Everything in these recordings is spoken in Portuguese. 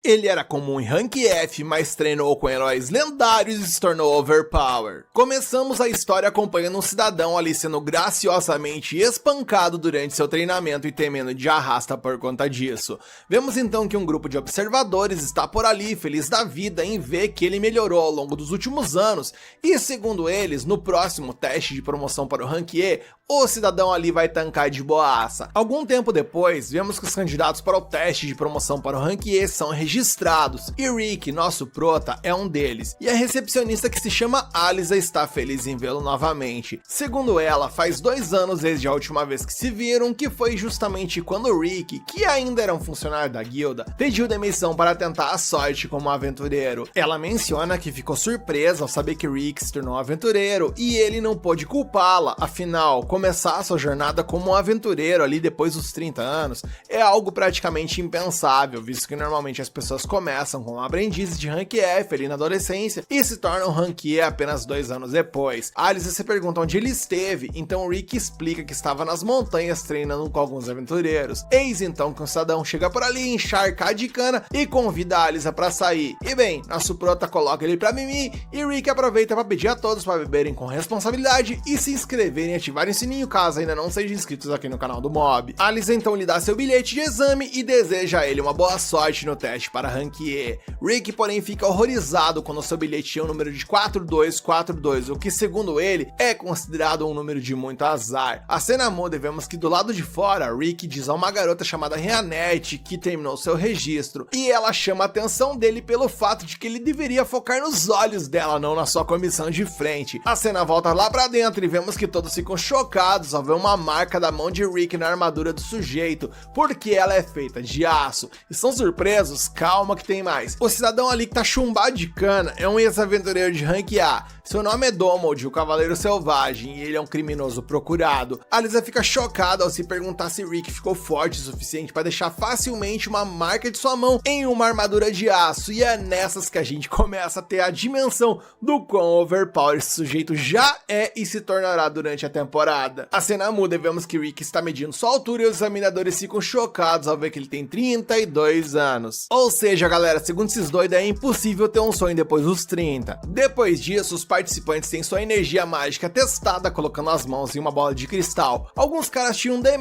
Ele era comum em Rank F, mas treinou com heróis lendários e se tornou overpower. Começamos a história acompanhando um cidadão ali sendo graciosamente espancado durante seu treinamento e temendo de arrasta por conta disso. Vemos então que um grupo de observadores está por ali, feliz da vida em ver que ele melhorou ao longo dos últimos anos, e segundo eles, no próximo teste de promoção para o Rank E, o cidadão ali vai tancar de boaça. Algum tempo depois, vemos que os candidatos para o teste de promoção para o Rank E são registrados, e Rick, nosso prota, é um deles, e a recepcionista que se chama Alisa está feliz em vê-lo novamente. Segundo ela, faz 2 anos desde a última vez que se viram, que foi justamente quando Rick, que ainda era um funcionário da guilda, pediu demissão para tentar a sorte como aventureiro. Ela menciona que ficou surpresa ao saber que Rick se tornou aventureiro, e ele não pôde culpá-la, afinal, começar a sua jornada como um aventureiro ali depois dos 30 anos é algo praticamente impensável, visto que normalmente as pessoas começam como aprendizes de Rank F ali na adolescência e se tornam Rank E apenas 2 anos depois. Alisa se pergunta onde ele esteve, então Rick explica que estava nas montanhas treinando com alguns aventureiros. Eis então que um cidadão chega por ali encharcado de cana e convida a Alisa para sair. E bem, nosso prota coloca ele para mimir e Rick aproveita para pedir a todos para beberem com responsabilidade e se inscreverem e ativarem o sininho caso ainda não sejam inscritos aqui no canal do Mob. Alisa então lhe dá seu bilhete de exame e deseja a ele uma boa sorte no teste para Rank E. Rick, porém, fica horrorizado quando seu bilhete tinha um número de 4242, o que, segundo ele, é considerado um número de muito azar. A cena muda e vemos que do lado de fora, Rick diz a uma garota chamada Rhianette que terminou seu registro, e ela chama a atenção dele pelo fato de que ele deveria focar nos olhos dela, não na sua comissão de frente. A cena volta lá pra dentro e vemos que todos ficam chocados ao ver uma marca da mão de Rick na armadura do sujeito, porque ela é feita de aço. Estão surpresos? Calma que tem mais. O cidadão ali que tá chumbado de cana é um ex-aventureiro de Rank A. Seu nome é Donald, o Cavaleiro Selvagem, e ele é um criminoso procurado. Alisa fica chocada ao se perguntar se Rick ficou forte o suficiente para deixar facilmente uma marca de sua mão em uma armadura de aço, e é nessas que a gente começa a ter a dimensão do quão overpower esse sujeito já é e se tornará durante a temporada. A cena muda e vemos que Rick está medindo sua altura e os examinadores ficam chocados ao ver que ele tem 32 anos. Ou seja, galera, segundo esses doidos é impossível ter um sonho depois dos 30. Depois disso, os participantes têm sua energia mágica testada colocando as mãos em uma bola de cristal. Alguns caras tiram D-,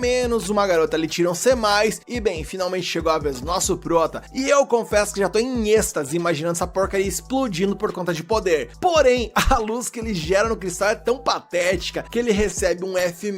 uma garota ali tira um C+, e bem, finalmente chegou a vez do nosso prota, e eu confesso que já tô em êxtase imaginando essa porcaria explodindo por conta de poder. Porém, a luz que ele gera no cristal é tão patética que ele recebe um F-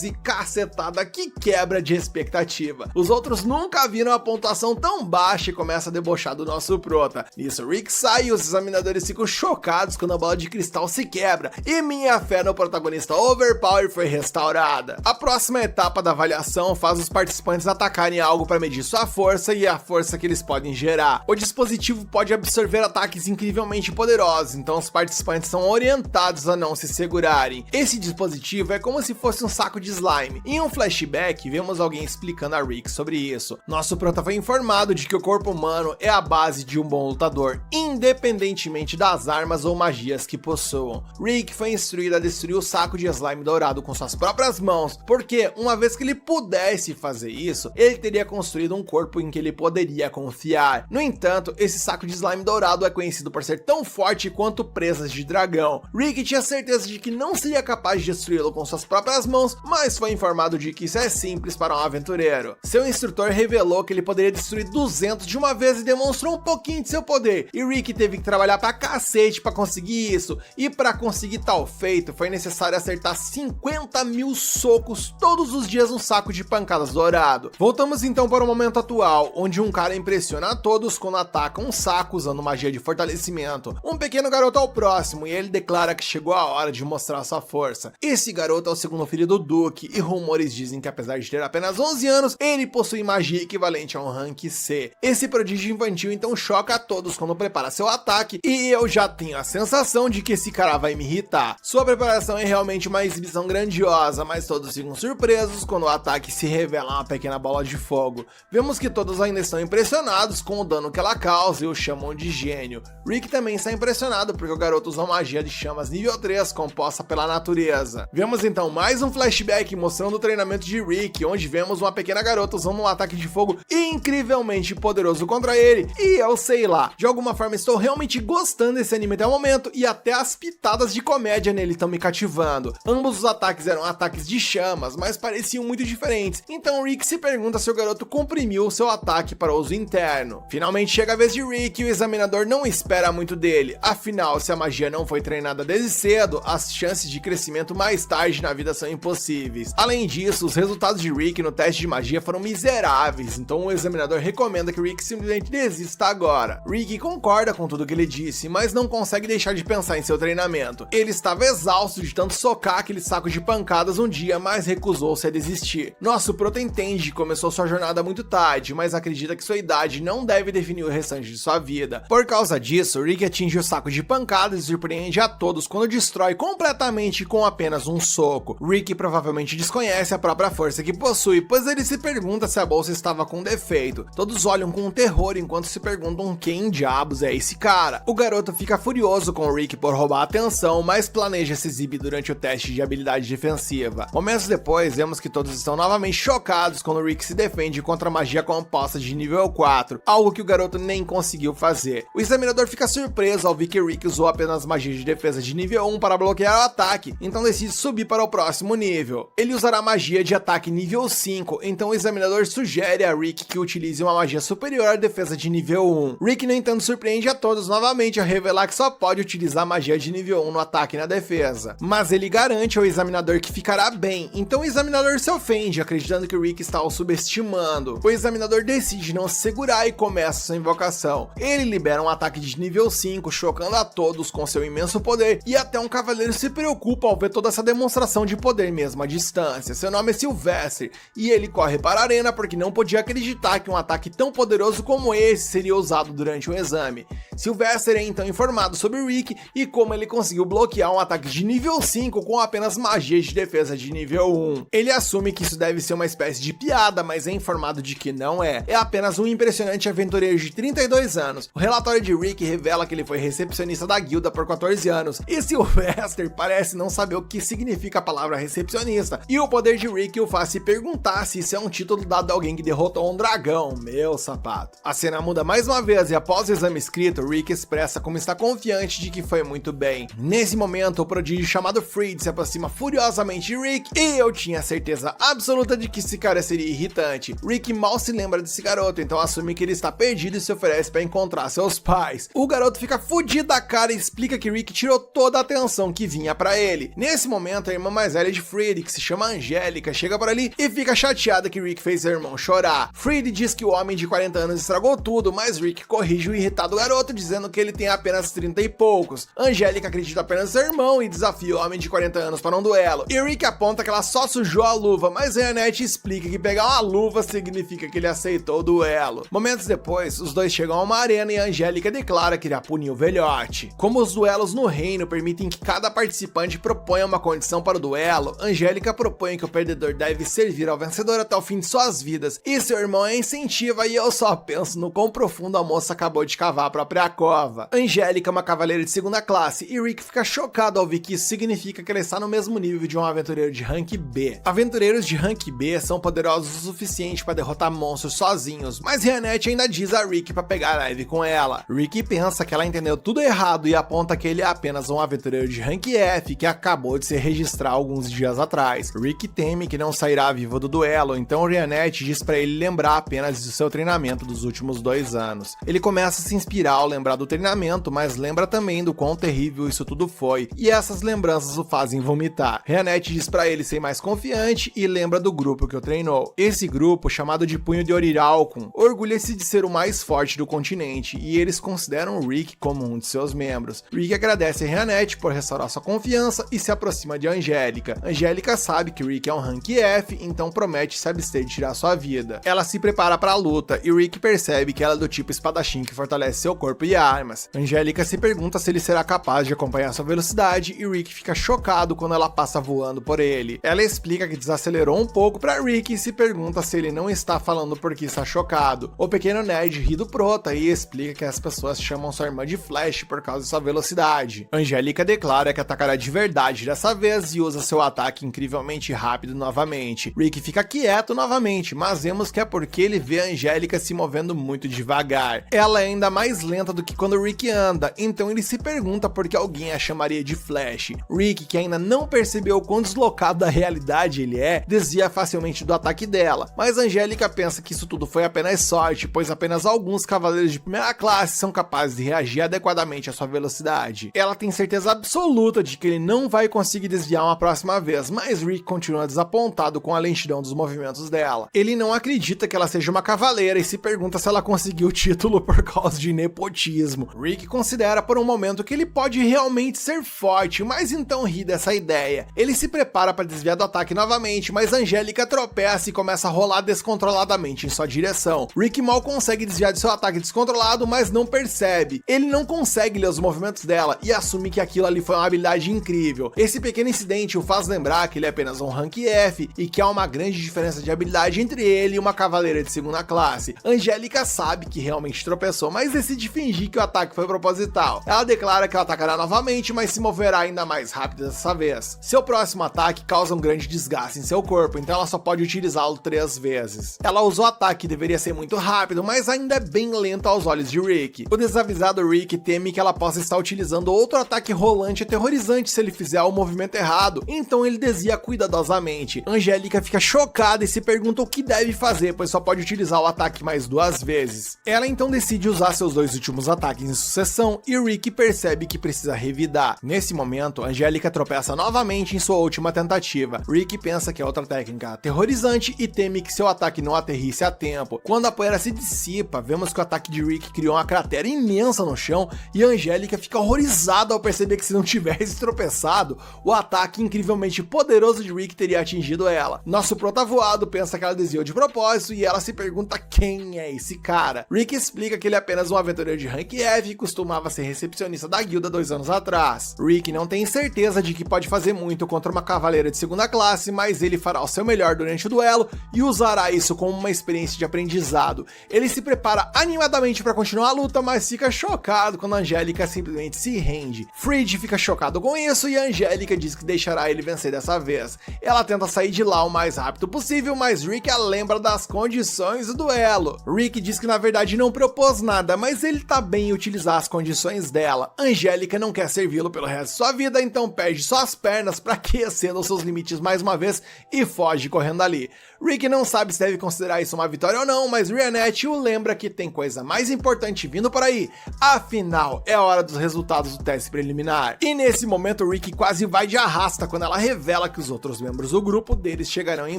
e cacetada que quebra de expectativa. Os outros nunca viram a pontuação tão baixa e começa a debochar do nosso prota. Nisso, Rick sai e os examinadores ficam chocados quando a bola de cristal se quebra, e minha fé no protagonista overpower foi restaurada. A próxima etapa da avaliação faz os participantes atacarem algo para medir sua força e a força que eles podem gerar. O dispositivo pode absorver ataques incrivelmente poderosos, então os participantes são orientados a não se segurarem. Esse dispositivo é como se fosse um saco de slime. Em um flashback, vemos alguém explicando a Rick sobre isso. Nosso prota foi informado de que o corpo humano é a base de um bom lutador, independentemente das armas ou magias que possuam. Rick foi instruído a destruir o saco de slime dourado com suas próprias mãos, porque uma vez que ele pudesse fazer isso, ele teria construído um corpo em que ele poderia confiar. No entanto, esse saco de slime dourado é conhecido por ser tão forte quanto presas de dragão. Rick tinha certeza de que não seria capaz de destruí-lo com suas próprias mãos, mas foi informado de que isso é simples para um aventureiro. Seu instrutor revelou que ele poderia destruir 200 de uma vez e demonstrou um pouquinho de seu poder, e Rick teve que trabalhar pra cacete pra conseguir isso, e pra conseguir tal feito foi necessário acertar 50.000 socos todos os dias no saco de pancadas dourado. Voltamos então para o momento atual, onde um cara impressiona a todos quando ataca um saco usando magia de fortalecimento. Um pequeno garoto ao próximo, e ele declara que chegou a hora de mostrar sua força. Esse garoto é o segundo filho do Duke, e rumores dizem que apesar de ter apenas 11 anos, ele possui magia equivalente a um rank C. Esse prodígio infantil então choca a todos quando prepara seu ataque, e eu já tenho a sensação de que esse cara vai me irritar. Sua preparação é realmente uma exibição grandiosa, mas todos ficam surpresos quando o ataque se revela uma pequena bola de fogo. Vemos que todos ainda estão impressionados com o dano que ela causa e o chamam de gênio. Rick também está impressionado porque o garoto usa uma magia de chamas nível 3 composta pela natureza. Vemos então mais um flashback mostrando o treinamento de Rick, onde vemos uma pequena garota usando um ataque de fogo incrivelmente poderoso contra ele, e eu sei lá. De alguma forma estou realmente gostando desse anime até o momento, e até as pitadas de comédia nele estão me cativando. Ambos os ataques eram ataques de chamas, mas pareciam muito diferentes, então Rick se pergunta se o garoto comprimiu seu ataque para uso interno. Finalmente chega a vez de Rick e o examinador não espera muito dele, afinal, se a magia não foi treinada desde cedo, as chances de crescimento mais tarde na vida são impossíveis. Além disso, os resultados de Rick no teste de magia foram miseráveis, então o examinador recomenda que Rick simplesmente desista agora. Rick concorda com tudo que ele disse, mas não consegue deixar de pensar em seu treinamento. Ele estava exausto de tanto socar aquele saco de pancadas um dia, mas recusou-se a desistir. Nosso prota entende que começou sua jornada muito tarde, mas acredita que sua idade não deve definir o restante de sua vida. Por causa disso, Rick atinge o saco de pancadas e surpreende a todos quando destrói completamente com apenas um soco. Rick provavelmente desconhece a própria força que possui, pois ele se pergunta se a bolsa estava com defeito. Todos olham com terror enquanto se perguntam quem diabos é esse cara. O garoto fica furioso com Rick por roubar a atenção, mas planeja se exibir durante o teste de habilidade defensiva. Momentos depois, vemos que todos estão novamente chocados quando Rick se defende contra a magia composta de nível 4, algo que o garoto nem conseguiu fazer. O examinador fica surpreso ao ver que Rick usou apenas magia de defesa de nível 1 para bloquear o ataque, então decide subir para o próximo nível. Ele usará magia de ataque nível 5, então o examinador sugere a Rick que utilize uma magia superior à defesa de nível 1. Rick, no entanto, surpreende a todos novamente ao revelar que só pode utilizar magia de nível 1 no ataque e na defesa. Mas ele garante ao examinador que ficará bem, então o examinador se ofende, acreditando que Rick está o subestimando. O examinador decide não se segurar e começa sua invocação. Ele libera um ataque de nível 5, chocando a todos com seu imenso poder, e até um cavaleiro se preocupa ao ver toda essa demonstração de poder mesmo à distância. Seu nome é Sylvester, e ele corre para a arena porque não podia acreditar que um ataque tão poderoso como esse seria usado durante um exame. Sylvester é então informado sobre Rick e como ele conseguiu bloquear um ataque de nível 5 com apenas magia de defesa de nível 1. Ele assume que isso deve ser uma espécie de piada, mas é informado de que não é. É apenas um impressionante aventureiro de 32 anos. O relatório de Rick revela que ele foi recepcionista da guilda por 14 anos, e Sylvester parece não saber o que significa a palavra recepcionista, e o poder de Rick o faz se perguntar se isso é um título dado a alguém que derrotou um dragão. Meu sapato. A cena muda mais uma vez e após o exame escrito, Rick expressa como está confiante de que foi muito bem. Nesse momento, o prodígio chamado Freed se aproxima furiosamente de Rick, e eu tinha certeza absoluta de que esse cara seria irritante. Rick mal se lembra desse garoto, então assume que ele está perdido e se oferece para encontrar seus pais. O garoto fica fudido da cara e explica que Rick tirou toda a atenção que vinha para ele. Nesse momento, a irmã mais velha de Freed, que se chama Angélica, chega por ali e fica chateada que Rick fez seu irmão chorar. Freed diz que o homem de 40 anos estragou tudo, mas Rick corrige o irritado garoto, dizendo que ele tem apenas 30 e poucos. Angélica acredita apenas no seu irmão e desafia o homem de 40 anos para um duelo. E Rick aponta que ela só sujou a luva, mas Annette explica que pegar uma luva significa que ele aceitou o duelo. Momentos depois, os dois chegam a uma arena e a Angélica declara que irá punir o velhote. Como os duelos no reino permitem que cada participante proponha uma condição para o duelo, Angélica propõe que o perdedor deve servir ao vencedor até o fim de suas vidas, e seu irmão a incentiva, e eu só penso no quão profundo a moça acabou de cavar a própria cova. Angélica é uma cavaleira de segunda classe, e Rick fica chocado ao ver que isso significa que ela está no mesmo nível de um aventureiro de rank B. Aventureiros de rank B são poderosos o suficiente para derrotar monstros sozinhos, mas Annette ainda diz a Rick para pegar leve com ela. Rick pensa que ela entendeu tudo errado e aponta que ele é apenas um aventureiro de rank F que acabou de se registrar alguns dias atrás. Rick teme que não sairá vivo do duelo, então Annette diz para ele lembrar apenas do seu treinamento dos últimos 2 anos. Ele começa a se inspirar ao lembrar do treinamento, mas lembra também do quão terrível isso tudo foi, e essas lembranças o fazem vomitar. Annette diz para ele ser mais confiante e lembra do grupo que o treinou. Esse grupo, chamado de Punho de Oriralcum, orgulha-se de ser o mais forte do continente, e eles consideram Rick como um de seus membros. Rick agradece a Annette por restaurar sua confiança e se aproxima de Angélica. Angélica sabe que Rick é um rank F, então promete se abster de tirar sua vida. Ela se prepara para a luta e Rick percebe que ela é do tipo espadachim que fortalece seu corpo e armas. Angélica se pergunta se ele será capaz de acompanhar sua velocidade e Rick fica chocado quando ela passa voando por ele. Ela explica que desacelerou um pouco para Rick e se pergunta se ele não está falando porque está chocado. O pequeno nerd ri do prota e explica que as pessoas chamam sua irmã de Flash por causa de sua velocidade. Angélica declara que atacará de verdade dessa vez e usa seu ataque incrivelmente rápido novamente. Rick fica quieto novamente, mas vemos que é porque ele vê a Angélica se movendo movendo muito devagar. Ela é ainda mais lenta do que quando Rick anda, então ele se pergunta por que alguém a chamaria de Flash. Rick, que ainda não percebeu o quão deslocado da realidade ele é, desvia facilmente do ataque dela, mas Angélica pensa que isso tudo foi apenas sorte, pois apenas alguns cavaleiros de primeira classe são capazes de reagir adequadamente à sua velocidade. Ela tem certeza absoluta de que ele não vai conseguir desviar uma próxima vez, mas Rick continua desapontado com a lentidão dos movimentos dela. Ele não acredita que ela seja uma cavaleira e se pergunta se ela conseguiu o título por causa de nepotismo. Rick considera por um momento que ele pode realmente ser forte, mas então ri dessa ideia. Ele se prepara para desviar do ataque novamente, mas Angélica tropeça e começa a rolar descontroladamente em sua direção. Rick mal consegue desviar de seu ataque descontrolado, mas não percebe. Ele não consegue ler os movimentos dela e assume que aquilo ali foi uma habilidade incrível. Esse pequeno incidente o faz lembrar que ele é apenas um rank F e que há uma grande diferença de habilidade entre ele e uma cavaleira de segunda classe. Angélica sabe que realmente tropeçou, mas decide fingir que o ataque foi proposital. Ela declara que ela atacará novamente, mas se moverá ainda mais rápido dessa vez. Seu próximo ataque causa um grande desgaste em seu corpo, então ela só pode utilizá-lo 3 vezes. Ela usa o ataque que deveria ser muito rápido, mas ainda é bem lento aos olhos de Rick. O desavisado Rick teme que ela possa estar utilizando outro ataque rolante aterrorizante se ele fizer o movimento errado, então ele desvia cuidadosamente. Angélica fica chocada e se pergunta o que deve fazer, pois só pode utilizar o ataque mais 2 vezes. Ela então decide usar seus 2 últimos ataques em sucessão e Rick percebe que precisa revidar. Nesse momento, Angélica tropeça novamente em sua última tentativa. Rick pensa que é outra técnica aterrorizante e teme que seu ataque não aterrisse a tempo. Quando a poeira se dissipa, vemos que o ataque de Rick criou uma cratera imensa no chão e Angélica fica horrorizada ao perceber que se não tivesse tropeçado, o ataque incrivelmente poderoso de Rick teria atingido ela. Nosso protavoado pensa que ela desviou de propósito e ela se pergunta quem é esse cara. Rick explica que ele é apenas um aventureiro de rank F e costumava ser recepcionista da guilda 2 anos atrás. Rick não tem certeza de que pode fazer muito contra uma cavaleira de segunda classe, mas ele fará o seu melhor durante o duelo e usará isso como uma experiência de aprendizado. Ele se prepara animadamente para continuar a luta, mas fica chocado quando Angélica simplesmente se rende. Frid fica chocado com isso e Angélica diz que deixará ele vencer dessa vez. Ela tenta sair de lá o mais rápido possível, mas Rick a lembra das condições do duelo. Rick diz que na verdade não propôs nada, mas ele tá bem em utilizar as condições dela. Angélica não quer servi-lo pelo resto de sua vida, então perde suas pernas para que exceda os seus limites mais uma vez e foge correndo ali. Rick não sabe se deve considerar isso uma vitória ou não, mas Rianette o lembra que tem coisa mais importante vindo por aí. Afinal, é hora dos resultados do teste preliminar. E nesse momento Rick quase vai de arrasta quando ela revela que os outros membros do grupo deles chegarão em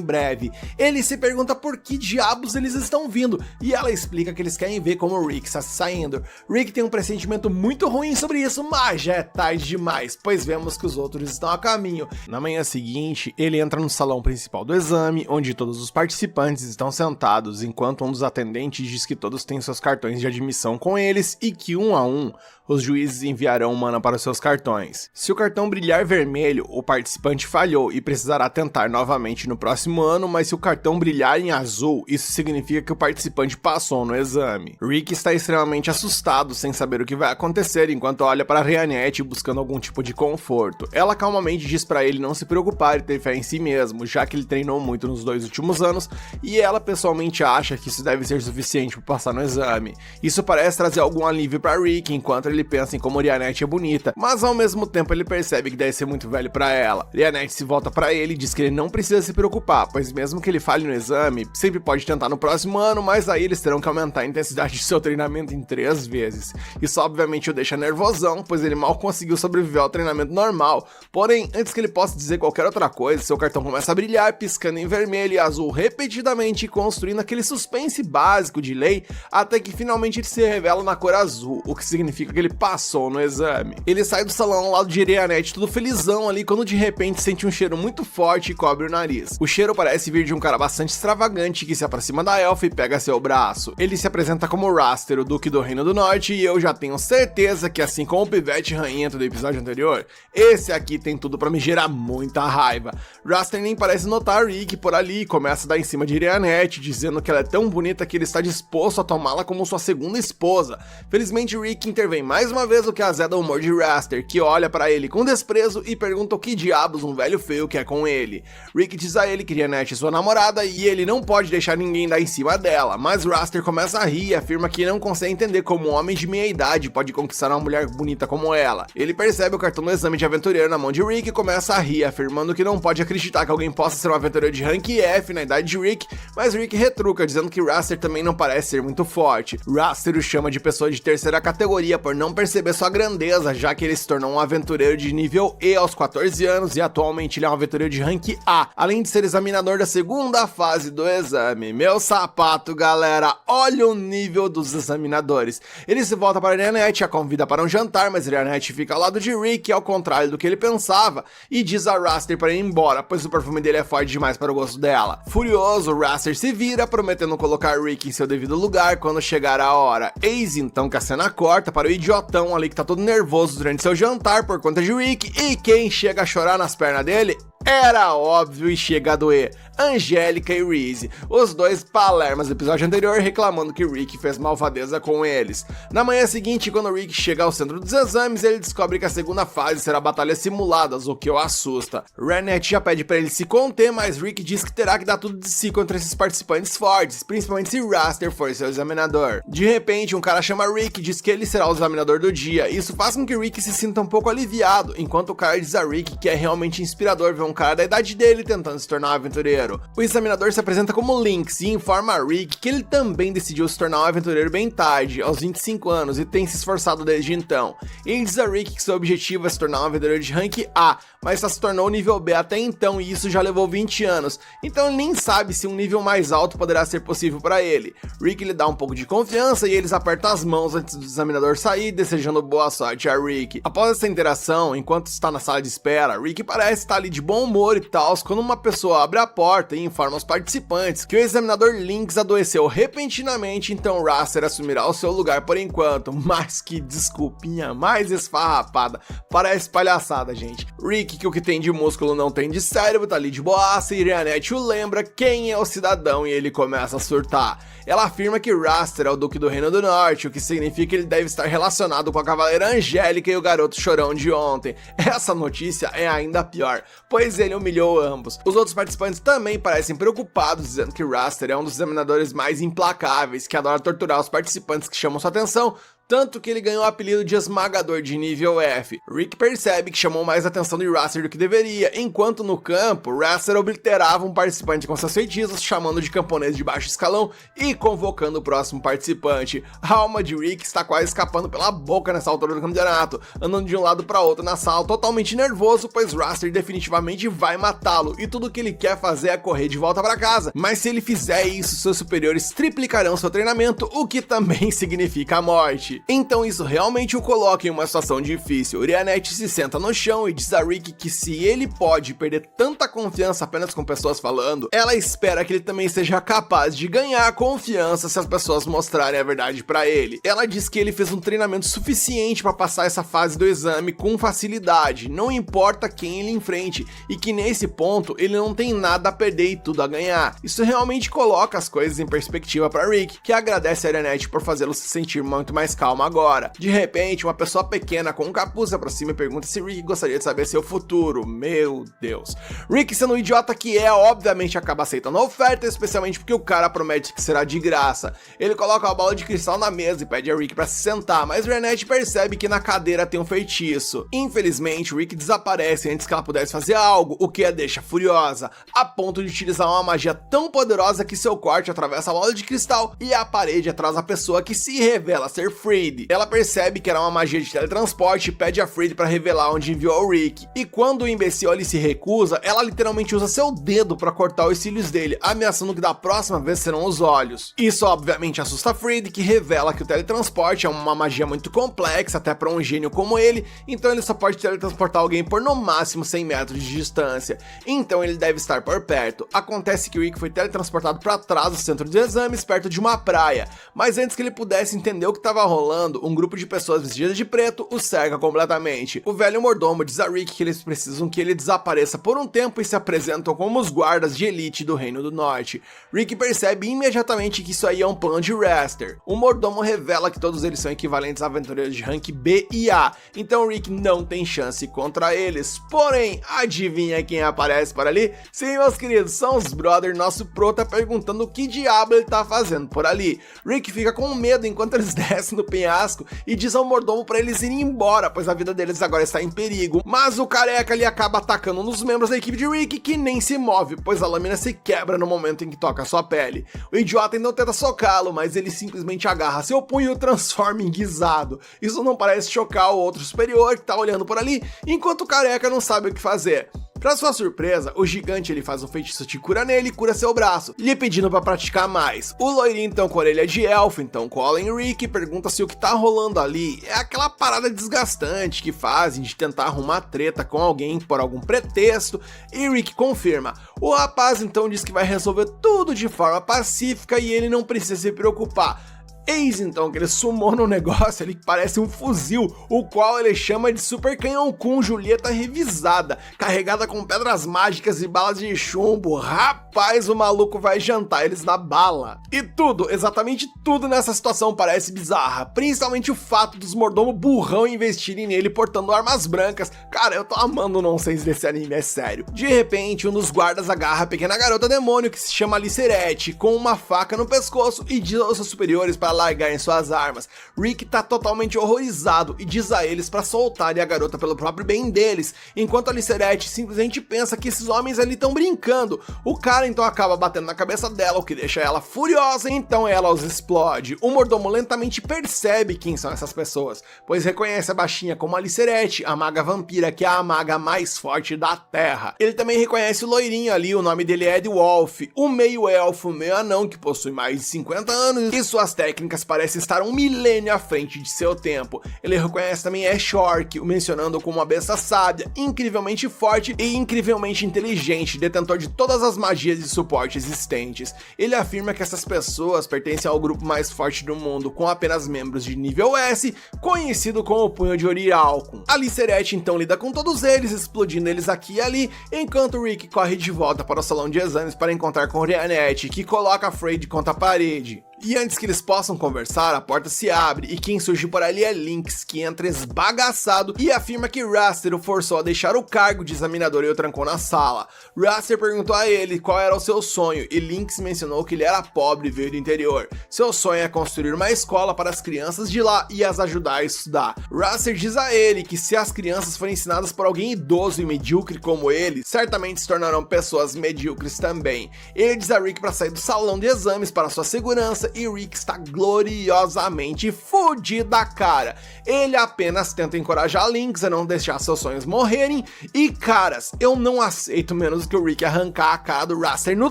breve. Ele se pergunta por que diabos eles estão vindo e ela explica que eles querem ver como o Rick está se saindo. Rick tem um pressentimento muito ruim sobre isso, mas já é tarde demais, pois vemos que os outros estão a caminho. Na manhã seguinte, ele entra no salão principal do exame, onde todos os participantes estão sentados, enquanto um dos atendentes diz que todos têm seus cartões de admissão com eles e que um a um os juízes enviarão um mana para os seus cartões. Se o cartão brilhar vermelho, o participante falhou e precisará tentar novamente no próximo ano, mas se o cartão brilhar em azul, isso significa que o participante passou no exame. Rick está extremamente assustado, sem saber o que vai acontecer, enquanto olha para Rianette buscando algum tipo de conforto. Ela calmamente diz para ele não se preocupar e ter fé em si mesmo, já que ele treinou muito nos 2 últimos anos, e ela pessoalmente acha que isso deve ser suficiente para passar no exame. Isso parece trazer algum alívio para Rick, enquanto ele pensa em como Rianette é bonita, mas ao mesmo tempo ele percebe que deve ser muito velho para ela. Rianette se volta para ele e diz que ele não precisa se preocupar, pois mesmo que ele falhe no exame, sempre pode tentar no próximo ano, mas aí eles terão que aumentar a intensidade de seu treinamento em 3 vezes. Isso obviamente o deixa nervosão, pois ele mal conseguiu sobreviver ao treinamento normal. Porém, antes que ele possa dizer qualquer outra coisa, seu cartão começa a brilhar, piscando em vermelho e azul repetidamente, construindo aquele suspense básico de lei, até que finalmente ele se revela na cor azul, o que significa que ele passou no exame. Ele sai do salão ao lado de Rianette tudo felizão ali, quando de repente sente um cheiro muito forte e cobre o nariz. O cheiro parece vir de um cara bastante extravagante que se aproxima da elfa e pega seu braço. Ele se apresenta como Raster, o Duque do Reino do Norte, e eu já tenho certeza que assim como o Pivete Ranhento do episódio anterior, esse aqui tem tudo pra me gerar muita raiva. Raster nem parece notar Rick por ali e começa a dar em cima de Rianette, dizendo que ela é tão bonita que ele está disposto a tomá-la como sua segunda esposa. Felizmente Rick intervém mais uma vez o que azeda o humor de Raster, que olha pra ele com desprezo e pergunta o que diabos um velho feio quer com ele. Rick diz a ele que Jeanette é sua namorada e ele não pode deixar ninguém dar em cima dela, mas Raster começa a rir e afirma que não consegue entender como um homem de meia idade pode conquistar uma mulher bonita como ela. Ele percebe o cartão do exame de aventureiro na mão de Rick e começa a rir, afirmando que não pode acreditar que alguém possa ser um aventureiro de rank F na idade de Rick, mas Rick retruca, dizendo que Raster também não parece ser muito forte. Raster o chama de pessoa de terceira categoria por não perceber sua grandeza, já que ele se tornou um aventureiro de nível E aos 14 anos e atualmente ele é um aventureiro de rank A, além de ser examinador da segunda fase do exame. Meu sapato, galera, olha o nível dos examinadores. Ele se volta para Jeanette, a convida para um jantar, mas Jeanette fica ao lado de Rick, ao contrário do que ele pensava, e diz a Raster para ir embora, pois o perfume dele é forte demais para o gosto dela. Furioso, Raster se vira, prometendo colocar Rick em seu devido lugar quando chegar a hora. Eis então que a cena corta para o idiotão ali que tá todo nervoso durante seu jantar por conta de Rick, e quem chega a chorar nas pernas dele era óbvio e chega a doer. Angélica e Reese, os dois palermas do episódio anterior reclamando que Rick fez malvadeza com eles. Na manhã seguinte, quando Rick chega ao centro dos exames, ele descobre que a segunda fase será batalhas simuladas, o que o assusta. Jeanette já pede pra ele se conter, mas Rick diz que terá que dar tudo de si contra esses participantes fortes, principalmente se Raster for seu examinador. De repente, um cara chama Rick e diz que ele será o examinador do dia. Isso faz com que Rick se sinta um pouco aliviado, enquanto o cara diz a Rick que é realmente inspirador ver um cara da idade dele tentando se tornar um aventureiro. O examinador se apresenta como Lynx e informa a Rick que ele também decidiu se tornar um aventureiro bem tarde, aos 25 anos, e tem se esforçado desde então. Ele diz a Rick que seu objetivo é se tornar um aventureiro de rank A, mas só se tornou nível B até então e isso já levou 20 anos, então ele nem sabe se um nível mais alto poderá ser possível para ele. Rick lhe dá um pouco de confiança e eles apertam as mãos antes do examinador sair, desejando boa sorte a Rick. Após essa interação, enquanto está na sala de espera, Rick parece estar ali de bom humor e tal, quando uma pessoa abre a porta e informa aos participantes que o examinador Lynx adoeceu repentinamente, então Raster assumirá o seu lugar por enquanto. Mas que desculpinha mais esfarrapada, parece palhaçada, gente. Rick, que o que tem de músculo não tem de cérebro, tá ali de boaça, e Jeanette o lembra quem é o cidadão e ele começa a surtar. Ela afirma que Raster é o Duque do Reino do Norte, o que significa que ele deve estar relacionado com a Cavaleira Angélica e o garoto chorão de ontem. Essa notícia é ainda pior, pois ele humilhou ambos. Os outros participantes também parecem preocupados, dizendo que Raster é um dos examinadores mais implacáveis, que adora torturar os participantes que chamam sua atenção, tanto que ele ganhou o apelido de esmagador de nível F. Rick percebe que chamou mais atenção de Raster do que deveria, enquanto no campo, Raster obliterava um participante com seus feitiços, chamando de camponês de baixo escalão e convocando o próximo participante. A alma de Rick está quase escapando pela boca nessa altura do campeonato, andando de um lado para outro na sala, totalmente nervoso, pois Raster definitivamente vai matá-lo, e tudo que ele quer fazer é correr de volta para casa. Mas se ele fizer isso, seus superiores triplicarão seu treinamento, o que também significa a morte. Então isso realmente o coloca em uma situação difícil. Jeanette se senta no chão e diz a Rick que se ele pode perder tanta confiança apenas com pessoas falando, ela espera que ele também seja capaz de ganhar confiança se as pessoas mostrarem a verdade pra ele. Ela diz que ele fez um treinamento suficiente para passar essa fase do exame com facilidade, não importa quem ele enfrente, e que nesse ponto ele não tem nada a perder e tudo a ganhar. Isso realmente coloca as coisas em perspectiva para Rick, que agradece a Jeanette por fazê-lo se sentir muito mais calmo agora. De repente, uma pessoa pequena com um capuz se aproxima e pergunta se Rick gostaria de saber seu futuro. Meu Deus. Rick, sendo o idiota que é, obviamente acaba aceitando a oferta, especialmente porque o cara promete que será de graça. Ele coloca a bola de cristal na mesa e pede a Rick para se sentar, mas Jeanette percebe que na cadeira tem um feitiço. Infelizmente, Rick desaparece antes que ela pudesse fazer algo, o que a deixa furiosa, a ponto de utilizar uma magia tão poderosa que seu corte atravessa a bola de cristal e a parede atrás da pessoa, que se revela ser Freed. Ela percebe que era uma magia de teletransporte e pede a Freed para revelar onde enviou o Rick. E quando o imbecil ali se recusa, ela literalmente usa seu dedo para cortar os cílios dele, ameaçando que da próxima vez serão os olhos. Isso obviamente assusta a Freed, que revela que o teletransporte é uma magia muito complexa até para um gênio como ele, então ele só pode teletransportar alguém por no máximo 100 metros de distância. Então ele deve estar por perto. Acontece que o Rick foi teletransportado para trás do centro de exames, perto de uma praia, mas antes que ele pudesse entender o que estava rolando, rolando, um grupo de pessoas vestidas de preto o cerca completamente. O velho mordomo diz a Rick que eles precisam que ele desapareça por um tempo e se apresentam como os guardas de elite do Reino do Norte. Rick percebe imediatamente que isso aí é um plano de Raster. O mordomo revela que todos eles são equivalentes a aventureiros de rank B e A, então Rick não tem chance contra eles. Porém, adivinha quem aparece por ali? Sim, meus queridos, são os brother nosso pro tá perguntando o que diabo ele tá fazendo por ali. Rick fica com medo enquanto eles descem do penhasco e diz ao mordomo para eles irem embora, pois a vida deles agora está em perigo. Mas o careca ali acaba atacando um dos membros da equipe de Rick, que nem se move, pois a lâmina se quebra no momento em que toca sua pele. O idiota então tenta socá-lo, mas ele simplesmente agarra seu punho e o transforma em guisado. Isso não parece chocar o outro superior que tá olhando por ali, enquanto o careca não sabe o que fazer. Pra sua surpresa, o gigante ele faz um feitiço de cura nele e cura seu braço, lhe pedindo pra praticar mais. O loirinho então com a orelha de elfo, então cola em Rick e pergunta se o que tá rolando ali é aquela parada desgastante que fazem de tentar arrumar treta com alguém por algum pretexto, e Rick confirma. O rapaz então diz que vai resolver tudo de forma pacífica e ele não precisa se preocupar. Eis então que ele sumou no negócio ali que parece um fuzil, o qual ele chama de Super Canhão com Julieta revisada, carregada com pedras mágicas e balas de chumbo. Rapaz, o maluco vai jantar eles na bala. E tudo, exatamente tudo nessa situação parece bizarra, principalmente o fato dos mordomos burrão investirem nele portando armas brancas. Cara, eu tô amando o nonsense desse anime, é sério. De repente, um dos guardas agarra a pequena garota demônio que se chama Alicerete, com uma faca no pescoço e diz aos seus superiores para largarem suas armas. Rick tá totalmente horrorizado e diz a eles para soltarem a garota pelo próprio bem deles, enquanto a Alicerete simplesmente pensa que esses homens ali estão brincando. O cara então acaba batendo na cabeça dela, o que deixa ela furiosa, então ela os explode. O mordomo lentamente percebe quem são essas pessoas, pois reconhece a baixinha como Alicerete, a maga vampira, que é a maga mais forte da Terra. Ele também reconhece o loirinho ali, o nome dele é Ed Wolf, o meio elfo, meio anão, que possui mais de 50 anos e suas técnicas parecem estar um milênio à frente de seu tempo. Ele reconhece também Ash Orc, o mencionando como uma besta sábia, incrivelmente forte e incrivelmente inteligente, detentor de todas as magias de suporte existentes. Ele afirma que essas pessoas pertencem ao grupo mais forte do mundo, com apenas membros de nível S, conhecido como o Punho de Orichalcum. Alicerete então lida com todos eles, explodindo eles aqui e ali, enquanto Rick corre de volta para o salão de exames para encontrar com Ryanette, que coloca Freyd contra a parede. E antes que eles possam conversar, a porta se abre e quem surge por ali é Lynx, que entra esbagaçado e afirma que Raster o forçou a deixar o cargo de examinador e o trancou na sala. Raster perguntou a ele qual era o seu sonho e Lynx mencionou que ele era pobre e veio do interior. Seu sonho é construir uma escola para as crianças de lá e as ajudar a estudar. Raster diz a ele que se as crianças forem ensinadas por alguém idoso e medíocre como ele, certamente se tornarão pessoas medíocres também. Ele diz a Rick para sair do salão de exames para sua segurança e Rick está gloriosamente fudido da cara. Ele apenas tenta encorajar Lynx a não deixar seus sonhos morrerem e, caras, eu não aceito menos que o Rick arrancar a cara do Raster no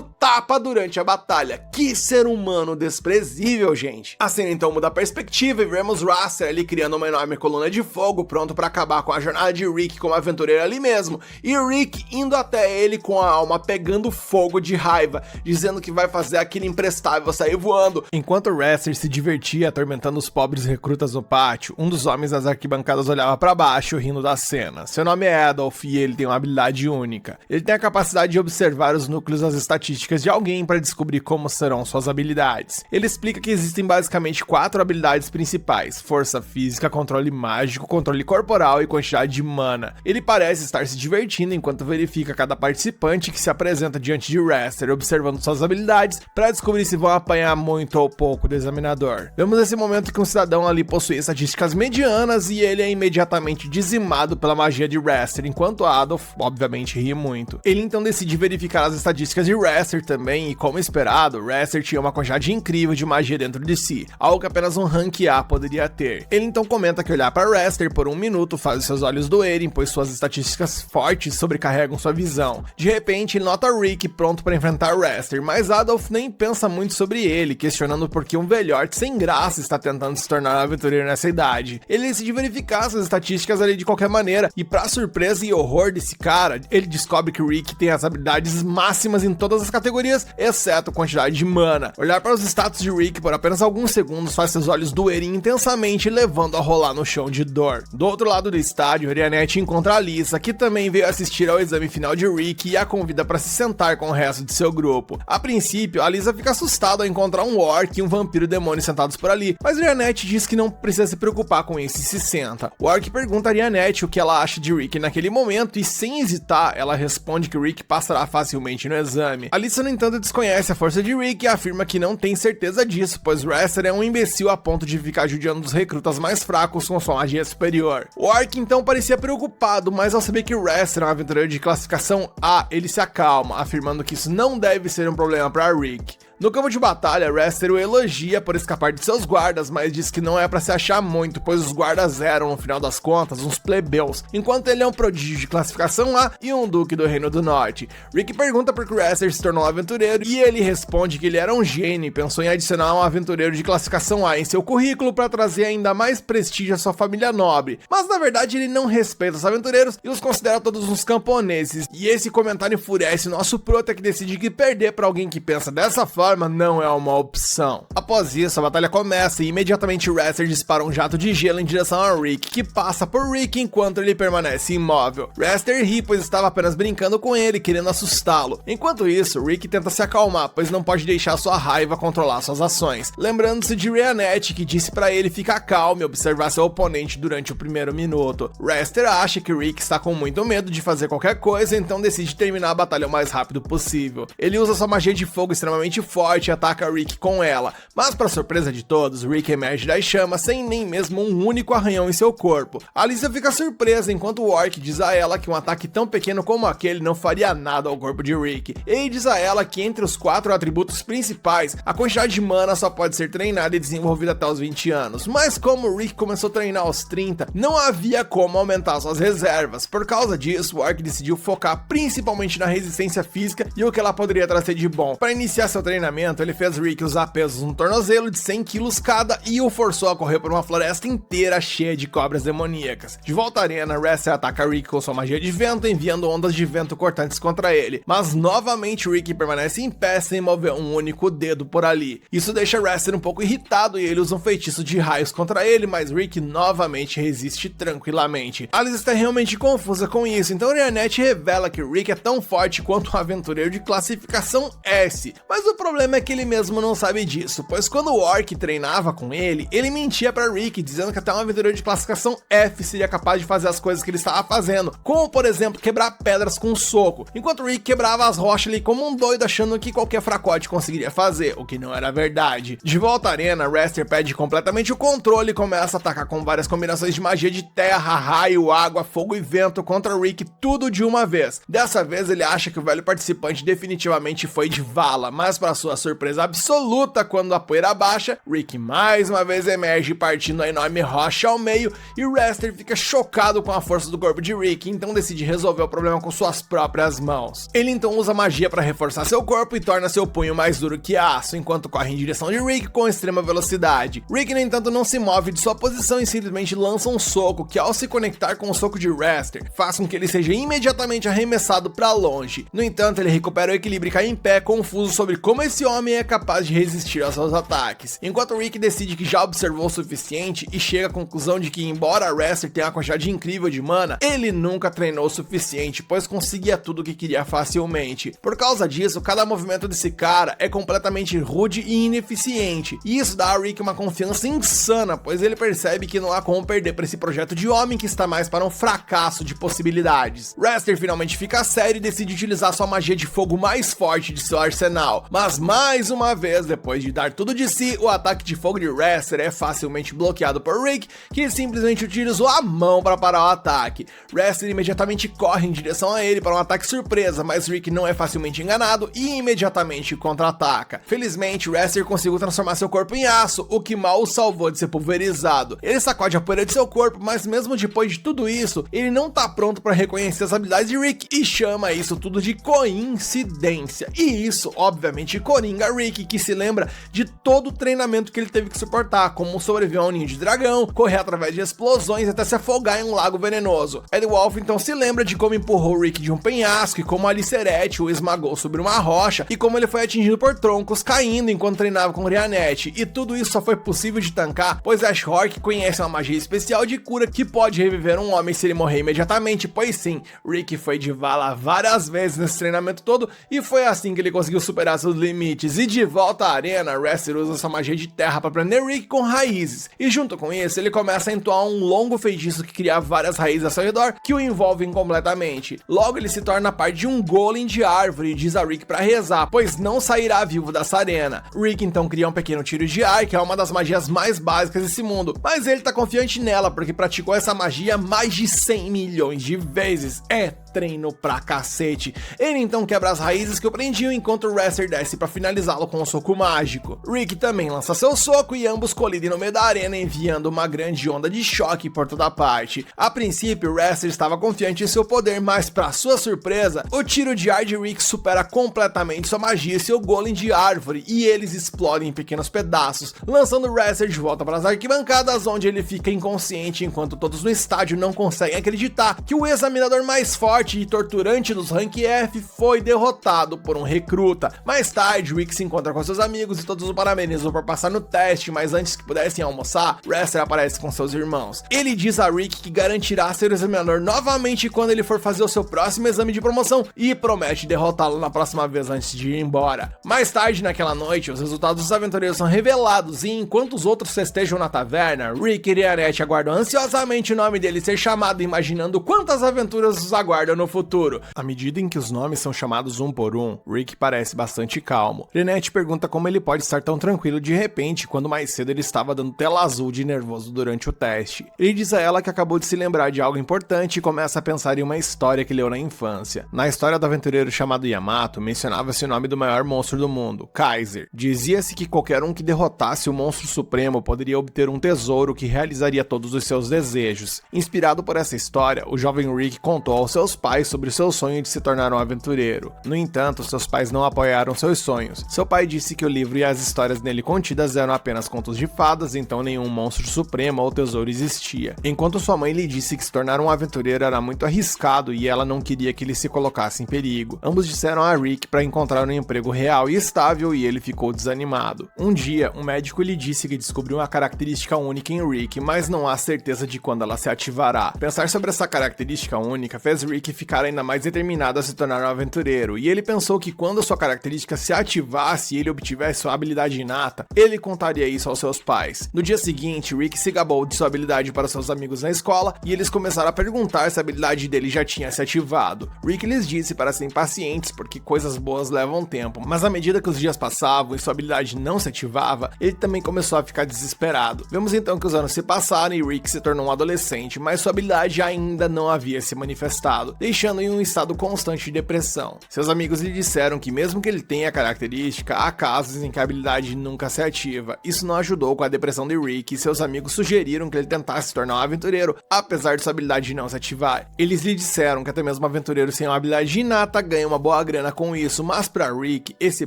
tapa durante a batalha. Que ser humano desprezível, gente. A cena então muda a perspectiva e vemos Raster ali criando uma enorme coluna de fogo, pronto para acabar com a jornada de Rick como aventureiro ali mesmo, e Rick indo até ele com a alma pegando fogo de raiva, dizendo que vai fazer aquele imprestável sair voando. Enquanto Raster se divertia atormentando os pobres recrutas no pátio, um dos homens das arquibancadas olhava para baixo rindo da cena. Seu nome é Adolf e ele tem uma habilidade única. Ele tem a capacidade de observar os núcleos das estatísticas de alguém para descobrir como serão suas habilidades. Ele explica que existem basicamente 4 habilidades principais: força física, controle mágico, controle corporal e quantidade de mana. Ele parece estar se divertindo enquanto verifica cada participante que se apresenta diante de Raster, observando suas habilidades para descobrir se vão apanhar muito ou pouco do examinador. Vemos esse momento que um cidadão ali possui estatísticas medianas e ele é imediatamente dizimado pela magia de Raster, enquanto Adolf, obviamente, ri muito. Ele então decide verificar as estatísticas de Raster também e, como esperado, Raster tinha uma quantidade incrível de magia dentro de si, algo que apenas um rank A poderia ter. Ele então comenta que olhar para Raster por um minuto faz seus olhos doerem, pois suas estatísticas fortes sobrecarregam sua visão. De repente, ele nota Rick pronto para enfrentar Raster, mas Adolf nem pensa muito sobre ele, questionando questionando por que um velhote sem graça está tentando se tornar um aventureiro nessa idade. Ele decide verificar essas estatísticas ali de qualquer maneira, e pra surpresa e horror desse cara, ele descobre que o Rick tem as habilidades máximas em todas as categorias, exceto a quantidade de mana. Olhar para os status de Rick por apenas alguns segundos faz seus olhos doerem intensamente, levando a rolar no chão de dor. Do outro lado do estádio, Rianette encontra a Lisa, que também veio assistir ao exame final de Rick e a convida para se sentar com o resto de seu grupo. A princípio, a Lisa fica assustada ao encontrar um orc e um vampiro demônio sentados por ali, mas Rianette diz que não precisa se preocupar com isso e se senta. O orc pergunta a Rianette o que ela acha de Rick naquele momento e, sem hesitar, ela responde que Rick passará facilmente no exame. A Lisa, no entanto, desconhece a força de Rick e afirma que não tem certeza disso, pois Wrestler é um imbecil a ponto de ficar judiando os recrutas mais fracos com sua magia superior. O orc então parecia preocupado, mas ao saber que Wrestler é um aventureiro de classificação A, ele se acalma, afirmando que isso não deve ser um problema para Rick. No campo de batalha, Wrestler o elogia por escapar de seus guardas, mas diz que não é pra se achar muito, pois os guardas eram, no final das contas, uns plebeus, enquanto ele é um prodígio de classificação A e um duque do Reino do Norte. Rick pergunta por que Wrestler se tornou um aventureiro, e ele responde que ele era um gênio e pensou em adicionar um aventureiro de classificação A em seu currículo para trazer ainda mais prestígio à sua família nobre. Mas na verdade ele não respeita os aventureiros e os considera todos uns camponeses, e esse comentário enfurece nosso prota, que decide que perder para alguém que pensa dessa forma não é uma opção. Após isso, a batalha começa e imediatamente Wrestler dispara um jato de gelo em direção a Rick, que passa por Rick enquanto ele permanece imóvel. Wrestler ri, pois estava apenas brincando com ele, querendo assustá-lo. Enquanto isso, Rick tenta se acalmar, pois não pode deixar sua raiva controlar suas ações, lembrando-se de Rianette, que disse para ele ficar calmo e observar seu oponente durante o primeiro minuto. Wrestler acha que Rick está com muito medo de fazer qualquer coisa, então decide terminar a batalha o mais rápido possível. Ele usa sua magia de fogo extremamente forte e ataca Rick com ela, mas para surpresa de todos, Rick emerge das chamas sem nem mesmo um único arranhão em seu corpo. A Lisa fica surpresa enquanto o orc diz a ela que um ataque tão pequeno como aquele não faria nada ao corpo de Rick. Ele diz a ela que entre os 4 atributos principais, a quantidade de mana só pode ser treinada e desenvolvida até os 20 anos, mas como Rick começou a treinar aos 30, não havia como aumentar suas reservas. Por causa disso, o orc decidiu focar principalmente na resistência física e o que ela poderia trazer de bom. Para iniciar seu treinamento, ele fez Rick usar pesos no tornozelo de 100 kg cada e o forçou a correr por uma floresta inteira cheia de cobras demoníacas. De volta à arena, Wrestler ataca Rick com sua magia de vento, enviando ondas de vento cortantes contra ele, mas novamente Rick permanece em pé sem mover um único dedo por ali. Isso deixa Wrestler um pouco irritado e ele usa um feitiço de raios contra ele, mas Rick novamente resiste tranquilamente. Alice está realmente confusa com isso, então Rianette revela que Rick é tão forte quanto um aventureiro de classificação S, mas o problema é que ele mesmo não sabe disso, pois quando o orc treinava com ele, ele mentia pra Rick, dizendo que até um aventureiro de classificação F seria capaz de fazer as coisas que ele estava fazendo, como por exemplo quebrar pedras com um soco, enquanto Rick quebrava as rochas ali como um doido, achando que qualquer fracote conseguiria fazer, o que não era verdade. De volta à arena, Wrestler perde completamente o controle e começa a atacar com várias combinações de magia de terra, raio, água, fogo e vento contra Rick, tudo de uma vez. Dessa vez ele acha que o velho participante definitivamente foi de vala, mas para sua surpresa absoluta, quando a poeira abaixa, Rick mais uma vez emerge partindo a enorme rocha ao meio e Wrestler fica chocado com a força do corpo de Rick, então decide resolver o problema com suas próprias mãos. Ele então usa magia para reforçar seu corpo e torna seu punho mais duro que aço, enquanto corre em direção de Rick com extrema velocidade. Rick, no entanto, não se move de sua posição e simplesmente lança um soco que, ao se conectar com o soco de Wrestler, faz com que ele seja imediatamente arremessado para longe. No entanto, ele recupera o equilíbrio e cai em pé, confuso sobre como esse homem é capaz de resistir aos seus ataques. Enquanto Rick decide que já observou o suficiente e chega à conclusão de que, embora Wrestler tenha uma quantidade incrível de mana, ele nunca treinou o suficiente, pois conseguia tudo o que queria facilmente. Por causa disso, cada movimento desse cara é completamente rude e ineficiente, e isso dá a Rick uma confiança insana, pois ele percebe que não há como perder para esse projeto de homem que está mais para um fracasso de possibilidades. Wrestler finalmente fica sério e decide utilizar sua magia de fogo mais forte de seu arsenal, mas mais uma vez, depois de dar tudo de si, o ataque de fogo de Wrestler é facilmente bloqueado por Rick, que simplesmente utilizou a mão para parar o ataque. Wrestler imediatamente corre em direção a ele para um ataque surpresa, mas Rick não é facilmente enganado e imediatamente contra-ataca. Felizmente, Wrestler conseguiu transformar seu corpo em aço, o que mal o salvou de ser pulverizado. Ele sacode a poeira de seu corpo, mas mesmo depois de tudo isso, ele não tá pronto para reconhecer as habilidades de Rick e chama isso tudo de coincidência. E isso, obviamente, Coringa Rick, que se lembra de todo o treinamento que ele teve que suportar, como sobreviver a um ninho de dragão, correr através de explosões até se afogar em um lago venenoso. Ed Wolf então se lembra de como empurrou Rick de um penhasco e como Aliceret o esmagou sobre uma rocha e como ele foi atingido por troncos caindo enquanto treinava com Rianette. E tudo isso só foi possível de tancar, pois Ash Rourke conhece uma magia especial de cura que pode reviver um homem se ele morrer imediatamente, pois sim, Rick foi de vala várias vezes nesse treinamento todo e foi assim que ele conseguiu superar seus limites. E de volta à arena, Wrestler usa sua magia de terra para prender Rick com raízes, e junto com isso ele começa a entoar um longo feitiço que cria várias raízes ao seu redor que o envolvem completamente. Logo ele se torna parte de um golem de árvore e diz a Rick para rezar, pois não sairá vivo dessa arena. Rick então cria um pequeno tiro de ar, que é uma das magias mais básicas desse mundo, mas ele tá confiante nela porque praticou essa magia mais de 100 milhões de vezes. É treino pra cacete. Ele então quebra as raízes que o prendiam enquanto o Wrestler desce pra finalizá-lo com um soco mágico. Rick também lança seu soco e ambos colidem no meio da arena, enviando uma grande onda de choque por toda parte. A princípio, o Wrestler estava confiante em seu poder, mas pra sua surpresa, o tiro de ar de Rick supera completamente sua magia e seu golem de árvore, e eles explodem em pequenos pedaços, lançando o Wrestler de volta para as arquibancadas, onde ele fica inconsciente enquanto todos no estádio não conseguem acreditar que o examinador mais forte e torturante dos Rank F foi derrotado por um recruta. Mais tarde, Rick se encontra com seus amigos e todos o parabenizam por passar no teste, mas antes que pudessem almoçar, Wrestler aparece com seus irmãos. Ele diz a Rick que garantirá ser o examinador novamente quando ele for fazer o seu próximo exame de promoção e promete derrotá-lo na próxima vez antes de ir embora. Mais tarde naquela noite, os resultados dos aventureiros são revelados e enquanto os outros festejam na taverna, Rick e Rianette aguardam ansiosamente o nome dele ser chamado, imaginando quantas aventuras os aguardam no futuro. À medida em que os nomes são chamados um por um, Rick parece bastante calmo. Rianette pergunta como ele pode estar tão tranquilo de repente quando mais cedo ele estava dando tela azul de nervoso durante o teste. Ele diz a ela que acabou de se lembrar de algo importante e começa a pensar em uma história que leu na infância. Na história do aventureiro chamado Yamato, mencionava-se o nome do maior monstro do mundo, Kaiser. Dizia-se que qualquer um que derrotasse o monstro supremo poderia obter um tesouro que realizaria todos os seus desejos. Inspirado por essa história, o jovem Rick contou aos seus pais sobre seu sonho de se tornar um aventureiro. No entanto, seus pais não apoiaram seus sonhos. Seu pai disse que o livro e as histórias nele contidas eram apenas contos de fadas, então nenhum monstro supremo ou tesouro existia. Enquanto sua mãe lhe disse que se tornar um aventureiro era muito arriscado e ela não queria que ele se colocasse em perigo. Ambos disseram a Rick para encontrar um emprego real e estável e ele ficou desanimado. Um dia, um médico lhe disse que descobriu uma característica única em Rick, mas não há certeza de quando ela se ativará. Pensar sobre essa característica única fez Rick ficar ainda mais determinado a se tornar um aventureiro, e ele pensou que quando sua característica se ativasse e ele obtivesse sua habilidade inata, ele contaria isso aos seus pais. No dia seguinte, Rick se gabou de sua habilidade para seus amigos na escola, e eles começaram a perguntar se a habilidade dele já tinha se ativado. Rick lhes disse para serem pacientes, porque coisas boas levam tempo, mas à medida que os dias passavam e sua habilidade não se ativava, ele também começou a ficar desesperado. Vemos então que os anos se passaram e Rick se tornou um adolescente, mas sua habilidade ainda não havia se manifestado, deixando em um estado constante de depressão. Seus amigos lhe disseram que mesmo que ele tenha a característica, há casos em que a habilidade nunca se ativa. Isso não ajudou com a depressão de Rick e seus amigos sugeriram que ele tentasse se tornar um aventureiro, apesar de sua habilidade não se ativar. Eles lhe disseram que até mesmo um aventureiro sem uma habilidade inata ganha uma boa grana com isso, mas para Rick, esse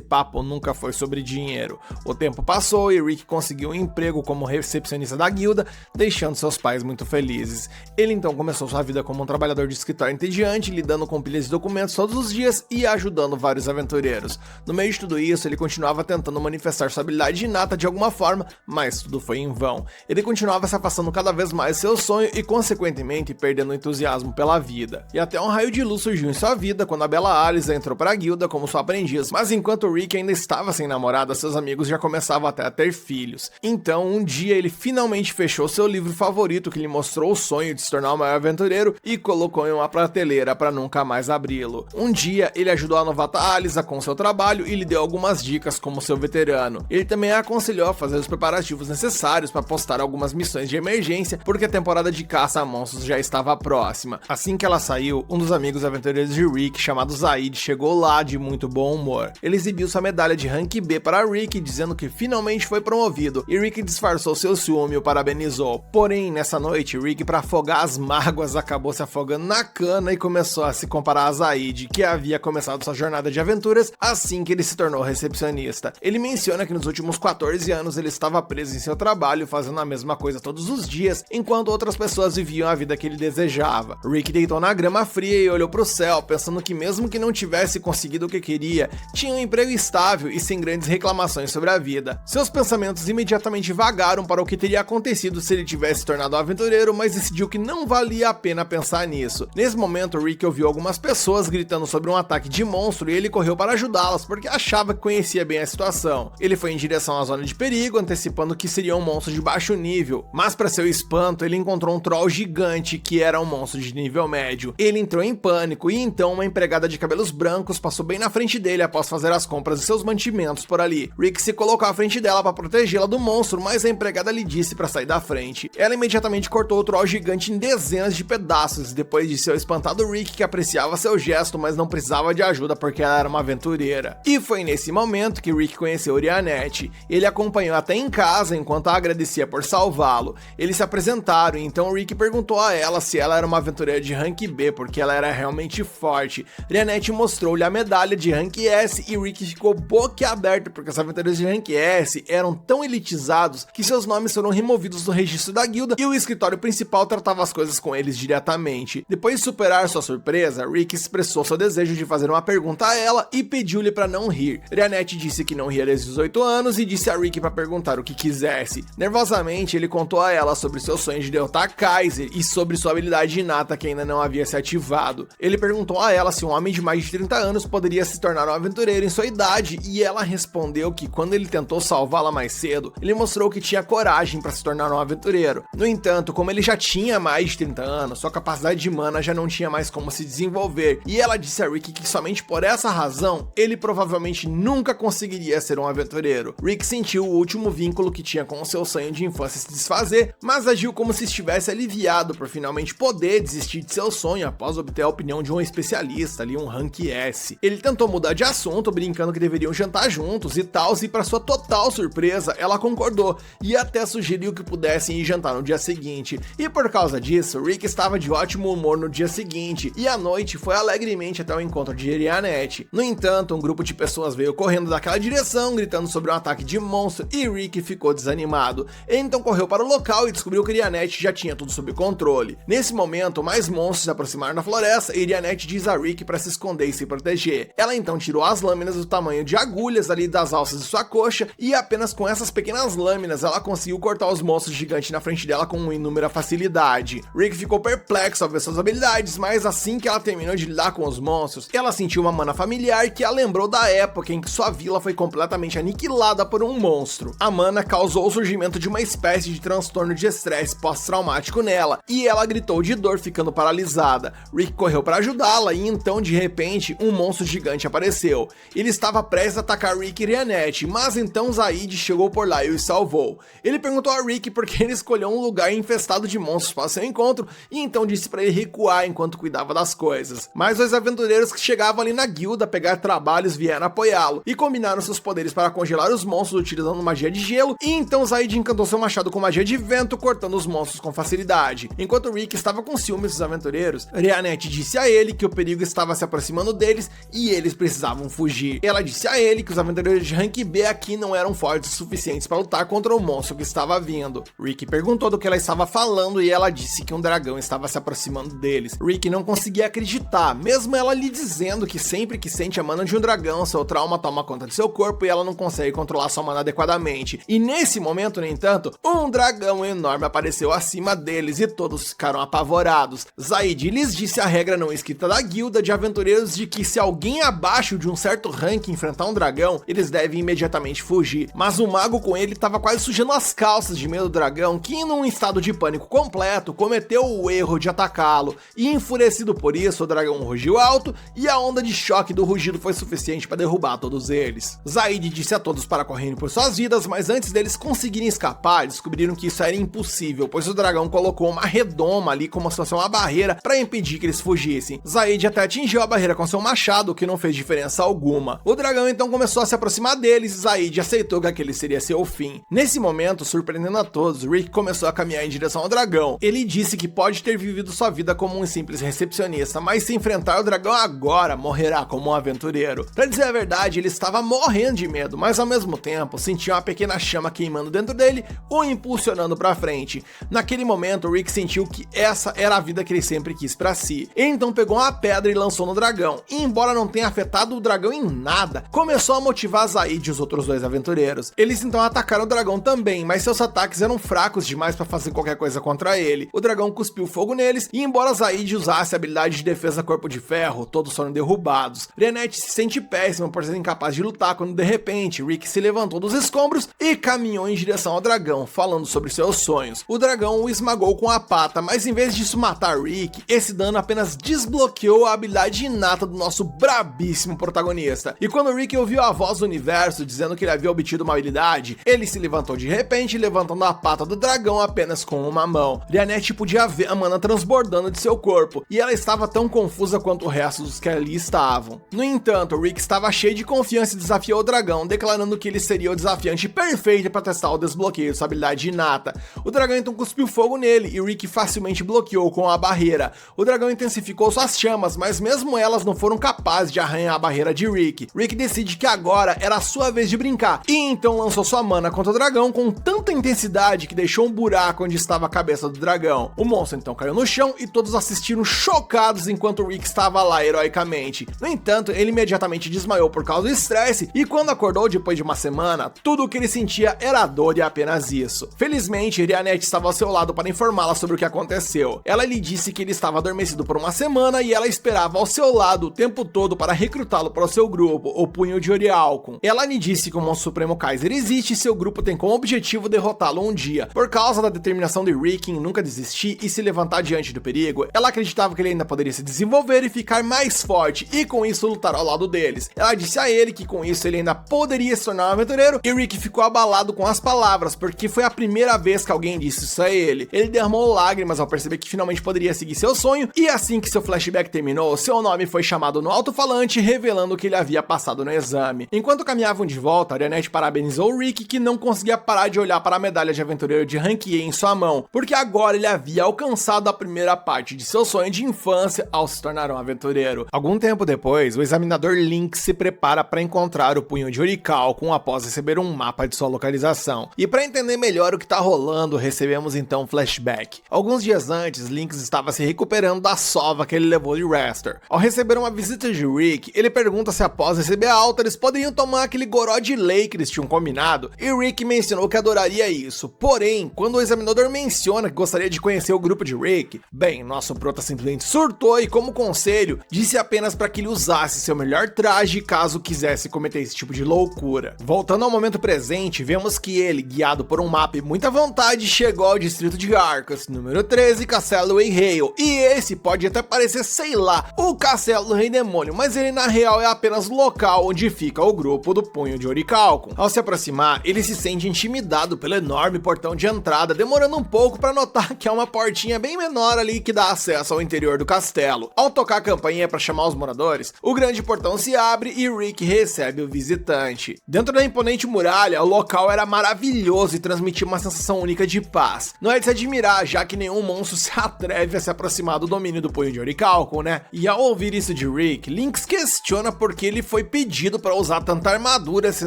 papo nunca foi sobre dinheiro. O tempo passou e Rick conseguiu um emprego como recepcionista da guilda, deixando seus pais muito felizes. Ele então começou sua vida como um trabalhador de escritório entediante, lidando com pilhas de documentos todos os dias e ajudando vários aventureiros. No meio de tudo isso, ele continuava tentando manifestar sua habilidade inata de alguma forma, mas tudo foi em vão. Ele continuava se afastando cada vez mais do seu sonho e, consequentemente, perdendo o entusiasmo pela vida. E até um raio de luz surgiu em sua vida quando a bela Alice entrou para a guilda como sua aprendiz, mas enquanto Rick ainda estava sem namorada, seus amigos já começavam até a ter filhos. Então, um dia ele finalmente fechou seu livro favorito que lhe mostrou o sonho de se tornar o maior aventureiro e colocou em uma prateleira para nunca mais abri-lo. Um dia, ele ajudou a novata Alisa com seu trabalho e lhe deu algumas dicas como seu veterano. Ele também a aconselhou a fazer os preparativos necessários para postar algumas missões de emergência, porque a temporada de caça a monstros já estava próxima. Assim que ela saiu, um dos amigos aventureiros de Rick, chamado Zaid, chegou lá de muito bom humor. Ele exibiu sua medalha de Rank B para Rick, dizendo que finalmente foi promovido, e Rick disfarçou seu ciúme e o parabenizou. Porém, nessa noite, Rick, para afogar as mágoas, acabou se afogando na cana e começou a se comparar a Zaid, que havia começado sua jornada de aventuras assim que ele se tornou recepcionista. Ele menciona que nos últimos 14 anos ele estava preso em seu trabalho, fazendo a mesma coisa todos os dias, enquanto outras pessoas viviam a vida que ele desejava. Rick deitou na grama fria e olhou para o céu, pensando que mesmo que não tivesse conseguido o que queria, tinha um emprego estável e sem grandes reclamações sobre a vida. Seus pensamentos imediatamente vagaram para o que teria acontecido se ele tivesse tornado um aventureiro, mas decidiu que não valia a pena pensar nisso. Nesse momento, Rick ouviu algumas pessoas gritando sobre um ataque de monstro e ele correu para ajudá-las porque achava que conhecia bem a situação. Ele foi em direção à zona de perigo, antecipando que seria um monstro de baixo nível, mas para seu espanto, ele encontrou um troll gigante que era um monstro de nível médio. Ele entrou em pânico e então uma empregada de cabelos brancos passou bem na frente dele após fazer as compras de seus mantimentos por ali. Rick se colocou à frente dela para protegê-la do monstro, mas a empregada lhe disse para sair da frente. Ela imediatamente cortou o troll gigante em dezenas de pedaços, e depois disse ao espantado Rick que apreciava seu gesto, mas não precisava de ajuda porque ela era uma aventureira. E foi nesse momento que Rick conheceu Orianette. Ele acompanhou até em casa enquanto a agradecia por salvá-lo. Eles se apresentaram e então Rick perguntou a ela se ela era uma aventureira de rank B, porque ela era realmente forte. Orianette mostrou-lhe a medalha de rank S e Rick ficou boquiaberto porque os aventureiros de rank S eram tão elitizados que seus nomes foram removidos do registro da guilda e o escritório principal tratava as coisas com eles diretamente. Depois de superar sua surpresa, Rick expressou seu desejo de fazer uma pergunta a ela e pediu-lhe para não rir. Orianette disse que não ria desde os 18 anos e disse a Rick para perguntar o que quisesse. Nervosamente, ele contou a ela sobre seu sonho de derrotar Kaiser e sobre sua habilidade inata que ainda não havia se ativado. Ele perguntou a ela se um homem de mais de 30 anos poderia se tornar um aventureiro em sua idade e ela respondeu que quando ele tentou salvá-la mais cedo, ele mostrou que tinha coragem para se tornar um aventureiro. No entanto, como ele já tinha mais de 30 anos, sua capacidade de mana já não tinha mais como se desenvolver e ela disse a Rick que somente por essa razão ele provavelmente nunca conseguiria ser um aventureiro. Rick sentiu o último vínculo que tinha com o seu sonho de infância se desfazer, mas agiu como se estivesse aliviado por finalmente poder desistir de seu sonho após obter a opinião de um especialista ali, um rank S. Ele tentou mudar de assunto, brincando que deveriam jantar juntos e tal, e para sua total surpresa, ela concordou e até sugeriu que pudessem ir jantar no dia seguinte. E por causa disso, Rick estava de ótimo humor no dia seguinte e à noite foi alegremente até o encontro de Orianette. No entanto, um grupo de pessoas veio correndo daquela direção, gritando sobre um ataque de monstro e Rick ficou desanimado. Ele então correu para o local e descobriu que Orianette já tinha tudo sob controle. Nesse momento, mais monstros se aproximaram da floresta e Orianette diz a Rick para se esconder e se proteger. Ela então tirou as lâminas do tamanho de agulhas ali das alças de sua coxa e apenas com essas pequenas lâminas ela conseguiu cortar os monstros gigantes na frente dela com inúmera facilidade. Rick ficou perplexo ao ver suas habilidades, mas assim que ela terminou de lidar com os monstros, ela sentiu uma mana familiar que a lembrou da época em que sua vila foi completamente aniquilada por um monstro. A mana causou o surgimento de uma espécie de transtorno de estresse pós-traumático nela, e ela gritou de dor ficando paralisada. Rick correu para ajudá-la e então de repente um monstro gigante apareceu. Ele estava prestes a atacar Rick e Orianette, mas então Zaid chegou por lá e os salvou. Ele perguntou a Rick por que ele escolheu um lugar infestado de monstros para seu encontro e então disse para ele recuar enquanto cuidava das coisas. Mas dois aventureiros que chegavam ali na guilda a pegar trabalhos vieram apoiá-lo e combinaram seus poderes para congelar os monstros utilizando magia de gelo e então Zaid encantou seu machado com magia de vento, cortando os monstros com facilidade. Enquanto Rick estava com ciúmes dos aventureiros, Orianette disse a ele que o perigo estava se aproximando deles e eles precisavam fugir. Ela disse a ele que os aventureiros de rank B aqui não eram fortes o suficientes para lutar contra o monstro que estava vindo. Rick perguntou do que ela estava falando e ela disse que um dragão estava se aproximando deles. Rick não conseguia acreditar, mesmo ela lhe dizendo que sempre que sente a mana de um dragão, seu trauma toma conta de seu corpo e ela não consegue controlar sua mana adequadamente. E nesse momento, no entanto, um dragão enorme apareceu acima deles e todos ficaram apavorados. Zaid lhes disse a regra não escrita da guilda de aventureiros de que se alguém abaixo de um certo rank enfrentar um dragão, eles devem imediatamente fugir. Mas o mago com ele estava quase sujando as calças de medo do dragão, que num estado de pânico completo, cometeu o erro de atacá-lo. E enfurecido por isso, o dragão rugiu alto e a onda de choque do rugido foi suficiente para derrubar todos eles. Zaid disse a todos para correrem por suas vidas, mas antes deles conseguirem escapar, descobriram que isso era impossível, pois o dragão colocou uma redoma ali como se fosse uma barreira para impedir que eles fugissem. Zaid até atingiu a barreira com seu machado, o que não fez diferença alguma. O dragão então começou a se aproximar deles e Zaid aceitou que aquele seria seu fim. Nesse momento, surpreendendo a todos, Rick começou a caminhar em direção ao dragão. Ele disse que pode ter vivido sua vida como um simples recepcionista, mas se enfrentar o dragão agora, morrerá como um aventureiro. Pra dizer a verdade, ele estava morrendo de medo, mas ao mesmo tempo sentia uma pequena chama queimando dentro dele, o impulsionando pra frente. Naquele momento, Rick sentiu que essa era a vida que ele sempre quis pra si. Ele então pegou uma pedra e lançou no dragão, e embora não tenha afetado o dragão em nada, começou a motivar Zaid e os outros dois aventureiros. Eles então atacaram o dragão também, mas seus ataques eram fracos demais pra fazer qualquer coisa contra ele. O dragão cuspiu fogo neles, e embora Zaid usasse a habilidade de defesa corpo de ferro, todos foram derrubados. Rianete se sente péssima por ser incapaz de lutar quando de repente Rick se levantou dos escombros e caminhou em direção ao dragão, falando sobre seus sonhos. O dragão o esmagou com a pata, mas em vez disso matar Rick, esse dano apenas desbloqueou a habilidade inata do nosso brabíssimo protagonista. E quando Rick ouviu a voz do universo dizendo que ele havia obtido uma habilidade, ele se levantou de repente, levantando a pata do dragão apenas com uma mão. Rianete podia ver a mana transbordando de seu corpo, e ela estava tão confusa quanto o resto dos que ali estavam. No entanto, Rick estava cheio de confiança e desafiou o dragão, declarando que ele seria o desafiante perfeito para testar o desbloqueio de sua habilidade inata. O dragão então cuspiu fogo nele, e Rick facilmente bloqueou com a barreira. O dragão intensificou suas chamas, mas mesmo elas não foram capazes de arranhar a barreira de Rick. Rick decide que agora era a sua vez de brincar, e então lançou sua mana contra o dragão com tanta intensidade que deixou um buraco onde estava a cabeça do dragão. O monstro então caiu no chão e todos assistiram chocados enquanto Rick estava lá heroicamente. No entanto, ele imediatamente desmaiou por causa do estresse, e quando acordou depois de uma semana, tudo o que ele sentia era dor e apenas isso. Felizmente, Rianete estava ao seu lado para informá-la sobre o que aconteceu. Ela lhe disse que ele estava adormecido por uma semana e ela esperava ao seu lado o tempo todo para recrutá-lo para o seu grupo, o Punho de Orichalcum. Ela lhe disse que o Monstro Supremo Kaiser existe e seu grupo tem como objetivo derrotá-lo um dia. Por causa da determinação de Rick em nunca desistir e se levantar diante do perigo, ela acreditava que ele ainda poderia se desenvolver e ficar mais forte, e com isso lutar ao lado deles. Ela disse a ele que com isso ele ainda poderia se tornar um aventureiro, e Rick ficou abalado com as palavras, porque foi a primeira vez que alguém disse isso a ele. Ele derramou lágrimas ao perceber que finalmente poderia seguir seu sonho, e assim que seu flashback terminou, seu nome foi chamado no alto-falante, revelando que ele havia passado no exame. Enquanto caminhavam de volta, Rianete parabenizou Rick, que não conseguia parar de olhar para a medalha de aventureiro de rank E em sua mão, porque agora ele havia alcançado a primeira parte de seu sonho de infância ao se tornar um aventureiro. Algum tempo depois, o examinador Lynx se prepara para encontrar o Punho de Orichalcum após receber um mapa de sua localização. E para entender melhor o que está rolando, recebemos então um flashback. Alguns dias antes, Lynx estava se recuperando da sova que ele levou de Raster. Ao receber uma visita de Rick, ele pergunta se após receber a alta eles poderiam tomar aquele goró de lei que eles tinham combinado, e Rick mencionou que adoraria isso. Porém, quando o examinador menciona que gostaria de conhecer o grupo de Rick, bem, nosso prota simplesmente surtou e, como conselho, disse apenas para que ele usasse seu melhor traje caso quisesse cometer esse tipo de loucura. Voltando ao momento presente, vemos que ele, guiado por um mapa e muita vontade, chegou ao distrito de Arcus, número 13, Castelo Eyhale, e esse pode até parecer, sei lá, o Castelo do Rei Demônio, mas ele na real é apenas o local onde fica o grupo do Punho de Orichalcum. Ao se aproximar, ele se sente intimidado pelo enorme portão de entrada, demorando um pouco para notar que é uma portinha bem menor ali que dá acesso ao interior do castelo. Ao tocar a campainha para chamar os moradores, o grande portão se abre e Rick recebe o visitante. Dentro da imponente muralha, o local era maravilhoso e transmitia uma sensação única de paz. Não é de se admirar, já que nenhum monstro se atreve a se aproximar do domínio do Punho de Orichalcum, né? E ao ouvir isso de Rick, Lynx questiona por que ele foi pedido para usar tanta armadura se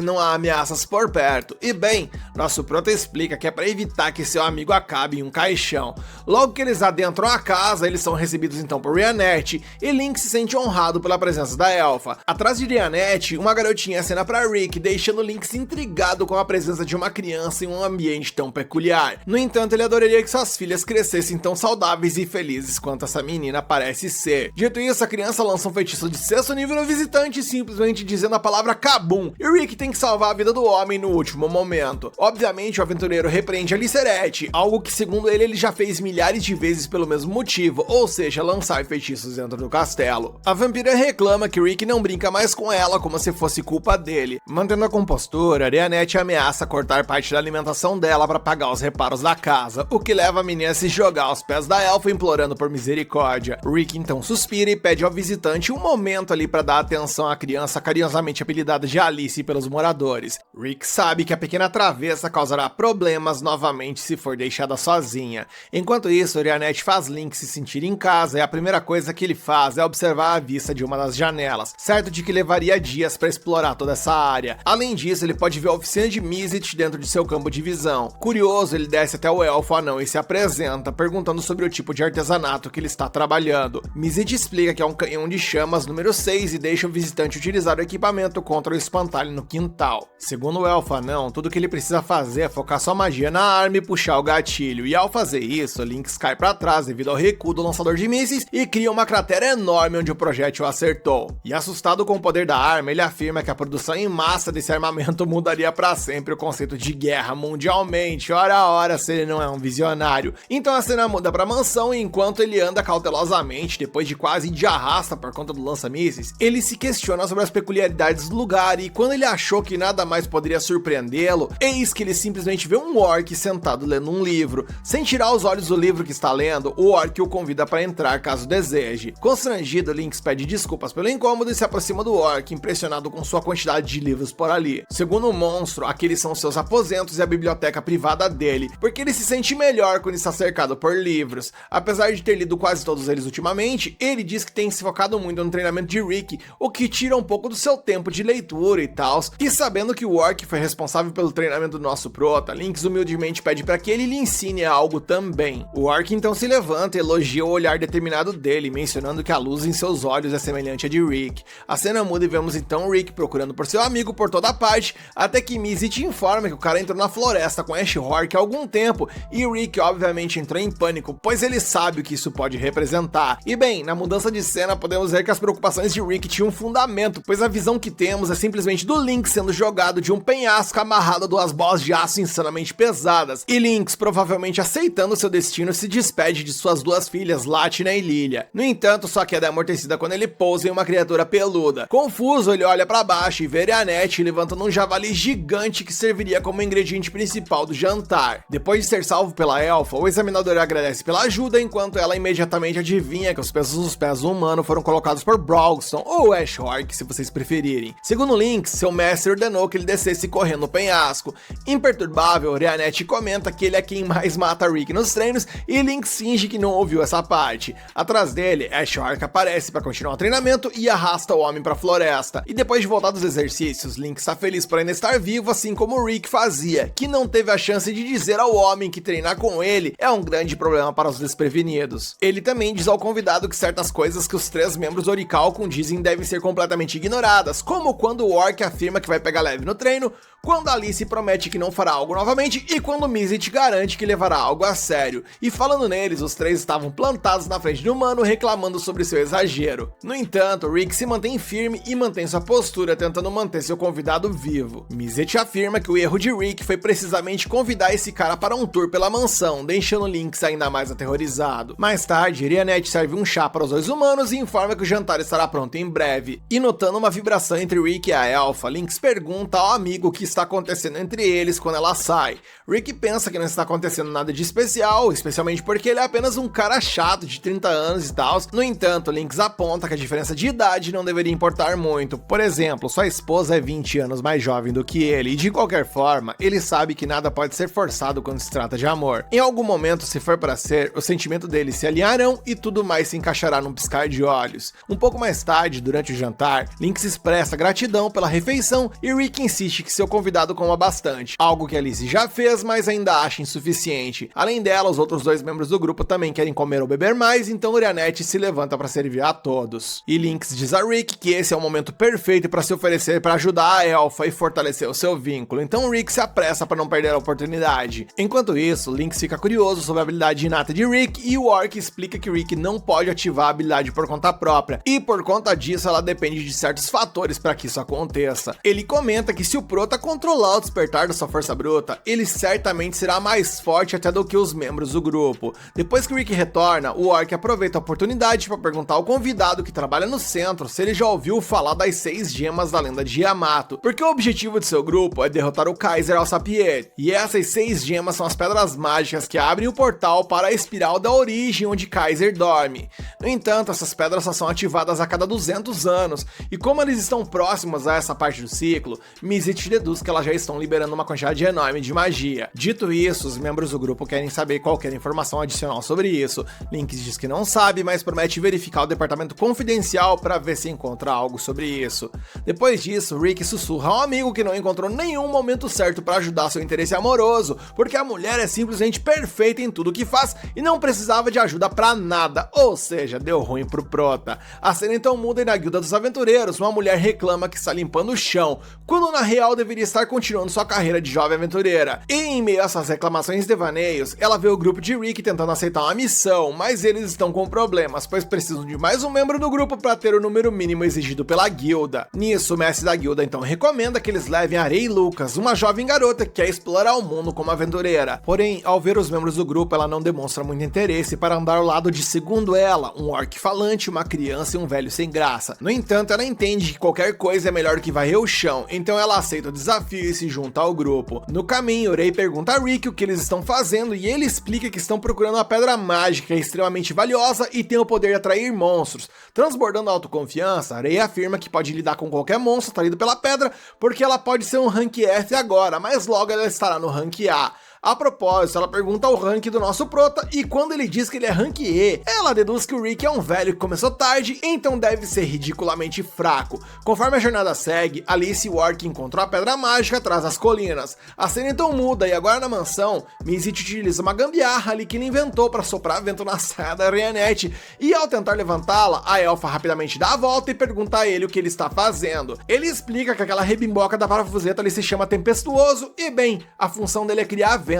não há ameaças por perto. E bem, nosso prota explica que é para evitar que seu amigo acabe em um caixão. Logo que eles adentram a casa, eles são recebidos então por Rianete, e Lynx se sente honrado pela presença da elfa. Atrás de Rianete, uma garotinha acena para Rick, deixando Lynx intrigado com a presença de uma criança em um ambiente tão peculiar. No entanto, ele adoraria que suas filhas crescessem tão saudáveis e felizes quanto essa menina parece ser. Dito isso, a criança lança um feitiço de 6º nível no visitante, simplesmente dizendo a palavra Kabum, e Rick tem que salvar a vida do homem no último momento. Obviamente, o aventureiro repreende a Lycerete, algo que segundo ele já fez milhares de vezes pelo mesmo motivo, ou seja, lançar feitiços dentro do castelo. A vampira reclama que Rick não brinca mais com ela como se fosse culpa dele. Mantendo a compostura, Rianete ameaça cortar parte da alimentação dela para pagar os reparos da casa, o que leva a menina a se jogar aos pés da elfa implorando por misericórdia. Rick então suspira e pede ao visitante um momento ali para dar atenção à criança carinhosamente apelidada de Alice pelos moradores. Rick sabe que a pequena travessa causará problemas novamente se for deixada sozinha. Enquanto isso, Rianete faz Lynx se sentir em casa casa e a primeira coisa que ele faz é observar a vista de uma das janelas, certo de que levaria dias para explorar toda essa área. Além disso, ele pode ver a oficina de Mizet dentro de seu campo de visão. Curioso, ele desce até o elfo anão e se apresenta, perguntando sobre o tipo de artesanato que ele está trabalhando. Mizet explica que é um canhão de chamas número 6 e deixa o visitante utilizar o equipamento contra o espantalho no quintal. Segundo o elfo anão, tudo que ele precisa fazer é focar sua magia na arma e puxar o gatilho, e ao fazer isso, Lynx cai para trás devido ao recuo do lançador de mísseis e cria uma cratera enorme onde o projétil acertou. E assustado com o poder da arma, ele afirma que a produção em massa desse armamento mudaria para sempre o conceito de guerra mundialmente. Ora, se ele não é um visionário. Então a cena muda pra mansão e enquanto ele anda cautelosamente, depois de quase ir de arrasta por conta do lança-mísseis, ele se questiona sobre as peculiaridades do lugar e quando ele achou que nada mais poderia surpreendê-lo, eis que ele simplesmente vê um orc sentado lendo um livro. Sem tirar os olhos do livro que está lendo, o orc o convida para entrar caso deseje. Constrangido, Lynx pede desculpas pelo incômodo e se aproxima do orc, impressionado com sua quantidade de livros por ali. Segundo o monstro, aqueles são seus aposentos e a biblioteca privada dele, porque ele se sente melhor quando está cercado por livros. Apesar de ter lido quase todos eles ultimamente, ele diz que tem se focado muito no treinamento de Rick, o que tira um pouco do seu tempo de leitura e tal. E sabendo que o orc foi responsável pelo treinamento do nosso prota, Lynx humildemente pede para que ele lhe ensine algo também. O orc então se levanta e elogia o olhar determinado dele, mencionando que a luz em seus olhos é semelhante à de Rick. A cena muda e vemos então Rick procurando por seu amigo por toda parte, até que Mizet informa que o cara entrou na floresta com Ash Hork há algum tempo, e Rick obviamente entrou em pânico, pois ele sabe o que isso pode representar. E bem, na mudança de cena podemos ver que as preocupações de Rick tinham um fundamento, pois a visão que temos é simplesmente do Lynx sendo jogado de um penhasco amarrado a 2 bolas de aço insanamente pesadas, e Lynx, provavelmente aceitando seu destino, se despede de suas 2 filhas, Latina e Lilia. No entanto, sua queda é amortecida quando ele pousa em uma criatura peluda. Confuso, ele olha para baixo e vê Arianette levantando um javali gigante que serviria como ingrediente principal do jantar. Depois de ser salvo pela elfa, o examinador agradece pela ajuda, enquanto ela imediatamente adivinha que os pesos dos pés do humano foram colocados por Brogstone, ou Ash Hork, se vocês preferirem. Segundo Lynx, seu mestre ordenou que ele descesse correndo no penhasco. Imperturbável, Arianette comenta que ele é quem mais mata Rick nos treinos e Lynx finge que não ouviu essa parte. Atrás dele, Ash Hork aparece para continuar o treinamento e arrasta o homem para a floresta. E depois de voltar dos exercícios, Lynx está feliz por ainda estar vivo, assim como o Rick fazia, que não teve a chance de dizer ao homem que treinar com ele é um grande problema para os desprevenidos. Ele também diz ao convidado que certas coisas que os 3 membros Orichalcum dizem devem ser completamente ignoradas, como quando o orc afirma que vai pegar leve no treino, quando Alice promete que não fará algo novamente e quando Mizet garante que levará algo a sério. E falando neles, os 3 estavam plantados na frente do humano reclamando sobre seu exagero. No entanto, Rick se mantém firme e mantém sua postura tentando manter seu convidado vivo. Mizet afirma que o erro de Rick foi precisamente convidar esse cara para um tour pela mansão, deixando Lynx ainda mais aterrorizado. Mais tarde, Arianette serve um chá para os 2 humanos e informa que o jantar estará pronto em breve. E notando uma vibração entre Rick e a elfa, Lynx pergunta ao amigo o que está acontecendo entre eles quando ela sai. Rick pensa que não está acontecendo nada de especial, especialmente porque ele é apenas um cara chato de 30 anos e tal. No entanto, Lynx aponta que a diferença de idade não deveria importar muito. Por exemplo, sua esposa é 20 anos mais jovem do que ele e de qualquer forma, ele sabe que nada pode ser forçado quando se trata de amor. Em algum momento, se for para ser, os sentimentos deles se alinharão e tudo mais se encaixará num piscar de olhos. Um pouco mais tarde, durante o jantar, Lynx expressa gratidão pela refeição e Rick insiste que seu convidado coma bastante, algo que Alice já fez, mas ainda acha insuficiente. Além dela, os outros 2 membros do grupo também querem comer ou beber mais, então Arianette se levanta para servir a todos. E Lynx diz a Rick que esse é o momento perfeito para se oferecer para ajudar a elfa e fortalecer o seu vínculo, então Rick se apressa para não perder a oportunidade. Enquanto isso, Lynx fica curioso sobre a habilidade inata de Rick e o orc explica que Rick não pode ativar a habilidade por conta própria, e por conta disso ela depende de certos fatores para que isso aconteça. Ele comenta que se o prota controlar o despertar da sua força bruta, ele certamente será mais forte até do que os membros do grupo. Depois que Rick retorna, o orc aproveita a oportunidade para perguntar ao convidado que trabalha no centro se ele já ouviu falar das 6 gemas da lenda de Yamato, porque o objetivo de seu grupo é derrotar o Kaiser Alsapier, e essas 6 gemas são as pedras mágicas que abrem o portal para a espiral da origem onde Kaiser dorme. No entanto, essas pedras só são ativadas a cada 200 anos, e como eles estão próximos a essa parte do ciclo, Mizet deduz que elas já estão liberando uma quantidade enorme de magia. Dito isso, os membros do grupo querem saber qualquer informação adicional sobre isso. Link diz que não sabe, mas promete verificar o departamento confidencial para ver se encontra algo sobre isso. Depois disso, Rick sussurra ao amigo que não encontrou nenhum momento certo para ajudar seu interesse amoroso, porque a mulher é simplesmente perfeita em tudo que faz e não precisava de ajuda pra nada, ou seja, deu ruim pro prota. A cena então muda e na Guilda dos Aventureiros, uma mulher reclama que está limpando o chão, quando na real deveria estar continuando sua carreira de jovem aventureira. E em meio a essas reclamações e devaneios, ela vê o grupo de Rick tentando aceitar uma missão, mas eles estão com problemas, pois precisam de mais um membro do grupo para ter o número mínimo exigido pela guilda. Nisso, o mestre da guilda então recomenda que eles levem a Rei Lucas, uma jovem garota que quer explorar o mundo como aventureira. Porém, ao ver os membros do grupo, ela não demonstra muito interesse para andar ao lado de, segundo ela, um orc falante, uma criança e um velho sem graça. No entanto, ela entende que qualquer coisa é melhor do que varrer o chão, então ela aceita o desafio e se junta ao grupo. No caminho, Rei pergunta a Rick o que eles estão fazendo e ele explica que estão procurando uma pedra mágica extremamente valiosa e tem o poder de atrair monstros. Transbordando a autoconfiança, Rei afirma que pode lidar com qualquer monstro atraído pela pedra, porque ela pode ser um rank F agora, mas logo ela estará no rank A. A propósito, ela pergunta o rank do nosso prota e quando ele diz que ele é rank E, ela deduz que o Rick é um velho que começou tarde, então deve ser ridiculamente fraco. Conforme a jornada segue, Alice e o orc encontram a pedra mágica atrás das colinas. A cena então muda e agora na mansão, Mizit utiliza uma gambiarra ali que ele inventou para soprar vento na saia da Reinette e ao tentar levantá-la, a elfa rapidamente dá a volta e pergunta a ele o que ele está fazendo. Ele explica que aquela rebimboca da parafuseta ali se chama Tempestuoso e bem, a função dele é criar vento.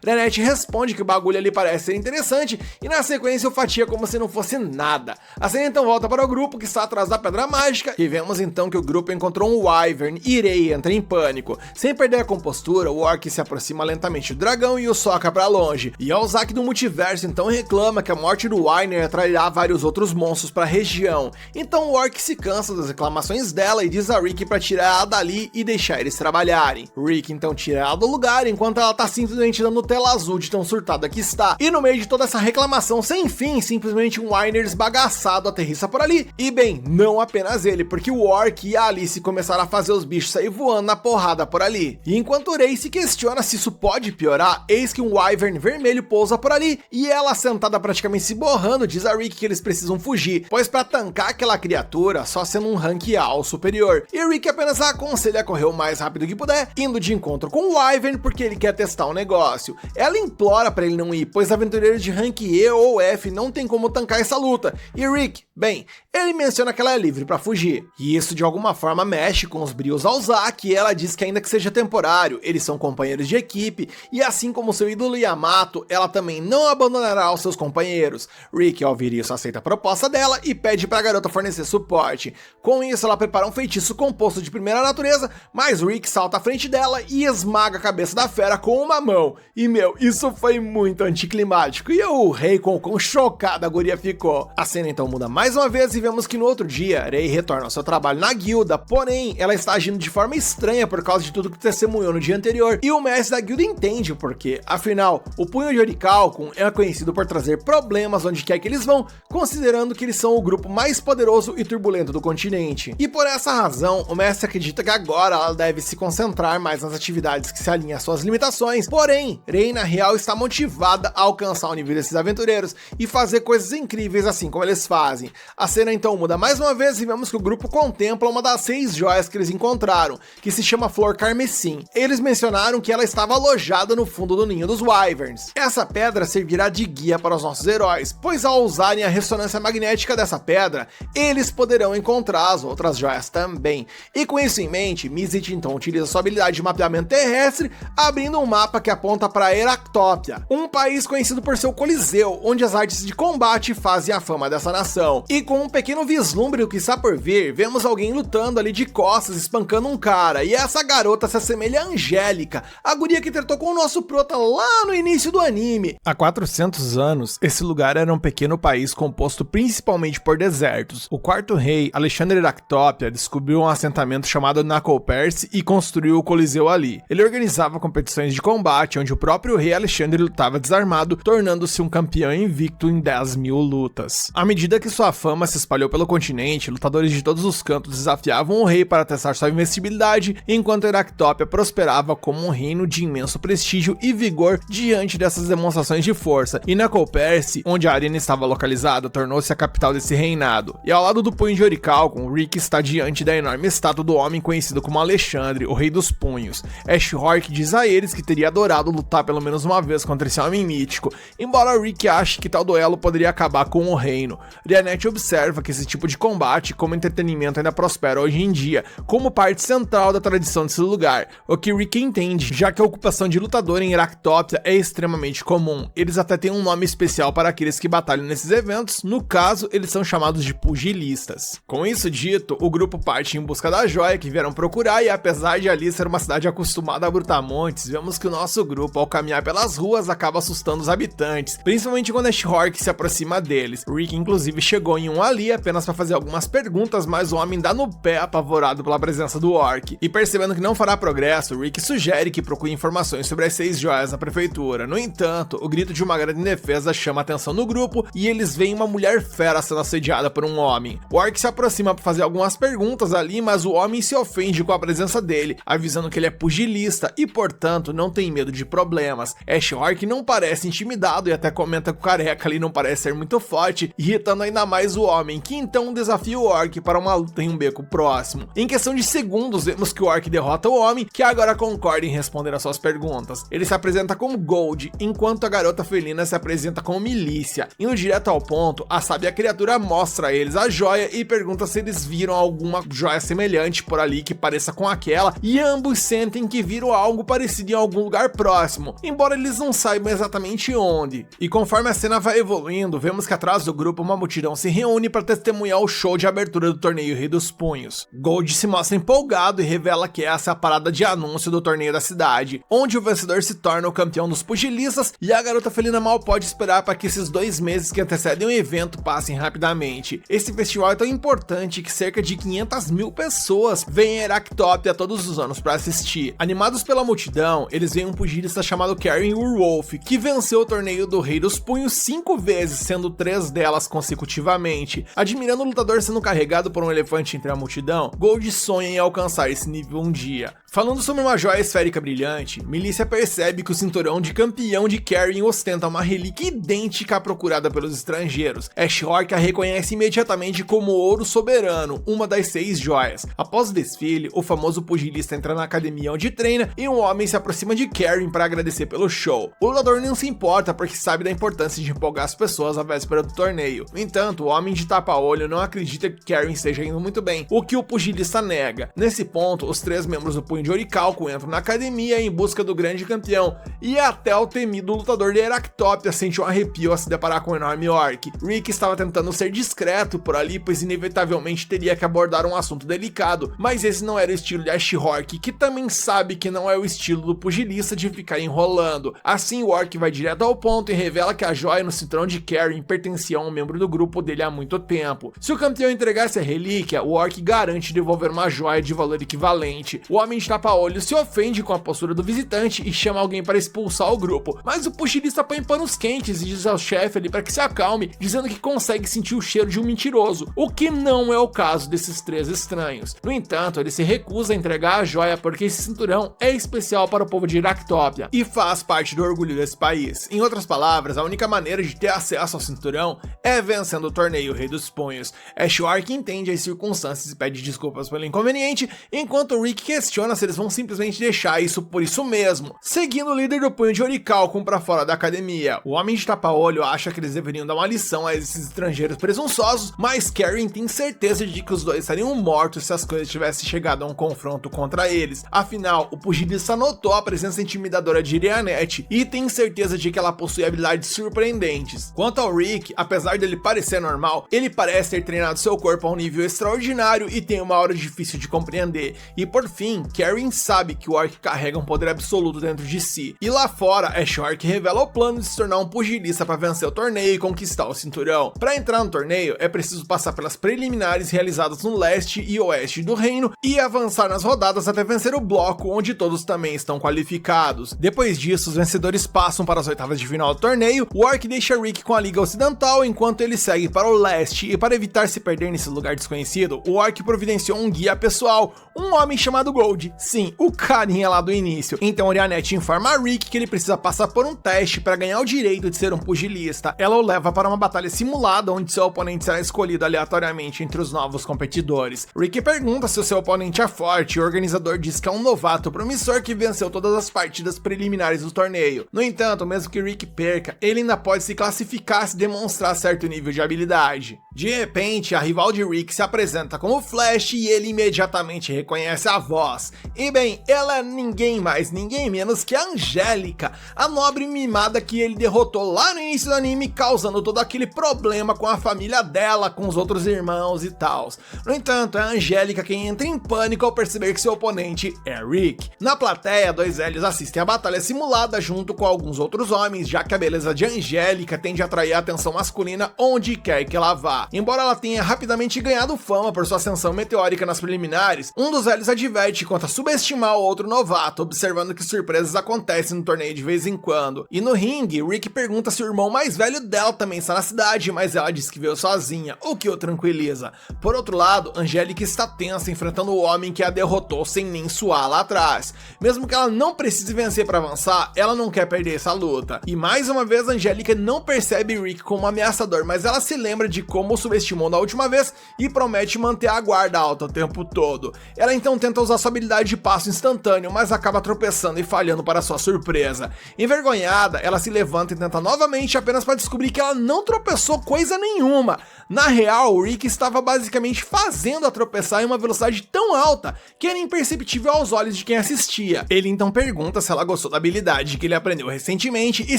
Reinette responde que o bagulho ali parece ser interessante e na sequência o fatia como se não fosse nada. A cena então volta para o grupo que está atrás da pedra mágica e vemos então que o grupo encontrou um Wyvern e Rei entra em pânico. Sem perder a compostura, o orc se aproxima lentamente do dragão e o soca para longe. E Alzak do multiverso então reclama que a morte do Wyvern atrairá vários outros monstros para a região. Então o orc se cansa das reclamações dela e diz a Rick para tirar ela dali e deixar eles trabalharem. Rick então tira ela do lugar enquanto ela tá simplesmente dando tela azul de tão surtada que está. E no meio de toda essa reclamação sem fim, simplesmente um Wyvern esbagaçado aterrissa por ali. E bem, não apenas ele, porque o orc e a Alice começaram a fazer os bichos sair voando na porrada por ali. E enquanto o Rei se questiona se isso pode piorar, eis que um Wyvern vermelho pousa por ali e ela, sentada praticamente se borrando, diz a Rick que eles precisam fugir, pois para tancar aquela criatura, só sendo um rank A ou superior. E Rick apenas a aconselha a correr o mais rápido que puder, indo de encontro com o Wyvern porque ele quer testar um negócio. Ela implora para ele não ir, pois aventureiros de rank E ou F não tem como tancar essa luta. E Rick, bem, ele menciona que ela é livre para fugir. E isso de alguma forma mexe com os brios Alzak e ela diz que ainda que seja temporário, eles são companheiros de equipe e assim como seu ídolo Yamato, ela também não abandonará os seus companheiros. Rick, ao ouvir isso, aceita a proposta dela e pede para a garota fornecer suporte. Com isso, ela prepara um feitiço composto de primeira natureza, mas Rick salta à frente dela e esmaga a cabeça da fera com uma mão. E isso foi muito anticlimático e o Rei com o quão chocada a guria ficou. A cena então muda mais uma vez e vemos que no outro dia, Rei retorna ao seu trabalho na guilda, porém ela está agindo de forma estranha por causa de tudo que testemunhou no dia anterior e o mestre da guilda entende o porquê. Afinal, o punho de Orichalcum é conhecido por trazer problemas onde quer que eles vão, considerando que eles são o grupo mais poderoso e turbulento do continente. E por essa razão, o mestre acredita que agora ela deve se concentrar mais nas atividades que se alinham às suas limitações. Porém, Rei na real está motivada a alcançar o nível desses aventureiros e fazer coisas incríveis assim como eles fazem. A cena então muda mais uma vez e vemos que o grupo contempla uma das 6 joias que eles encontraram, que se chama Flor Carmesim. Eles mencionaram que ela estava alojada no fundo do ninho dos Wyverns. Essa pedra servirá de guia para os nossos heróis, pois ao usarem a ressonância magnética dessa pedra, eles poderão encontrar as outras joias também. E com isso em mente, Mizit então utiliza sua habilidade de mapeamento terrestre, abrindo um mapa que aponta para Eractópia, um país conhecido por seu coliseu, onde as artes de combate fazem a fama dessa nação. E com um pequeno vislumbre do que está por vir, vemos alguém lutando ali de costas, espancando um cara, e essa garota se assemelha a Angélica, a guria que tratou com o nosso prota lá no início do anime. Há 400 anos, esse lugar era um pequeno país composto principalmente por desertos. O quarto rei, Alexandre Eractópia, descobriu um assentamento chamado Nacoperse e construiu o coliseu ali. Ele organizava competições de combate combate onde o próprio rei Alexandre lutava desarmado, tornando-se um campeão invicto em 10.000 lutas. À medida que sua fama se espalhou pelo continente, lutadores de todos os cantos desafiavam o rei para testar sua invencibilidade, enquanto Heractópia prosperava como um reino de imenso prestígio e vigor diante dessas demonstrações de força, e Nacopércie, onde a arena estava localizada, tornou-se a capital desse reinado. E ao lado do punho de Orichalcum, Rick está diante da enorme estátua do homem conhecido como Alexandre, o rei dos punhos. Ashhork diz a eles que teria adorado lutar pelo menos uma vez contra esse homem mítico, embora Rick ache que tal duelo poderia acabar com o reino. Rianete observa que esse tipo de combate como entretenimento ainda prospera hoje em dia, como parte central da tradição desse lugar, o que Rick entende, já que a ocupação de lutador em Heractópia é extremamente comum. Eles até têm um nome especial para aqueles que batalham nesses eventos, no caso, eles são chamados de pugilistas. Com isso dito, o grupo parte em busca da joia que vieram procurar, e apesar de ali ser uma cidade acostumada a brutamontes, vemos que o nosso grupo, ao caminhar pelas ruas, acaba assustando os habitantes, principalmente quando Ashhork se aproxima deles. Rick inclusive chegou em um ali apenas para fazer algumas perguntas, mas o homem dá no pé apavorado pela presença do orc, e percebendo que não fará progresso, Rick sugere que procure informações sobre as 6 joias na prefeitura. No entanto, o grito de uma grande defesa chama a atenção no grupo, e eles veem uma mulher fera sendo assediada por um homem. O orc se aproxima para fazer algumas perguntas ali, mas o homem se ofende com a presença dele, avisando que ele é pugilista e, portanto, não tem medo de problemas. Ashhork não parece intimidado e até comenta que o careca ali não parece ser muito forte, irritando ainda mais o homem, que então desafia o orc para uma luta em um beco próximo. Em questão de segundos, vemos que o orc derrota o homem, que agora concorda em responder às suas perguntas. Ele se apresenta como Gold, enquanto a garota felina se apresenta como Milícia. Indo direto ao ponto, a sábia criatura mostra a eles a joia e pergunta se eles viram alguma joia semelhante por ali que pareça com aquela, e ambos sentem que viram algo parecido em algum lugar próximo, embora eles não saibam exatamente onde. E conforme a cena vai evoluindo, vemos que atrás do grupo uma multidão se reúne para testemunhar o show de abertura do torneio Rei dos Punhos. Gold se mostra empolgado e revela que essa é a parada de anúncio do torneio da cidade, onde o vencedor se torna o campeão dos pugilistas, e a garota felina mal pode esperar para que esses 2 meses que antecedem o evento passem rapidamente. Esse festival é tão importante que cerca de 500.000 pessoas vêm a Heractópia todos os anos para assistir. Animados pela multidão, eles veem um pugilista chamado Karen Urwolf, que venceu o torneio do Rei dos Punhos 5 vezes, sendo 3 delas consecutivamente. Admirando o lutador sendo carregado por um elefante entre a multidão, Gold sonha em alcançar esse nível um dia. Falando sobre uma joia esférica brilhante, Milícia percebe que o cinturão de campeão de Karen ostenta uma relíquia idêntica à procurada pelos estrangeiros. Ashhork a reconhece imediatamente como Ouro Soberano, uma das 6 joias. Após o desfile, o famoso pugilista entra na academia onde treina e um homem se aproxima de Karen para agradecer pelo show. O lutador não se importa porque sabe da importância de empolgar as pessoas à véspera do torneio. No entanto, o homem de tapa-olho não acredita que Karen esteja indo muito bem, o que o pugilista nega. Nesse ponto, os 3 membros do punho de Orichalcum entram na academia em busca do grande campeão, e até o temido lutador de Heractópia sente um arrepio a se deparar com o enorme orc. Rick estava tentando ser discreto por ali, pois inevitavelmente teria que abordar um assunto delicado, mas esse não era o estilo de Ashhork, que também sabe que não é o estilo do pugilista de ficar enrolando. Assim, o orc vai direto ao ponto e revela que a joia no cinturão de Karen pertencia a um membro do grupo dele há muito tempo. Se o campeão entregasse a relíquia, o orc garante devolver uma joia de valor equivalente. O homem de tapa-olho se ofende com a postura do visitante e chama alguém para expulsar o grupo, mas o pugilista põe panos quentes e diz ao chefe ali para que se acalme, dizendo que consegue sentir o cheiro de um mentiroso, o que não é o caso desses 3 estranhos. No entanto, ele se recusa a entregar a joia porque esse cinturão é especial para o povo de Heractópia e faz parte do orgulho desse país. Em outras palavras, a única maneira de ter acesso ao cinturão é vencendo o torneio Rei dos Punhos. Ashhork entende as circunstâncias e pede desculpas pelo inconveniente, enquanto Rick questiona se eles vão simplesmente deixar isso por isso mesmo, seguindo o líder do punho de Orichalcum para fora da academia. O homem de tapa-olho acha que eles deveriam dar uma lição a esses estrangeiros presunçosos, mas Karen tem certeza de que os dois estariam mortos se as coisas tivessem chegado a um confronto contra eles. Afinal, o pugilista notou a presença intimidadora de Rianete e tem certeza de que ela possui habilidades surpreendentes. Quanto ao Rick, apesar dele parecer normal, ele parece ter treinado seu corpo a um nível extraordinário e tem uma aura difícil de compreender. E por fim, Karen sabe que o orc carrega um poder absoluto dentro de si. E lá fora, Ashhork revela o plano de se tornar um pugilista para vencer o torneio e conquistar o cinturão. Para entrar no torneio, é preciso passar pelas preliminares realizadas no leste e oeste do reino e avançar nas rodadas até vencer o bloco, onde todos também estão qualificados. eliminados. Depois disso, os vencedores passam para as oitavas de final do torneio. O Orc deixa Rick com a Liga Ocidental, enquanto ele segue para o leste, e para evitar se perder nesse lugar desconhecido, o Orc providenciou um guia pessoal, um homem chamado Gold, sim, o carinha lá do início. Então Orianette informa a Rick que ele precisa passar por um teste para ganhar o direito de ser um pugilista. Ela o leva para uma batalha simulada, onde seu oponente será escolhido aleatoriamente entre os novos competidores. Rick pergunta se o seu oponente é forte, e o organizador diz que é um novato promissor que venceu todas as partidas preliminares do torneio. No entanto, mesmo que Rick perca, ele ainda pode se classificar se demonstrar certo nível de habilidade. De repente, a rival de Rick se apresenta como Flash e ele imediatamente reconhece a voz. E bem, ela é ninguém mais, ninguém menos que a Angélica, a nobre mimada que ele derrotou lá no início do anime, causando todo aquele problema com a família dela, com os outros irmãos e tal. No entanto, é a Angélica quem entra em pânico ao perceber que seu oponente é Rick. Na plateia, dois velhos assistem a batalha simulada junto com alguns outros homens, já que a beleza de Angélica tende a atrair a atenção masculina onde quer que ela vá. Embora ela tenha rapidamente ganhado fama por sua ascensão meteórica nas preliminares, um dos velhos adverte quanto a subestimar o outro novato, observando que surpresas acontecem no torneio de vez em quando. E no ringue, Rick pergunta se o irmão mais velho dela também está na cidade, mas ela diz que veio sozinha, o que o tranquiliza. Por outro lado, Angélica está tensa enfrentando o homem que a derrotou sem nem suar lá atrás. Mesmo que ela não precise vencer para avançar, ela não quer perder essa luta. E mais uma vez, Angélica não percebe Rick como um ameaçador, mas ela se lembra de como o subestimou na última vez e promete manter a guarda alta o tempo todo. Ela então tenta usar sua habilidade de passo instantâneo, mas acaba tropeçando e falhando para sua surpresa. Envergonhada, ela se levanta e tenta novamente apenas para descobrir que ela não tropeçou coisa nenhuma. Na real, o Rick estava basicamente fazendo a tropeçar em uma velocidade tão alta que era imperceptível aos olhos de quem assistia. Ele então pergunta se ela gostou da habilidade que ele aprendeu recentemente e,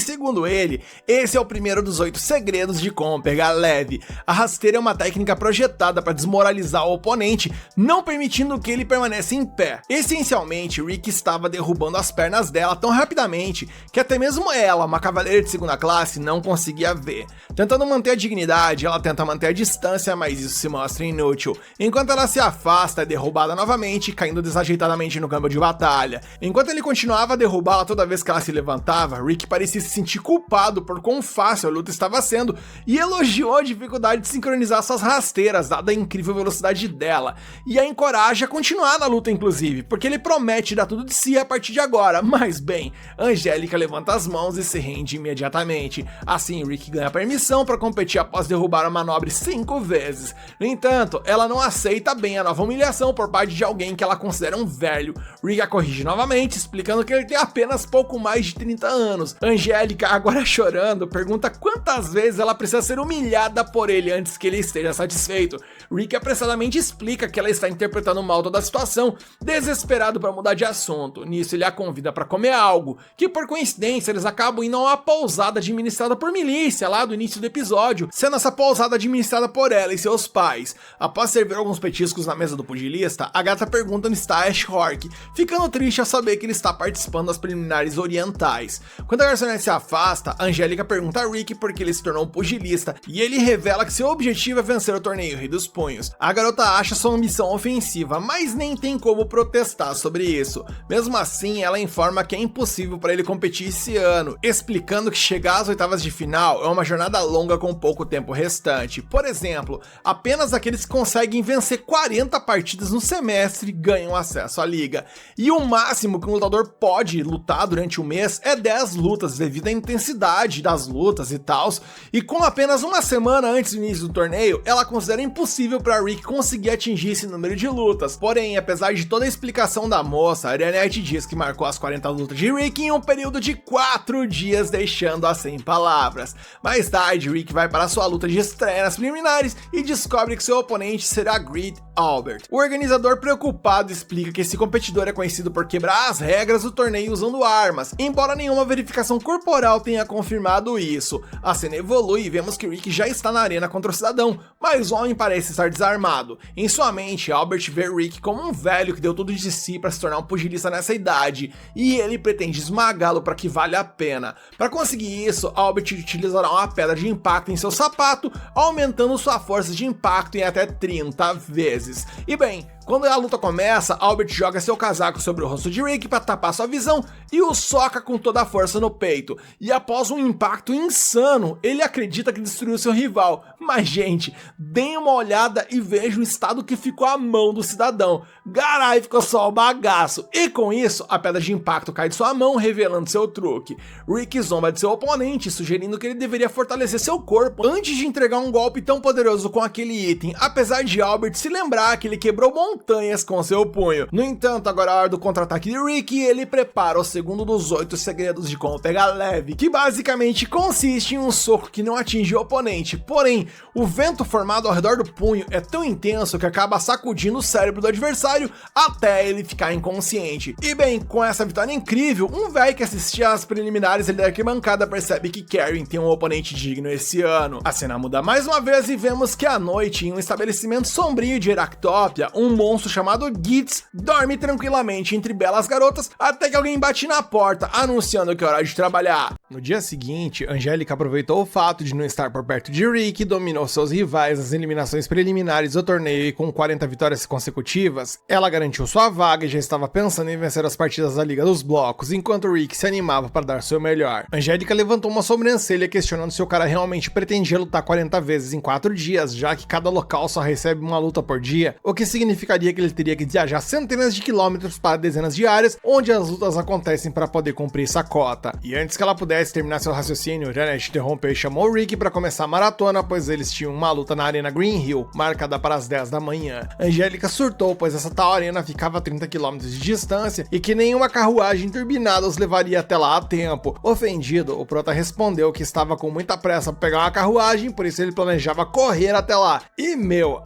segundo ele, esse é o primeiro dos 8 segredos de como pegar leve. A rasteira é uma técnica projetada para desmoralizar o oponente, não permitindo que ele permaneça em pé. Essencialmente, Rick estava derrubando as pernas dela tão rapidamente que até mesmo ela, uma cavaleira de segunda classe, não conseguia ver. Tentando manter a dignidade, ela tenta manter a distância, mas isso se mostra inútil. Enquanto ela se afasta, é derrubada novamente, caindo desajeitadamente no campo de batalha. Enquanto ele continuava a derrubá-la toda vez que ela se levantava, Rick parecia se sentir culpado por quão fácil a luta estava sendo e elogiou a dificuldade de sincronizar suas rasteiras, dada a incrível velocidade dela, e a encoraja a continuar na luta inclusive, porque ele promete dar tudo de si a partir de agora. Mas bem, Angélica levanta as mãos e se rende imediatamente. Assim, Rick ganha permissão para competir após derrubar a manobra 5 vezes. No entanto, ela não aceita bem a nova humilhação por parte de alguém que ela considera um velho. Rick a corrige novamente, explicando que ele tem apenas pouco mais de 30 anos. Angélica, agora chorando, pergunta quantas vezes ela precisa ser humilhada por ele antes que ele esteja satisfeito. Rick apressadamente explica que ela está interpretando mal toda a situação, desesperado para mudar de assunto. Nisso ele a convida para comer algo, que por coincidência eles acabam indo a uma pousada administrada por milícia lá do início do episódio, sendo essa pousada administrada por ela e seus pais. Após servir alguns petiscos na mesa do pugilista, a gata pergunta onde está Ash Hork, ficando triste ao saber que ele está participando das preliminares orientais. Quando a garçonete se afasta, Angélica pergunta a Rick por que ele se tornou um pugilista, e ele revela que seu objetivo é vencer o torneio Rei dos Punhos. A garota acha sua ambição ofensiva, mas nem tem como protestar sobre isso. Mesmo assim, ela informa que é impossível para ele competir esse ano, explicando que chegar às oitavas de final é uma jornada longa com pouco tempo restante. Por exemplo, apenas aqueles que conseguem vencer 40 partidas no semestre ganham acesso à liga. E o máximo que um lutador pode lutar durante um mês é 10 lutas, devido à intensidade das lutas e tal. E com apenas uma semana antes do início do torneio, ela considera impossível para Rick conseguir atingir esse número de lutas. Porém, apesar de toda a explicação da moça, a Orianette diz que marcou as 40 lutas de Rick em um período de 4 dias, deixando-a sem palavras. Mais tarde, Rick vai para sua luta de estreia nas preliminares e descobre que seu oponente será Great Albert. O organizador, preocupado, explica que esse competidor é conhecido por quebrar as regras do torneio usando armas, embora nenhuma verificação corporal tenha confirmado isso. A cena evolui e vemos que Rick já está na arena contra o cidadão, mas o homem parece estar desarmado. Em sua mente, Albert vê Rick como um velho que deu tudo de si para se tornar um pugilista nessa idade, e ele pretende esmagá-lo para que valha a pena. Para conseguir isso, Albert utilizará uma pedra de impacto em seu sapato, aumentando sua força de impacto em até 30 vezes. E bem, Quando a luta começa, Albert joga seu casaco sobre o rosto de Rick para tapar sua visão e o soca com toda a força no peito. E após um impacto insano, ele acredita que destruiu seu rival. Mas gente, deem uma olhada e vejam o estado que ficou a mão do cidadão. Garai, ficou só o bagaço. E com isso, a pedra de impacto cai de sua mão, revelando seu truque. Rick zomba de seu oponente, sugerindo que ele deveria fortalecer seu corpo antes de entregar um golpe tão poderoso com aquele item, apesar de Albert se lembrar que ele quebrou montanhas com seu punho. No entanto, agora é a hora do contra-ataque de Rick e ele prepara o segundo dos 8 segredos de como pegar leve, que basicamente consiste em um soco que não atinge o oponente, porém, o vento formado ao redor do punho é tão intenso que acaba sacudindo o cérebro do adversário até ele ficar inconsciente. E bem, com essa vitória incrível, um velho que assistia às preliminares ali da arquibancada percebe que Karen tem um oponente digno esse ano. A cena muda mais uma vez e vemos que à noite, em um estabelecimento sombrio de Heractópia, um monstro chamado Gitz dorme tranquilamente entre belas garotas até que alguém bate na porta, anunciando que é hora de trabalhar. No dia seguinte, Angélica aproveitou o fato de não estar por perto de Rick e dominou seus rivais nas eliminações preliminares do torneio e com 40 vitórias consecutivas, ela garantiu sua vaga e já estava pensando em vencer as partidas da Liga dos Blocos, enquanto Rick se animava para dar seu melhor. Angélica levantou uma sobrancelha questionando se o cara realmente pretendia lutar 40 vezes em 4 dias, já que cada local só recebe uma luta por dia, o que significaria que ele teria que viajar centenas de quilômetros para dezenas de áreas onde as lutas acontecem para poder cumprir essa cota. E antes que ela pudesse terminar seu raciocínio, Janet interrompeu e chamou Rick para começar a maratona, pois eles tinham uma luta na Arena Green Hill, marcada para as 10 da manhã. Angélica surtou, pois essa tal arena ficava a 30 km de distância e que nenhuma carruagem turbinada os levaria até lá a tempo. Ofendido, o prota respondeu que estava com muita pressa para pegar uma carruagem, por isso ele planejava correr até lá. E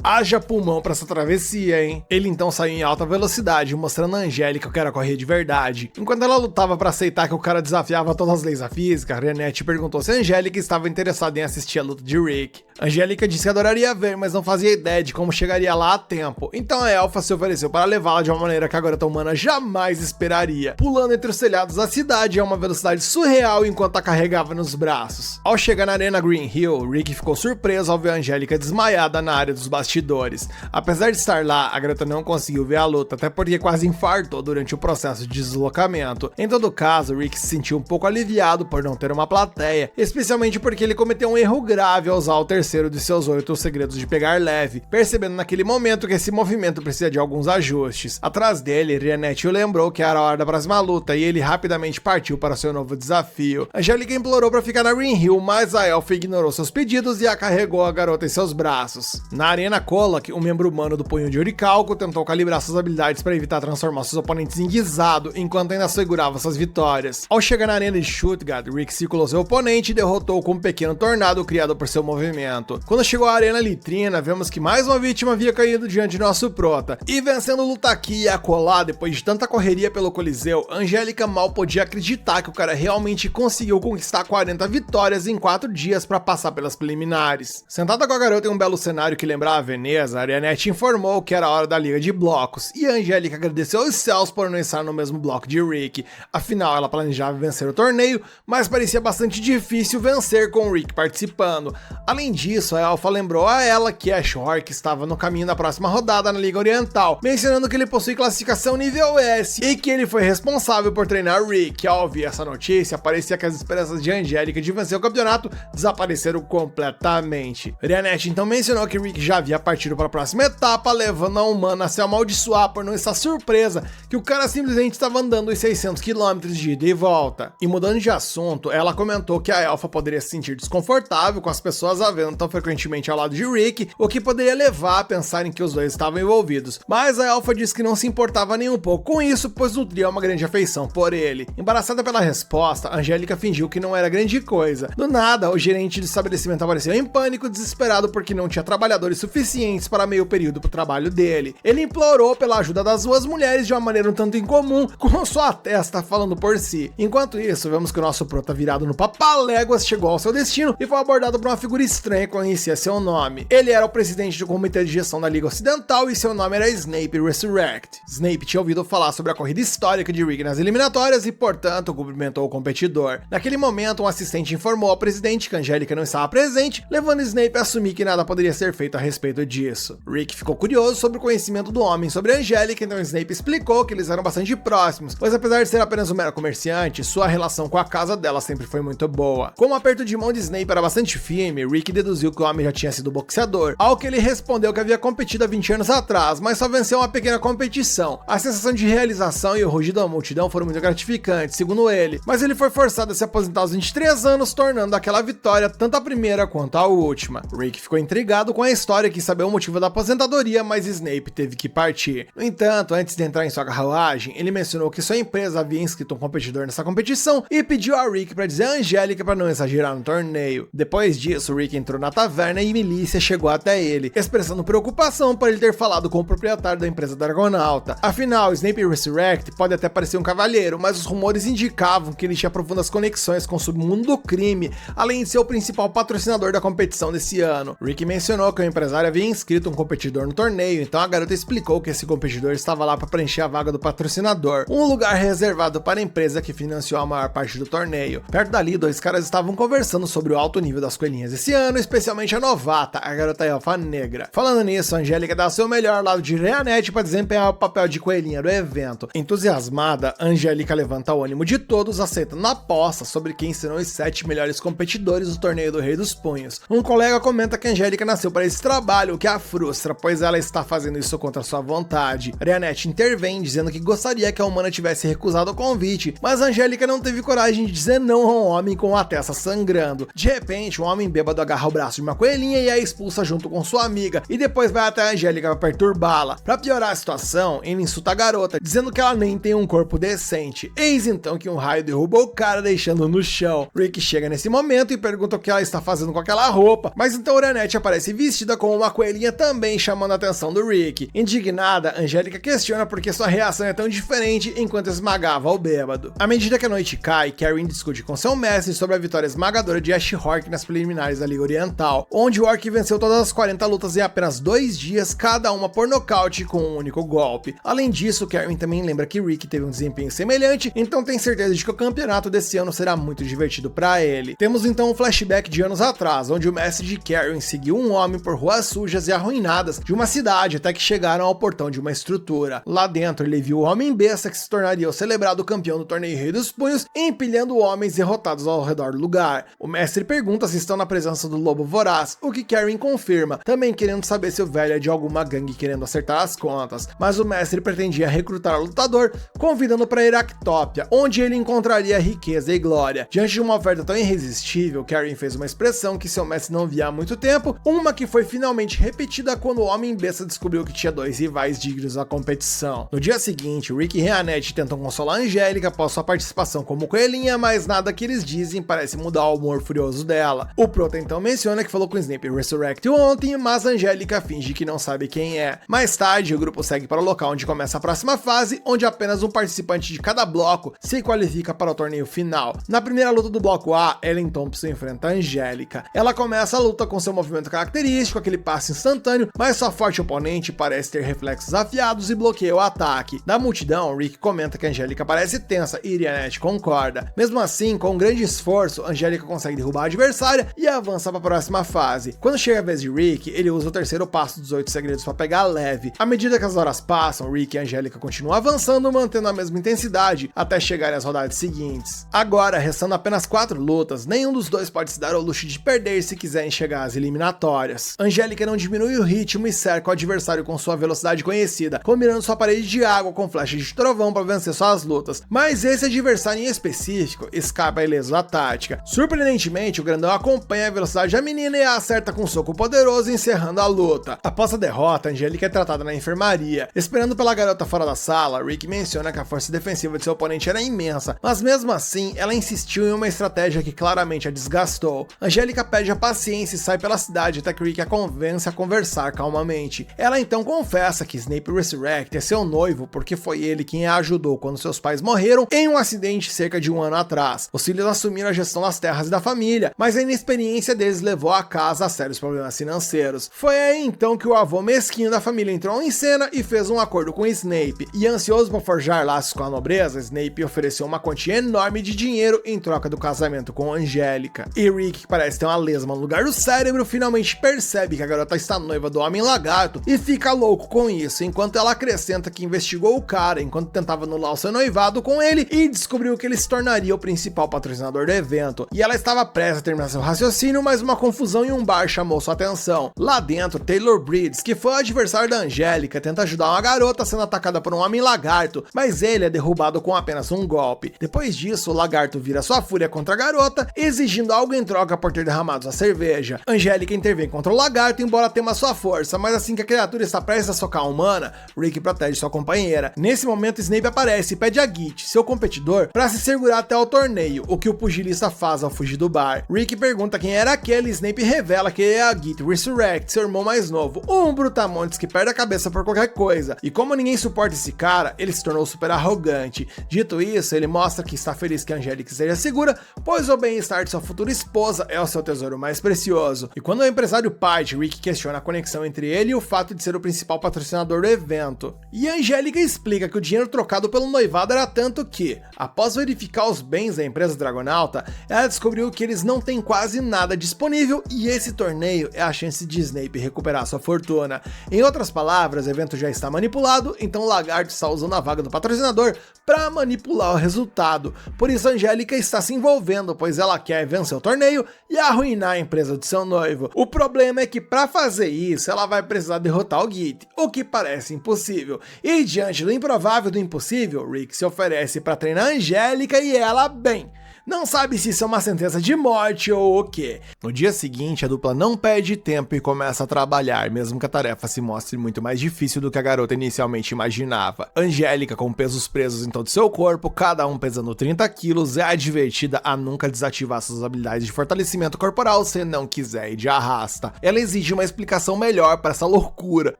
haja pulmão para essa travessia, hein? Ele então saiu em alta velocidade, mostrando a Angélica que era correr de verdade. Enquanto ela lutava para aceitar que o cara desafiava todas as leis da física, Renette perguntou se a Angélica estava interessada em assistir a luta de Rick. Angélica disse que adoraria ver, mas não fazia ideia de como chegaria lá a tempo. Então a elfa se ofereceu para levá-la de uma maneira que a garota humana jamais esperaria, pulando entre os telhados da cidade a uma velocidade surreal enquanto a carregava nos braços. Ao chegar na Arena Green Hill, Rick ficou surpreso ao ver a Angélica desmaiada na área dos bastidores. Apesar de estar lá, a garota não conseguiu ver a luta, até porque quase infartou durante o processo de deslocamento. Em todo caso, Rick se sentiu um pouco aliviado por não ter uma plateia, especialmente porque ele cometeu um erro grave ao usar o terceiro de seus 8 segredos de pegar leve, percebendo naquele momento que esse movimento precisa de alguns ajustes. Atrás dele, Renette o lembrou que era a hora da próxima luta e ele rapidamente partiu para seu novo desafio. Angélica implorou para ficar na Green Hill, mas a elfa ignorou seus pedidos e a carregou a garota em seus braços. Na Arena Kolak, um membro humano do punho de Orichalco tentou calibrar suas habilidades para evitar transformar seus oponentes em guisado, enquanto ainda segurava suas vitórias. Ao chegar na Arena de Stuttgart, Rick circulou seu oponente e derrotou com um pequeno tornado criado por seu movimento. Quando chegou à Arena Litrina, vemos que mais uma vítima havia caído diante de nosso prota. E vencendo luta aqui e acolá, depois de tanta correria pelo Coliseu, Angélica mal podia acreditar que o cara realmente conseguiu conquistar 40 vitórias em 4 dias para passar pelas preliminares. Sentada com a garota em um belo cenário que lembrava Veneza, a Renette informou que era a hora da Liga de Blocos, e a Angélica agradeceu aos céus por não estar no mesmo bloco de Rick. Afinal, ela planejava vencer o torneio, mas parecia bastante difícil vencer com o Rick participando. Além disso, a elfa lembrou a ela que Ash Rourke estava no caminho da próxima rodada na Liga Oriental, mencionando que ele possui classificação nível S e que ele foi responsável por treinar Rick. Ao ouvir essa notícia, parecia que as esperanças de Angélica de vencer o campeonato desapareceram completamente. Renette então mencionou que Rick já havia partido para a próxima etapa, levando a humana a se amaldiçoar por não estar surpresa que o cara simplesmente estava andando os 600 km de ida e volta. E mudando de assunto, ela comentou que a elfa poderia se sentir desconfortável com as pessoas a vendo tão frequentemente ao lado de Rick, o que poderia levar a pensar em que os dois estavam envolvidos. Mas a elfa disse que não se importava nem um pouco com isso, pois nutria uma grande afeição por ele. Embaraçada pela resposta, Angélica fingiu que não era grande coisa. Do nada, o gerente do estabelecimento apareceu em pânico, desesperado porque não tinha trabalhadores suficientes para meio período para o trabalho dele. Ele implorou pela ajuda das duas mulheres de uma maneira um tanto incomum, com sua testa falando por si. Enquanto isso, vemos que o nosso prota virado no papaléguas chegou ao seu destino e foi abordado por uma figura estranha reconhecia seu nome. Ele era o presidente do comitê de gestão da Liga Ocidental e seu nome era Snape Resurrect. Snape tinha ouvido falar sobre a corrida histórica de Rick nas eliminatórias e, portanto, cumprimentou o competidor. Naquele momento, um assistente informou ao presidente que Angélica não estava presente, levando Snape a assumir que nada poderia ser feito a respeito disso. Rick ficou curioso sobre o conhecimento do homem sobre Angélica, então Snape explicou que eles eram bastante próximos, pois apesar de ser apenas um mero comerciante, sua relação com a casa dela sempre foi muito boa. Como o aperto de mão de Snape era bastante firme, Rick deduziu que o homem já tinha sido boxeador, ao que ele respondeu que havia competido há 20 anos atrás, mas só venceu uma pequena competição. A sensação de realização e o rugido da multidão foram muito gratificantes, segundo ele, mas ele foi forçado a se aposentar aos 23 anos, tornando aquela vitória tanto a primeira quanto a última. Rick ficou intrigado com a história e quis saber o motivo da aposentadoria, mas Snape teve que partir. No entanto, antes de entrar em sua carruagem, ele mencionou que sua empresa havia inscrito um competidor nessa competição e pediu a Rick para dizer a Angélica para não exagerar no torneio. Depois disso, Rick entrou na taverna e Milícia chegou até ele, expressando preocupação por ele ter falado com o proprietário da empresa da Argonauta. Afinal, Snape Resurrect pode até parecer um cavalheiro, mas os rumores indicavam que ele tinha profundas conexões com o submundo do crime, além de ser o principal patrocinador da competição desse ano. Rick mencionou que o empresário havia inscrito um competidor no torneio, então a garota explicou que esse competidor estava lá para preencher a vaga do patrocinador, um lugar reservado para a empresa que financiou a maior parte do torneio. Perto dali, dois caras estavam conversando sobre o alto nível das coelhinhas esse ano, especialmente a novata, a garota elfa negra. Falando nisso, a Angélica dá seu melhor ao lado de Reanette para desempenhar o papel de coelhinha do evento. Entusiasmada, a Angélica levanta o ânimo de todos, aceitando a aposta sobre quem serão os 7 melhores competidores do torneio do Rei dos Punhos. Um colega comenta que a Angélica nasceu para esse trabalho, o que a frustra, pois ela está fazendo isso contra sua vontade. Reanette intervém, dizendo que gostaria que a humana tivesse recusado o convite, mas a Angélica não teve coragem de dizer não a um homem com a testa sangrando. De repente, um homem bêbado agarra o braço de uma coelhinha e a expulsa junto com sua amiga, e depois vai até a Angélica para perturbá-la. Para piorar a situação, ele insulta a garota, dizendo que ela nem tem um corpo decente. Eis então que um raio derruba o cara, deixando-o no chão. Rick chega nesse momento e pergunta o que ela está fazendo com aquela roupa, mas então Reanette aparece vestida como uma coelhinha também, chamando a atenção do Rick. Indignada, Angélica questiona por que sua reação é tão diferente enquanto esmagava o bêbado. À medida que a noite cai, Karen discute com seu mestre sobre a vitória esmagadora de Ash Hork nas preliminares da Liga Oriental, onde o Orc venceu todas as 40 lutas em apenas 2 dias, cada uma por nocaute com um único golpe. Além disso, Karen também lembra que Rick teve um desempenho semelhante, então tem certeza de que o campeonato desse ano será muito divertido para ele. Temos então um flashback de anos atrás, onde o mestre de Karen seguiu um homem por ruas sujas e arruinadas de uma cidade até que chegaram ao portão de uma estrutura. Lá dentro ele viu o Homem Besta, que se tornaria o celebrado campeão do torneio Rei dos Punhos, empilhando homens derrotados ao redor do lugar. O mestre pergunta se estão na presença do Lobo Voraz, o que Karen confirma, também querendo saber se o velho é de alguma gangue querendo acertar as contas, mas o mestre pretendia recrutar o lutador, convidando para Eractópia, onde ele encontraria riqueza e glória. Diante de uma oferta tão irresistível, Karen fez uma expressão que seu mestre não via há muito tempo, uma que foi finalmente repetida quando o Homem Besta descobriu que tinha 2 rivais dignos da competição. No dia seguinte, Rick e Reanette tentam consolar a Angélica após sua participação como coelhinha, mas nada que eles dizem parece mudar o humor furioso dela. O Prota então menciona que falou com Snape Resurrect ontem, mas a Angélica finge que não sabe quem é. Mais tarde, o grupo segue para o local onde começa a próxima fase, onde apenas um participante de cada bloco se qualifica para o torneio final. Na primeira luta do bloco A, Ellen Thompson enfrenta a Angélica. Ela começa a luta com seu movimento característico, aquele passe instantâneo, mas sua forte oponente parece ter reflexos afiados e bloqueia o ataque. Na multidão, Rick comenta que a Angélica parece tensa e Reanette concorda. Mesmo assim, com um grande esforço, Angélica consegue derrubar a adversária e avança para a próxima fase. Quando chega a vez de Rick, ele usa o terceiro passo dos 8 segredos para pegar leve. À medida que as horas passam, Rick e a Angélica continuam avançando, mantendo a mesma intensidade até chegarem às rodadas seguintes. Agora, restando apenas 4 lutas, nenhum dos dois pode se dar ao luxo de perder se quiserem chegar às eliminatórias. Angélica não diminui o ritmo e cerca o adversário com sua velocidade conhecida, combinando sua parede de água com flecha de trovão para vencer suas lutas, mas esse adversário em específico escapa ileso da tática. Surpreendentemente, o grandão acompanha a velocidade da menina e a acerta com um soco poderoso, encerrando a luta. Após a derrota, Angélica é tratada na enfermaria. Esperando pela garota fora da sala, Rick menciona que a força defensiva de seu oponente era imensa, mas mesmo assim, ela insistiu em uma estratégia que claramente a desgastou. Angélica pede a paciência e sai pela cidade até que Rick a convence a conversar calmamente. Ela então confessa que Snape Resurrect é seu noivo porque foi ele quem a ajudou quando seus pais morreram em um acidente cerca de 1 ano atrás. Os filhos assumiram a gestão das terras e da família, mas a inexperiência deles levou levou a casa a sérios problemas financeiros. Foi aí então que o avô mesquinho da família entrou em cena e fez um acordo com Snape, e ansioso por forjar laços com a nobreza, Snape ofereceu uma quantia enorme de dinheiro em troca do casamento com Angélica. E Rick, que parece ter uma lesma no lugar do cérebro, finalmente percebe que a garota está noiva do Homem-Lagarto e fica louco com isso, enquanto ela acrescenta que investigou o cara enquanto tentava anular o seu noivado com ele e descobriu que ele se tornaria o principal patrocinador do evento. E ela estava prestes a terminar seu raciocínio, mas uma confusão em um bar chamou sua atenção. Lá dentro, Taylor Bridges, que foi o adversário da Angélica, tenta ajudar uma garota sendo atacada por um Homem-Lagarto, mas ele é derrubado com apenas um golpe. Depois disso, o lagarto vira sua fúria contra a garota, exigindo algo em troca por ter derramado sua cerveja. Angélica intervém contra o lagarto, embora tema sua força, mas assim que a criatura está prestes a socar a humana, Rick protege sua companheira. Nesse momento, Snape aparece e pede a Git, seu competidor, para se segurar até o torneio, o que o pugilista faz ao fugir do bar. Rick pergunta quem era aquele e Snape revela que é a Git Resurrect, seu irmão mais novo, um brutamontes que perde a cabeça por qualquer coisa. E como ninguém suporta esse cara, ele se tornou super arrogante. Dito isso, ele mostra que está feliz que a Angélica esteja segura, pois o bem-estar de sua futura esposa é o seu tesouro mais precioso. E quando o empresário pai de Rick questiona a conexão entre ele e o fato de ser o principal patrocinador do evento. E a Angélica explica que o dinheiro trocado pelo noivado era tanto que, após verificar os bens da empresa Dragonauta, ela descobriu que eles não têm quase nada disponível e esse torneio é a chance de Snape recuperar sua fortuna. Em outras palavras, o evento já está manipulado, então o lagarto está usando a vaga do patrocinador para manipular o resultado. Por isso a Angélica está se envolvendo, pois ela quer vencer o torneio e arruinar a empresa de seu noivo. O problema é que para fazer isso, ela vai precisar derrotar o Git, o que parece impossível. E diante do improvável do impossível, Rick se oferece para treinar a Angélica e ela, bem, não sabe se isso é uma sentença de morte ou o quê. No dia seguinte, a dupla não perde tempo e começa a trabalhar, mesmo que a tarefa se mostre muito mais difícil do que a garota inicialmente imaginava. Angélica, com pesos presos em todo seu corpo, cada um pesando 30 quilos, é advertida a nunca desativar suas habilidades de fortalecimento corporal se não quiser ir de arrasta. Ela exige uma explicação melhor para essa loucura,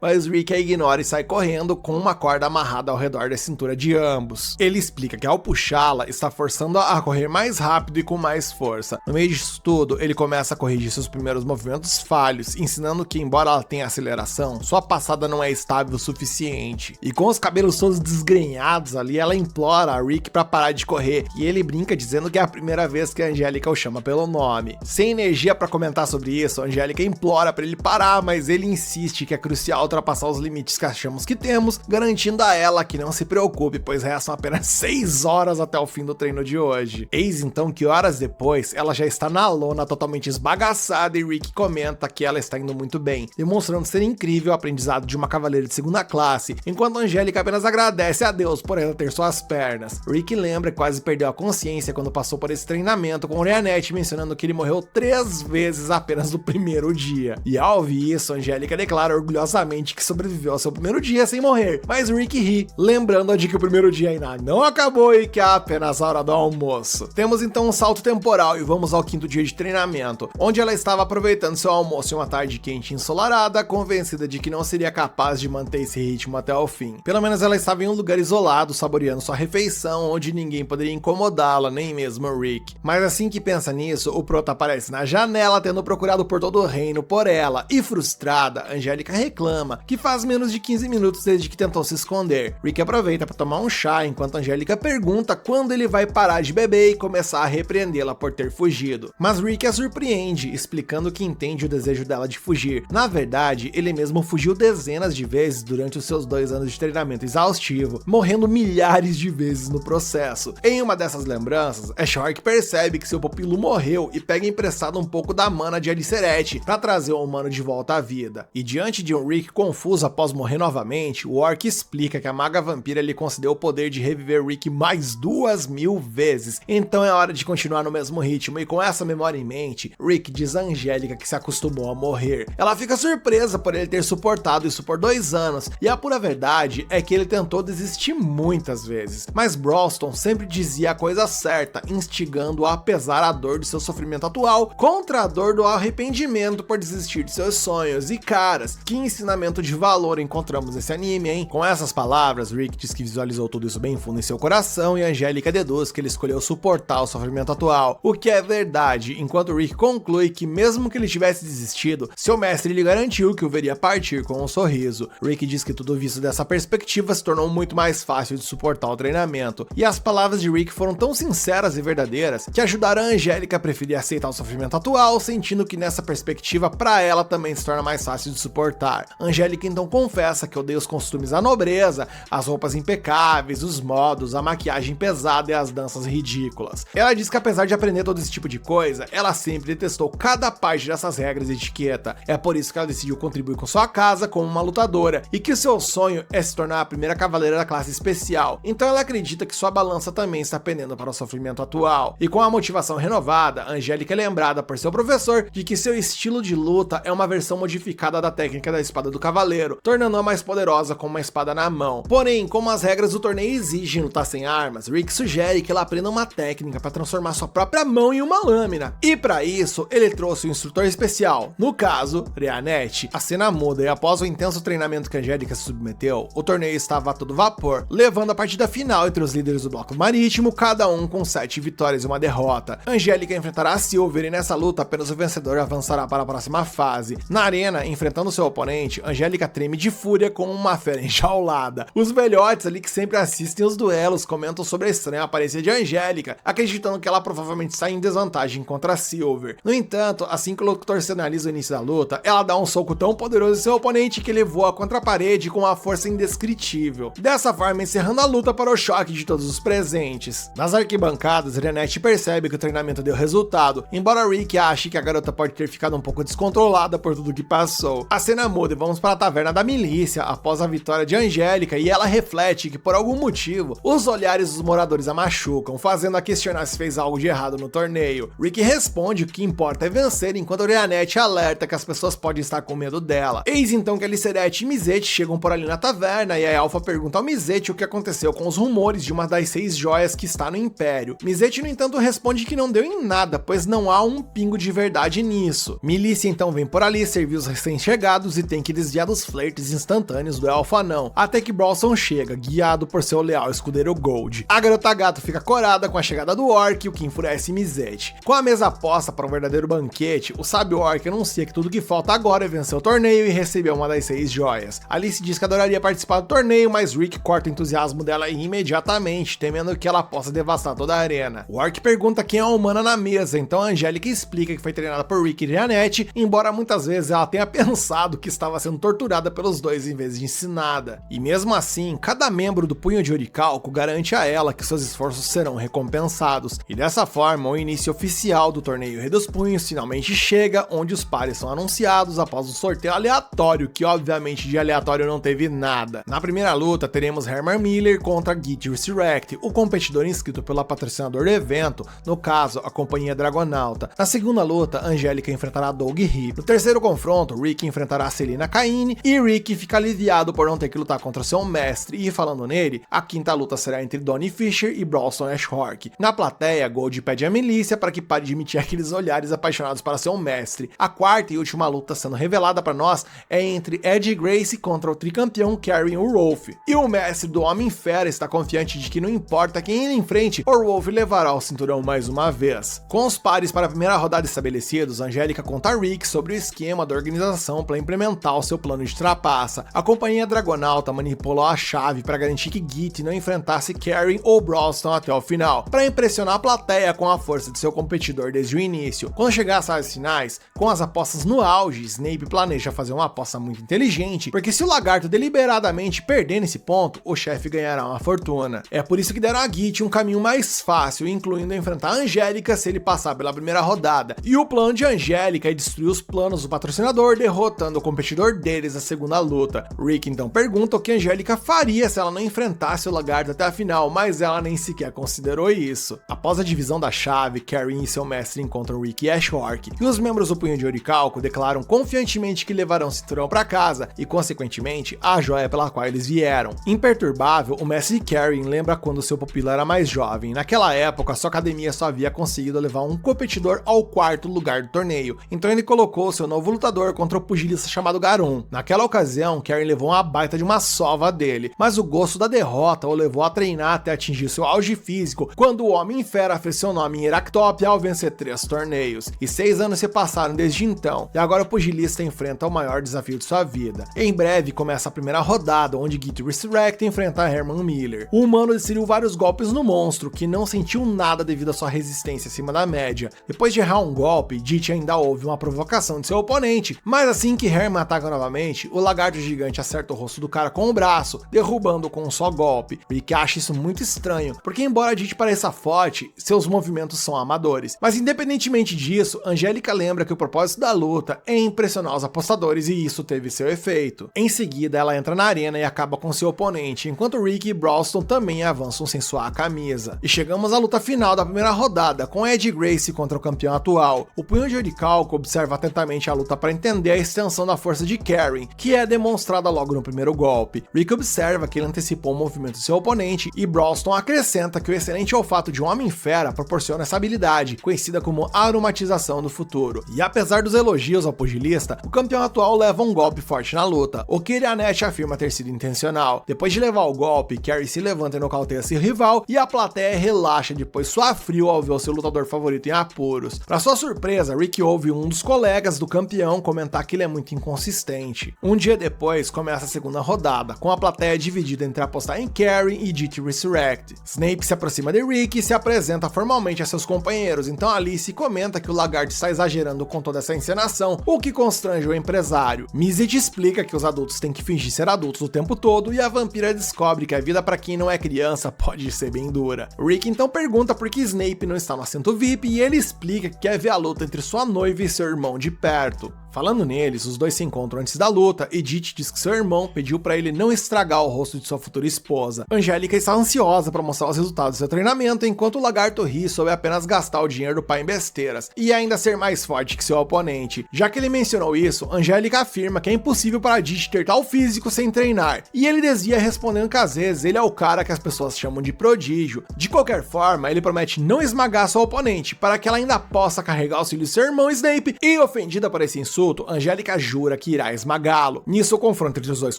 mas Rick a ignora e sai correndo com uma corda amarrada ao redor da cintura de ambos. Ele explica que ao puxá-la, está forçando a correr mais rápido e com mais força. No meio disso tudo, ele começa a corrigir seus primeiros movimentos falhos, ensinando que, embora ela tenha aceleração, sua passada não é estável o suficiente. E com os cabelos todos desgrenhados ali, ela implora a Rick para parar de correr, e ele brinca dizendo que é a primeira vez que a Angélica o chama pelo nome. Sem energia para comentar sobre isso, a Angélica implora para ele parar, mas ele insiste que é crucial ultrapassar os limites que achamos que temos, garantindo a ela que não se preocupe, pois restam apenas 6 horas até o fim do treino de hoje. Eis então que horas depois, ela já está na lona totalmente esbagaçada e Rick comenta que ela está indo muito bem, demonstrando ser incrível o aprendizado de uma cavaleira de segunda classe, enquanto Angélica apenas agradece a Deus por ela ter suas pernas. Rick lembra que quase perdeu a consciência quando passou por esse treinamento com Orianette, mencionando que ele morreu 3 vezes apenas no primeiro dia. E ao ouvir isso, Angélica declara orgulhosamente que sobreviveu ao seu primeiro dia sem morrer, mas Rick ri, lembrando de que o primeiro dia ainda não acabou e que é apenas a hora do almoço. Temos então um salto temporal e vamos ao 5º dia de treinamento, onde ela estava aproveitando seu almoço em uma tarde quente e ensolarada, convencida de que não seria capaz de manter esse ritmo até o fim. Pelo menos ela estava em um lugar isolado, saboreando sua refeição, onde ninguém poderia incomodá-la, nem mesmo o Rick. Mas assim que pensa nisso, o Prota aparece na janela, tendo procurado por todo o reino por ela, e frustrada, Angélica reclama que faz menos de 15 minutos desde que tentou se esconder. Rick aproveita para tomar um chá, enquanto Angélica pergunta quando ele vai parar de beber e começar a repreendê-la por ter fugido. Mas Rick a surpreende, explicando que entende o desejo dela de fugir. Na verdade, ele mesmo fugiu dezenas de vezes durante os seus 2 anos de treinamento exaustivo, morrendo milhares de vezes no processo. Em uma dessas lembranças, Shark percebe que seu pupilo morreu e pega emprestado um pouco da mana de Aliceret para trazer o humano de volta à vida. E diante de um Rick confuso após morrer novamente, o Orc explica que a maga vampira lhe concedeu o poder de reviver Rick mais 2.000 vezes, então é hora de continuar no mesmo ritmo, e com essa memória em mente, Rick diz a Angélica que se acostumou a morrer. Ela fica surpresa por ele ter suportado isso por 2 anos, e a pura verdade é que ele tentou desistir muitas vezes, mas Brolston sempre dizia a coisa certa, instigando-o a pesar a dor do seu sofrimento atual contra a dor do arrependimento por desistir de seus sonhos. E caras, que ensinamento de valor encontramos nesse anime, hein? Com essas palavras, Rick diz que visualizou tudo isso bem fundo em seu coração, e a Angélica deduz que ele escolheu suportar o sofrimento atual, o que é verdade, enquanto Rick conclui que mesmo que ele tivesse desistido, seu mestre lhe garantiu que o veria partir com um sorriso. Rick diz que tudo visto dessa perspectiva se tornou muito mais fácil de suportar o treinamento, e as palavras de Rick foram tão sinceras e verdadeiras que ajudaram a Angélica a preferir aceitar o sofrimento atual, sentindo que nessa perspectiva para ela também se torna mais fácil de suportar. Angélica então confessa que odeia os costumes da nobreza, as roupas impecáveis, os modos, a maquiagem pesada e as danças ridículas. Ela diz que apesar de aprender todo esse tipo de coisa, ela sempre detestou cada parte dessas regras e etiqueta. É por isso que ela decidiu contribuir com sua casa como uma lutadora, e que o seu sonho é se tornar a primeira cavaleira da classe especial. Então ela acredita que sua balança também está pendendo para o sofrimento atual. E com a motivação renovada, Angélica é lembrada por seu professor de que seu estilo de luta é uma versão modificada da técnica da espada do cavaleiro, tornando-a mais poderosa com uma espada na mão. Porém, como as regras do torneio exigem lutar sem armas, Rick sugere que ela aprenda uma técnica para transformar sua própria mão em uma lâmina. E para isso, ele trouxe um instrutor especial, no caso, Reanette. A cena muda e após o intenso treinamento que Angélica se submeteu, o torneio estava a todo vapor, levando a partida final entre os líderes do bloco marítimo, cada um com 7 vitórias e uma derrota. Angélica enfrentará a Silver e nessa luta apenas o vencedor avançará para a próxima fase. Na arena, enfrentando seu oponente, Angélica treme de fúria como uma fera enjaulada. Os velhotes ali que sempre assistem os duelos comentam sobre a estranha aparência de Angélica, acreditando que ela provavelmente está em desvantagem contra a Silver. No entanto, assim que o locutor sinaliza o início da luta, ela dá um soco tão poderoso em seu oponente que ele voa contra a parede com uma força indescritível. Dessa forma, encerrando a luta para o choque de todos os presentes. Nas arquibancadas, Reanette percebe que o treinamento deu resultado, embora Rick ache que a garota pode ter ficado um pouco descontrolada por tudo que passou. A cena muda e vamos para a taverna da milícia após a vitória de Angélica, e ela reflete que por algum motivo os olhares dos moradores a machucam, fazendo-a questionar se fez algo de errado no torneio. Rick responde que o que importa é vencer, enquanto Reanette alerta que as pessoas podem estar com medo dela. Eis então que a Alicerete e Mizete chegam por ali na taverna e a Alpha pergunta ao Mizete o que aconteceu com os rumores de uma das 6 joias que está no Império. Mizete, no entanto, responde que não deu em nada, pois não há um pingo de verdade nisso. Milícia então vem por ali servir os recém-chegados e tem que desviar dos flertes instantâneos do Elfo Anão, até que Brawlson chega, guiado por seu leal escudeiro Gold. A garota gato fica corada com a chegada do Orc, o que enfurece Mizete. Com a mesa posta para um verdadeiro banquete, o sábio Orc anuncia que tudo que falta agora é vencer o torneio e receber uma das 6 joias. Alice diz que adoraria participar do torneio, mas Rick corta o entusiasmo dela imediatamente, temendo que ela possa devastar toda a arena. O Orc pergunta quem é a humana na mesa, então a Angélica explica que foi treinada por Rick e Reanette, embora muitas vezes ela tenha pensado que estava sendo torturada pelos dois em vez de ensinada. E mesmo assim, cada membro do Punho de Orichalco garante a ela que seus esforços serão recompensados. E dessa forma, o início oficial do torneio Rei dos Punhos finalmente chega, onde os pares são anunciados após um sorteio aleatório, que obviamente de aleatório não teve nada. Na primeira luta, teremos Herman Miller contra Git Resurrect, o competidor inscrito pela patrocinador do evento, no caso, a Companhia Dragonauta. Na segunda luta, Angélica enfrentará Doug Hip. No terceiro confronto, Rick enfrentará Selina Caine e Rick fica aliviado por não ter que lutar contra seu mestre, e falando nele, a quinta luta será entre Donnie Fisher e Brawlson Ashhork. Na plateia, Gold pede a milícia para que pare de emitir aqueles olhares apaixonados para seu mestre. A quarta e última luta sendo revelada para nós é entre Ed Grace contra o tricampeão Karrion Rolf. E o mestre do Homem-Fera está confiante de que não importa quem ele enfrente, o Rolf levará o cinturão mais uma vez. Com os pares para a primeira rodada estabelecidos, Angélica conta a Rick sobre o esquema da organização para implementar o seu plano de trapaça. A Companhia Dragonauta manipulou a chave para garantir que Git não enfrentasse Karrion ou Brawlston até o final, para impressionar a plateia com a força de seu competidor desde o início. Quando chegar às fases finais, com as apostas no auge, Snape planeja fazer uma aposta muito inteligente, porque se o lagarto deliberadamente perder nesse ponto, o chefe ganhará uma fortuna. É por isso que deram a Git um caminho mais fácil, incluindo enfrentar a Angélica se ele passar pela primeira rodada. E o plano de Angélica é destruir os planos do patrocinador, derrotando o competidor deles na segunda luta. Rick então pergunta o que Angélica faria se ela não enfrentasse o lagarto até a final, mas ela nem sequer considerou isso. Após a divisão da chave, Karrion e seu mestre encontram Rick e Ashhork, e os membros do Punho de Orichalco declaram confiantemente que levarão o cinturão para casa e, consequentemente, a joia pela qual eles vieram. Imperturbável, o mestre Karrion lembra quando seu pupilo era mais jovem. Naquela época, sua academia só havia conseguido levar um competidor ao quarto lugar do torneio, então ele colocou seu novo lutador contra o pugilista chamado Garon. Naquela ocasião, Karrion levou uma baita de uma sova dele, mas o gosto da derrota o levou a treinar até atingir seu auge físico, quando o Homem-Fera fez seu nome em Hieractópia ao vencer 3 torneios, e 6 anos se passaram desde então, e agora o pugilista enfrenta o maior desafio de sua vida. Em breve começa a primeira rodada, onde Git Resurrect enfrenta Herman Miller. O humano desferiu vários golpes no monstro, que não sentiu nada devido à sua resistência acima da média. Depois de errar um golpe, Git ainda houve uma provocação de seu oponente, mas assim que Herman ataca novamente, o lagarto gigante acerta o rosto do cara com o braço, derrubando com um só golpe. Rick acha isso muito estranho, porque embora Git pareça forte, seus movimentos são amadores. Mas independentemente disso, Angélica lembra que o propósito da luta é impressionar os apostadores e isso teve seu efeito. Em seguida, ela entra na arena e acaba com seu oponente, enquanto Rick e Broston também avançam sem suar a camisa. E chegamos à luta final da primeira rodada, com Ed Gracie contra o campeão atual. O punho de Orichalco observa atentamente a luta para entender a extensão da força de Karen, que é demonstrada logo no primeiro golpe. Rick observa que ele antecipou o movimento de seu oponente e Broston acrescenta que o excelente olfato de um Homem-Fera proporciona essa habilidade, conhecida como aromatização do futuro. E apesar dos elogios ao pugilista, o campeão atual leva um golpe forte na luta, o que Irianete afirma ter sido intencional. Depois de levar o golpe, Carrie se levanta e nocauteia seu rival, e a plateia relaxa depois suar frio ao ver o seu lutador favorito em apuros. Para sua surpresa, Rick ouve um dos colegas do campeão comentar que ele é muito inconsistente. Um dia depois, começa a segunda rodada, com a plateia dividida entre apostar em Carrie e Git Resurrect. Snape se aproxima de Rick e se apresenta formalmente a seus companheiros, então Alice comenta que o lagarto está exagerando com toda essa encenação, o que constrange o empresário. Mizet explica que os adultos têm que fingir ser adultos o tempo todo, e a vampira descobre que a vida para quem não é criança pode ser bem dura. Rick então pergunta por que Snape não está no assento VIP e ele explica que quer ver a luta entre sua noiva e seu irmão de perto. Falando neles, os dois se encontram antes da luta e Git diz que seu irmão pediu para ele não estragar o rosto de sua futura esposa. Angélica está ansiosa para mostrar os resultados do seu treinamento, enquanto o lagarto ri sobre apenas gastar o dinheiro do pai em besteiras e ainda ser mais forte que seu oponente. Já que ele mencionou isso, Angélica afirma que é impossível para Git ter tal físico sem treinar, e ele desvia respondendo que às vezes ele é o cara que as pessoas chamam de prodígio. De qualquer forma, ele promete não esmagar sua oponente para que ela ainda possa carregar o auxílio de seu irmão Snape, e ofendida por esse insulto, Angélica jura que irá esmagá-lo. Nisso, o confronto entre os dois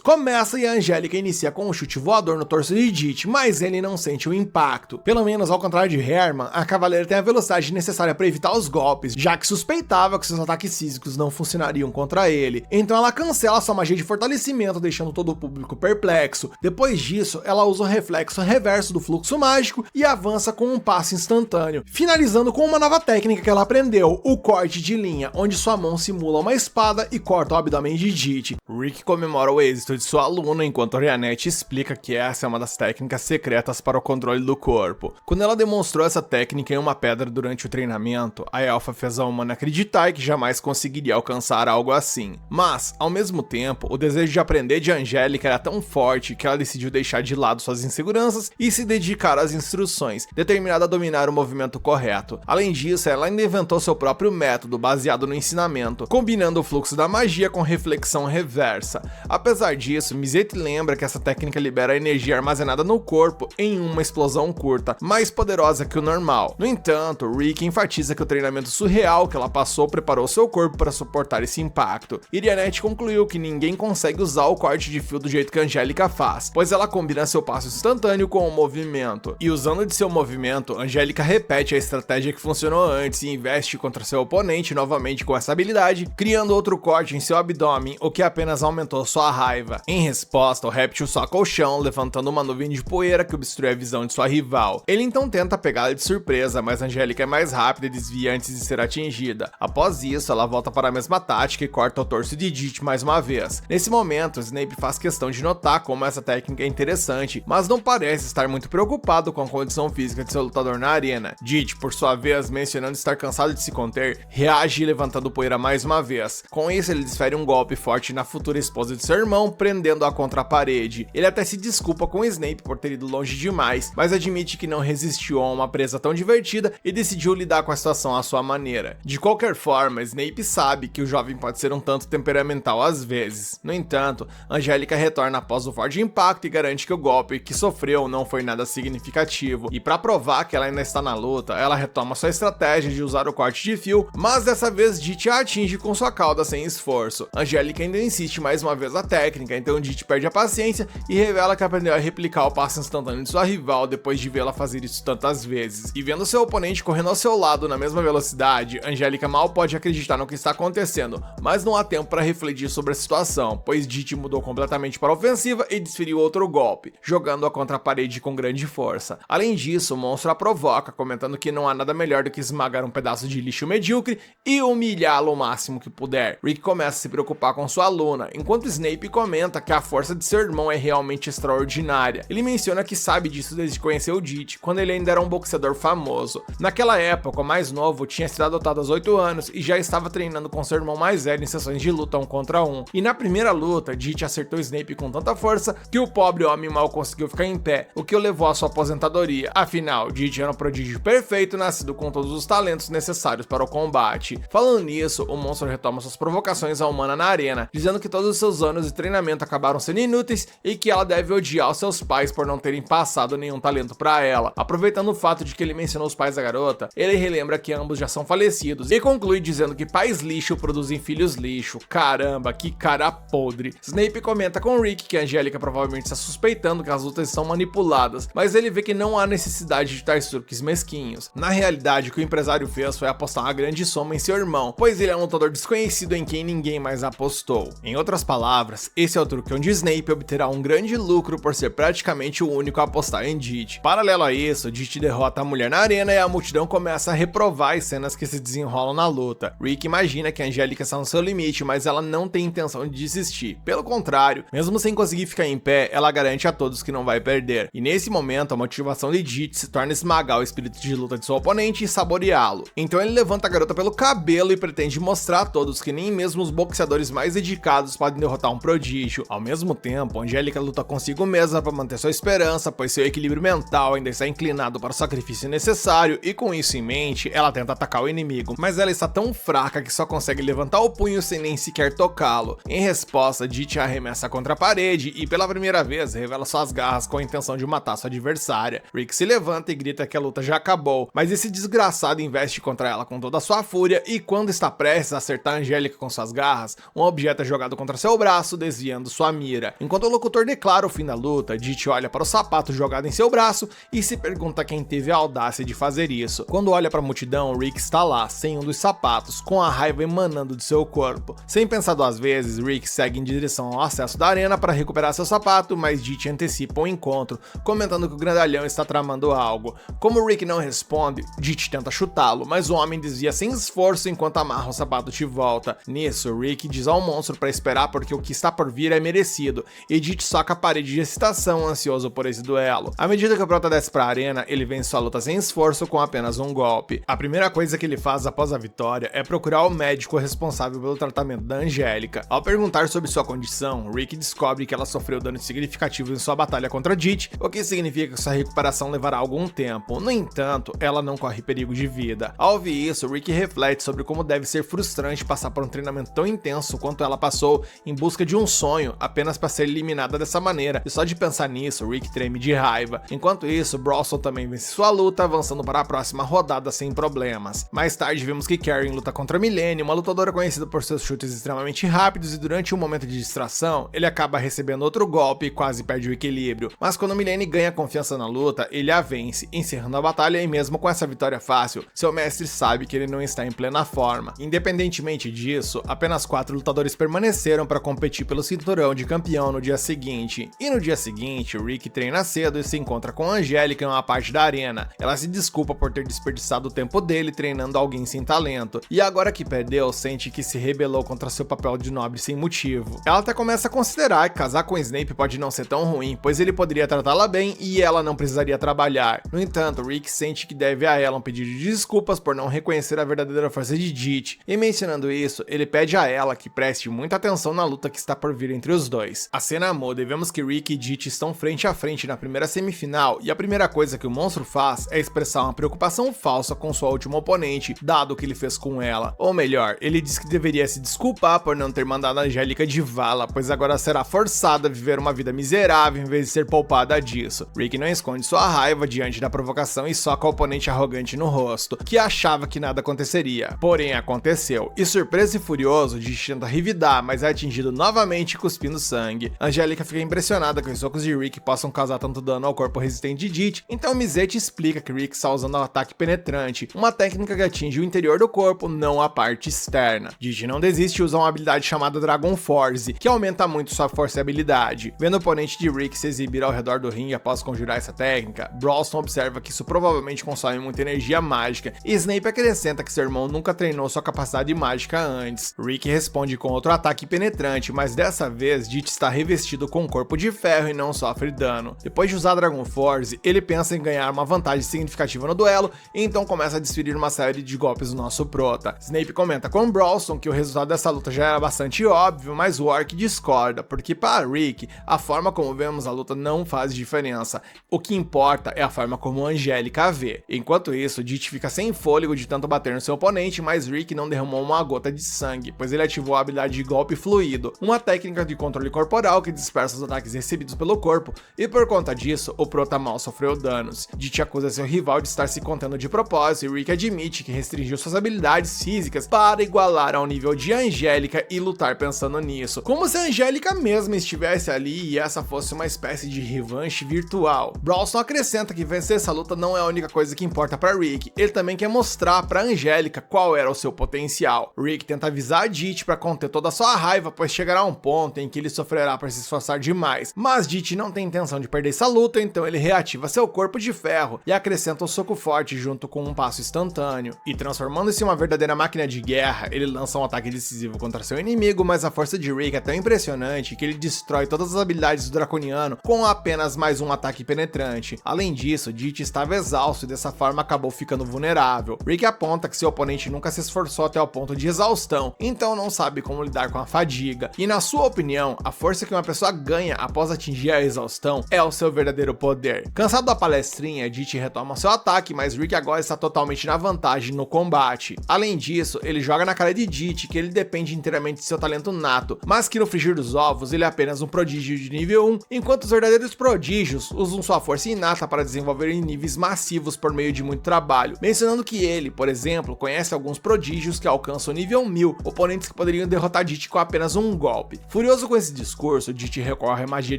começa e a Angélica inicia com um chute voador no torso de Git, mas ele não sente o impacto. Pelo menos ao contrário de Herman, a cavaleira tem a velocidade necessária para evitar os golpes, já que suspeitava que seus ataques físicos não funcionariam contra ele. Então ela cancela sua magia de fortalecimento, deixando todo o público perplexo. Depois disso, ela usa o reflexo reverso do fluxo mágico e avança com um passe instantâneo, finalizando com uma nova técnica que ela aprendeu, o corte de linha, onde sua mão simula uma espada e corta o abdômen de Git. Rick comemora o êxito de sua aluna, enquanto Irianete explica que essa é uma das técnicas secretas para o controle do corpo. Quando ela demonstrou essa técnica em uma pedra durante o treinamento, a elfa fez a humana acreditar que jamais conseguiria alcançar algo assim. Mas, ao mesmo tempo, o desejo de aprender de Angélica era tão forte que ela decidiu deixar de lado suas inseguranças e se dedicar às instruções, determinada a dominar o movimento correto. Além disso, ela ainda inventou seu próprio método baseado no ensinamento, combinando o fluxo da magia com reflexão reversa. Apesar disso, Mizet lembra que essa técnica libera a energia armazenada no corpo em uma explosão curta, mais poderosa que o normal. No entanto, Rick enfatiza que o treinamento surreal que ela passou preparou seu corpo para suportar esse impacto. Irianete concluiu que ninguém consegue usar o corte de fio do jeito que Angélica faz, pois ela combina seu passo instantâneo com o movimento. E usando de seu movimento, Angélica repete a estratégia que funcionou antes e investe contra seu oponente novamente com essa habilidade, criando outro corte em seu abdômen, o que apenas aumentou sua raiva. Em resposta, o réptil soca o chão, levantando uma nuvem de poeira que obstrui a visão de sua rival. Ele então tenta pegá-la de surpresa, mas Angélica é mais rápida e desvia antes de ser atingida. Após isso, ela volta para a mesma tática e corta o torso de Git mais uma vez. Nesse momento, Snape faz questão de notar como essa técnica é interessante, mas não parece estar muito preocupado com a condição física de seu lutador na arena. Git, por sua vez, mencionando estar cansado de se conter, reage levantando poeira mais uma vez. Com isso, ele desfere um golpe forte na futura esposa de seu irmão, prendendo-a contra a parede. Ele até se desculpa com Snape por ter ido longe demais, mas admite que não resistiu a uma presa tão divertida e decidiu lidar com a situação à sua maneira. De qualquer forma, Snape sabe que o jovem pode ser um tanto temperamental às vezes. No entanto, Angélica retorna após o forte impacto e garante que o golpe que sofreu não foi nada significativo. E para provar que ela ainda está na luta, ela retoma sua estratégia de usar o corte de fio, mas dessa vez Git a atinge com sua cauda sem esforço. Angélica ainda insiste mais uma vez na técnica, então Git perde a paciência e revela que aprendeu a replicar o passe instantâneo de sua rival depois de vê-la fazer isso tantas tantas vezes. E vendo seu oponente correndo ao seu lado na mesma velocidade, Angélica mal pode acreditar no que está acontecendo, mas não há tempo para refletir sobre a situação, pois Dit mudou completamente para a ofensiva e desferiu outro golpe, jogando-a contra a parede com grande força. Além disso, o monstro a provoca, comentando que não há nada melhor do que esmagar um pedaço de lixo medíocre e humilhá-lo o máximo que puder. Rick começa a se preocupar com sua aluna, enquanto Snape comenta que a força de seu irmão é realmente extraordinária. Ele menciona que sabe disso desde que conheceu Dit, quando ele ainda era um boxeador famoso. Naquela época, o mais novo tinha sido adotado aos 8 anos e já estava treinando com seu irmão mais velho em sessões de luta 1 contra 1. E na primeira luta, Dit acertou Snape com tanta força que o pobre homem mal conseguiu ficar em pé, o que o levou à sua aposentadoria. Afinal, Dit era um prodígio perfeito, nascido com todos os talentos necessários para o combate. Falando nisso, o monstro retoma suas provocações à humana na arena, dizendo que todos os seus anos de treinamento acabaram sendo inúteis e que ela deve odiar os seus pais por não terem passado nenhum talento para ela. Aproveitando o fato de que ele mencionou os pais da garota, ele relembra que ambos já são falecidos e conclui dizendo que pais lixo produzem filhos lixo. Caramba, que cara podre. Snape comenta com Rick que a Angélica provavelmente está suspeitando que as lutas são manipuladas, mas ele vê que não há necessidade de tais truques mesquinhos. Na realidade, o que o empresário fez foi apostar uma grande soma em seu irmão, pois ele é um lutador desconhecido em quem ninguém mais apostou. Em outras palavras, esse é o truque onde Snape obterá um grande lucro por ser praticamente o único a apostar em Dit. Paralelo a isso, Dit derrota a mulher na arena e a multidão começa a reprovar as cenas que se desenrolam na luta. Rick imagina que a Angélica está no seu limite, mas ela não tem intenção de desistir. Pelo contrário, mesmo sem conseguir ficar em pé, ela garante a todos que não vai perder. E nesse momento, a motivação de Dit se torna esmagar o espírito de luta de seu oponente e saboreá-lo. Então ele levanta a garota pelo cabelo e pretende mostrar a todos que nem mesmo os boxeadores mais dedicados podem derrotar um prodígio. Ao mesmo tempo, Angélica luta consigo mesma para manter sua esperança, pois seu equilíbrio mental ainda está inclinado para o sacrifício necessário, e com isso em mente, ela tenta atacar o inimigo, mas ela está tão fraca que só consegue levantar o punho sem nem sequer tocá-lo. Em resposta, Dit arremessa contra a parede e pela primeira vez revela suas garras com a intenção de matar sua adversária. Rick se levanta e grita que a luta já acabou, mas esse desgraçado investe contra ela com toda a sua fúria e quando está prestes a acertar a Angélica com suas garras, um objeto é jogado contra seu braço, desviando sua mira. Enquanto o locutor declara o fim da luta, Dit olha para o sapato jogado em seu braço e se pergunta quem teve a audácia de fazer isso. Quando olha para a multidão, Rick está lá, sem um dos sapatos, com a raiva emanando de seu corpo. Sem pensar duas vezes, Rick segue em direção ao acesso da arena para recuperar seu sapato, mas Dit antecipa o encontro, comentando que o grandalhão está tramando algo. Como Rick não responde, Dit tenta chutá-lo, mas o homem desvia sem esforço enquanto amarra o sapato de volta. Nisso, Rick diz ao monstro para esperar porque o que está por vir é merecido, e Dit soca a parede de excitação, ansioso por esse duelo. À medida que o prota desce para a arena, ele vence sua luta sem esforço com apenas um golpe. A primeira coisa que ele faz após a vitória é procurar o médico responsável pelo tratamento da Angélica. Ao perguntar sobre sua condição, Rick descobre que ela sofreu danos significativos em sua batalha contra Dit, o que significa que sua recuperação levará algum tempo. No entanto, ela não corre perigo de vida. Ao ouvir isso, Rick reflete sobre como deve ser frustrante passar por um treinamento tão intenso quanto ela passou em busca de um sonho, apenas para ser eliminada dessa maneira, e só de pensar nisso, Rick treme de raiva. Enquanto isso, Bronson também vence sua luta, avançando para a próxima rodada sem problemas. Mais tarde, vemos que Karen luta contra Milene, uma lutadora conhecida por seus chutes extremamente rápidos, e durante um momento de distração, ele acaba recebendo outro golpe e quase perde o equilíbrio. Mas quando Milene ganha confiança na luta, ele a vence, encerrando a batalha, e mesmo com essa vitória fácil, seu mestre sabe que ele não está em plena forma. Independentemente disso, apenas 4 lutadores permaneceram para competir pelo cinturão de campeão no dia seguinte. E no dia seguinte, Rick treina cedo e se encontra com Angélica em uma parte da arena. Ela se desculpa por ter desperdiçado o tempo dele treinando alguém sem talento, e agora que perdeu, sente que se rebelou contra seu papel de nobre sem motivo. Ela até começa a considerar que casar com Snape pode não ser tão ruim, pois ele poderia tratá-la bem e ela não precisaria trabalhar. No entanto, Rick sente que deve a ela um pedido de desculpas por não reconhecer a verdadeira força de Dit, e mencionando isso, ele pede a ela que preste muita atenção na luta que está por vir entre os dois. A cena muda e vemos que Rick e Dit estão frente a frente na primeira semifinal, e a primeira coisa que o monstro faz é expressar uma preocupação falsa com sua última oponente, dado o que ele fez com ela. Ou melhor, ele diz que deveria se desculpar por não ter mandado a Angélica de vala, pois agora será forçada a viver uma vida miserável em vez de ser poupada disso. Rick não esconde sua raiva diante da provocação e soca o oponente arrogante no rosto, que achava que nada aconteceria. Porém, aconteceu, e surpreso e furioso, Dit tenta revidar, mas é atingido novamente cuspindo sangue. Angélica fica impressionada que os socos de Rick possam causar tanto dano ao corpo resistente de Dit, então camiseta explica que Rick está usando o ataque penetrante, uma técnica que atinge o interior do corpo, não a parte externa. Didi não desiste e usa uma habilidade chamada Dragon Force, que aumenta muito sua força e habilidade. Vendo o oponente de Rick se exibir ao redor do ringue após conjurar essa técnica, Brawlston observa que isso provavelmente consome muita energia mágica, e Snape acrescenta que seu irmão nunca treinou sua capacidade mágica antes. Rick responde com outro ataque penetrante, mas dessa vez Didi está revestido com um corpo de ferro e não sofre dano. Depois de usar Dragon Force, ele pensa em ganhar uma vantagem significativa no duelo, e então começa a desferir uma série de golpes no nosso prota. Snape comenta com Brawlston que o resultado dessa luta já era bastante óbvio, mas o Orc discorda, porque para Rick, a forma como vemos a luta não faz diferença. O que importa é a forma como Angélica a vê. Enquanto isso, Didi fica sem fôlego de tanto bater no seu oponente, mas Rick não derramou uma gota de sangue, pois ele ativou a habilidade de golpe fluido, uma técnica de controle corporal que dispersa os ataques recebidos pelo corpo, e por conta disso, o prota mal sofreu danos. Didi acusa seu rival de estar se contendo de propósito, e Rick admite que restringiu suas habilidades físicas para igualar ao nível de Angélica e lutar pensando nisso, como se a Angélica mesma estivesse ali e essa fosse uma espécie de revanche virtual. Brawlston acrescenta que vencer essa luta não é a única coisa que importa para Rick, ele também quer mostrar para Angélica qual era o seu potencial. Rick tenta avisar a Didi para conter toda a sua raiva, pois chegará um ponto em que ele sofrerá por se esforçar demais, mas Didi não tem intenção de perder essa luta, então ele reativa seu corpo de ferro e acrescenta um soco forte junto com um passo instantâneo, e transformando-se em uma verdadeira máquina de guerra, ele lança um ataque decisivo contra seu inimigo, mas a força de Rick é tão impressionante que ele destrói todas as habilidades do draconiano com apenas mais um ataque penetrante. Além disso, Didi estava exausto e dessa forma acabou ficando vulnerável. Rick aponta que seu oponente nunca se esforçou até o ponto de exaustão, então não sabe como lidar com a fadiga, e na sua opinião, a força que uma pessoa ganha após atingir a exaustão é o seu verdadeiro poder. Cansado da palestrinha, Didi retoma seu ataque, mas Rick agora está totalmente na vantagem no combate. Além disso, ele joga na cara de Didi que ele depende inteiramente de seu talento nato, mas que no frigir dos ovos ele é apenas um prodígio de nível 1, enquanto os verdadeiros prodígios usam sua força inata para desenvolver em níveis massivos por meio de muito trabalho, mencionando que ele, por exemplo, conhece alguns prodígios que alcançam o nível 1000, oponentes que poderiam derrotar Didi com apenas um golpe. Furioso com esse discurso, Didi recorre à magia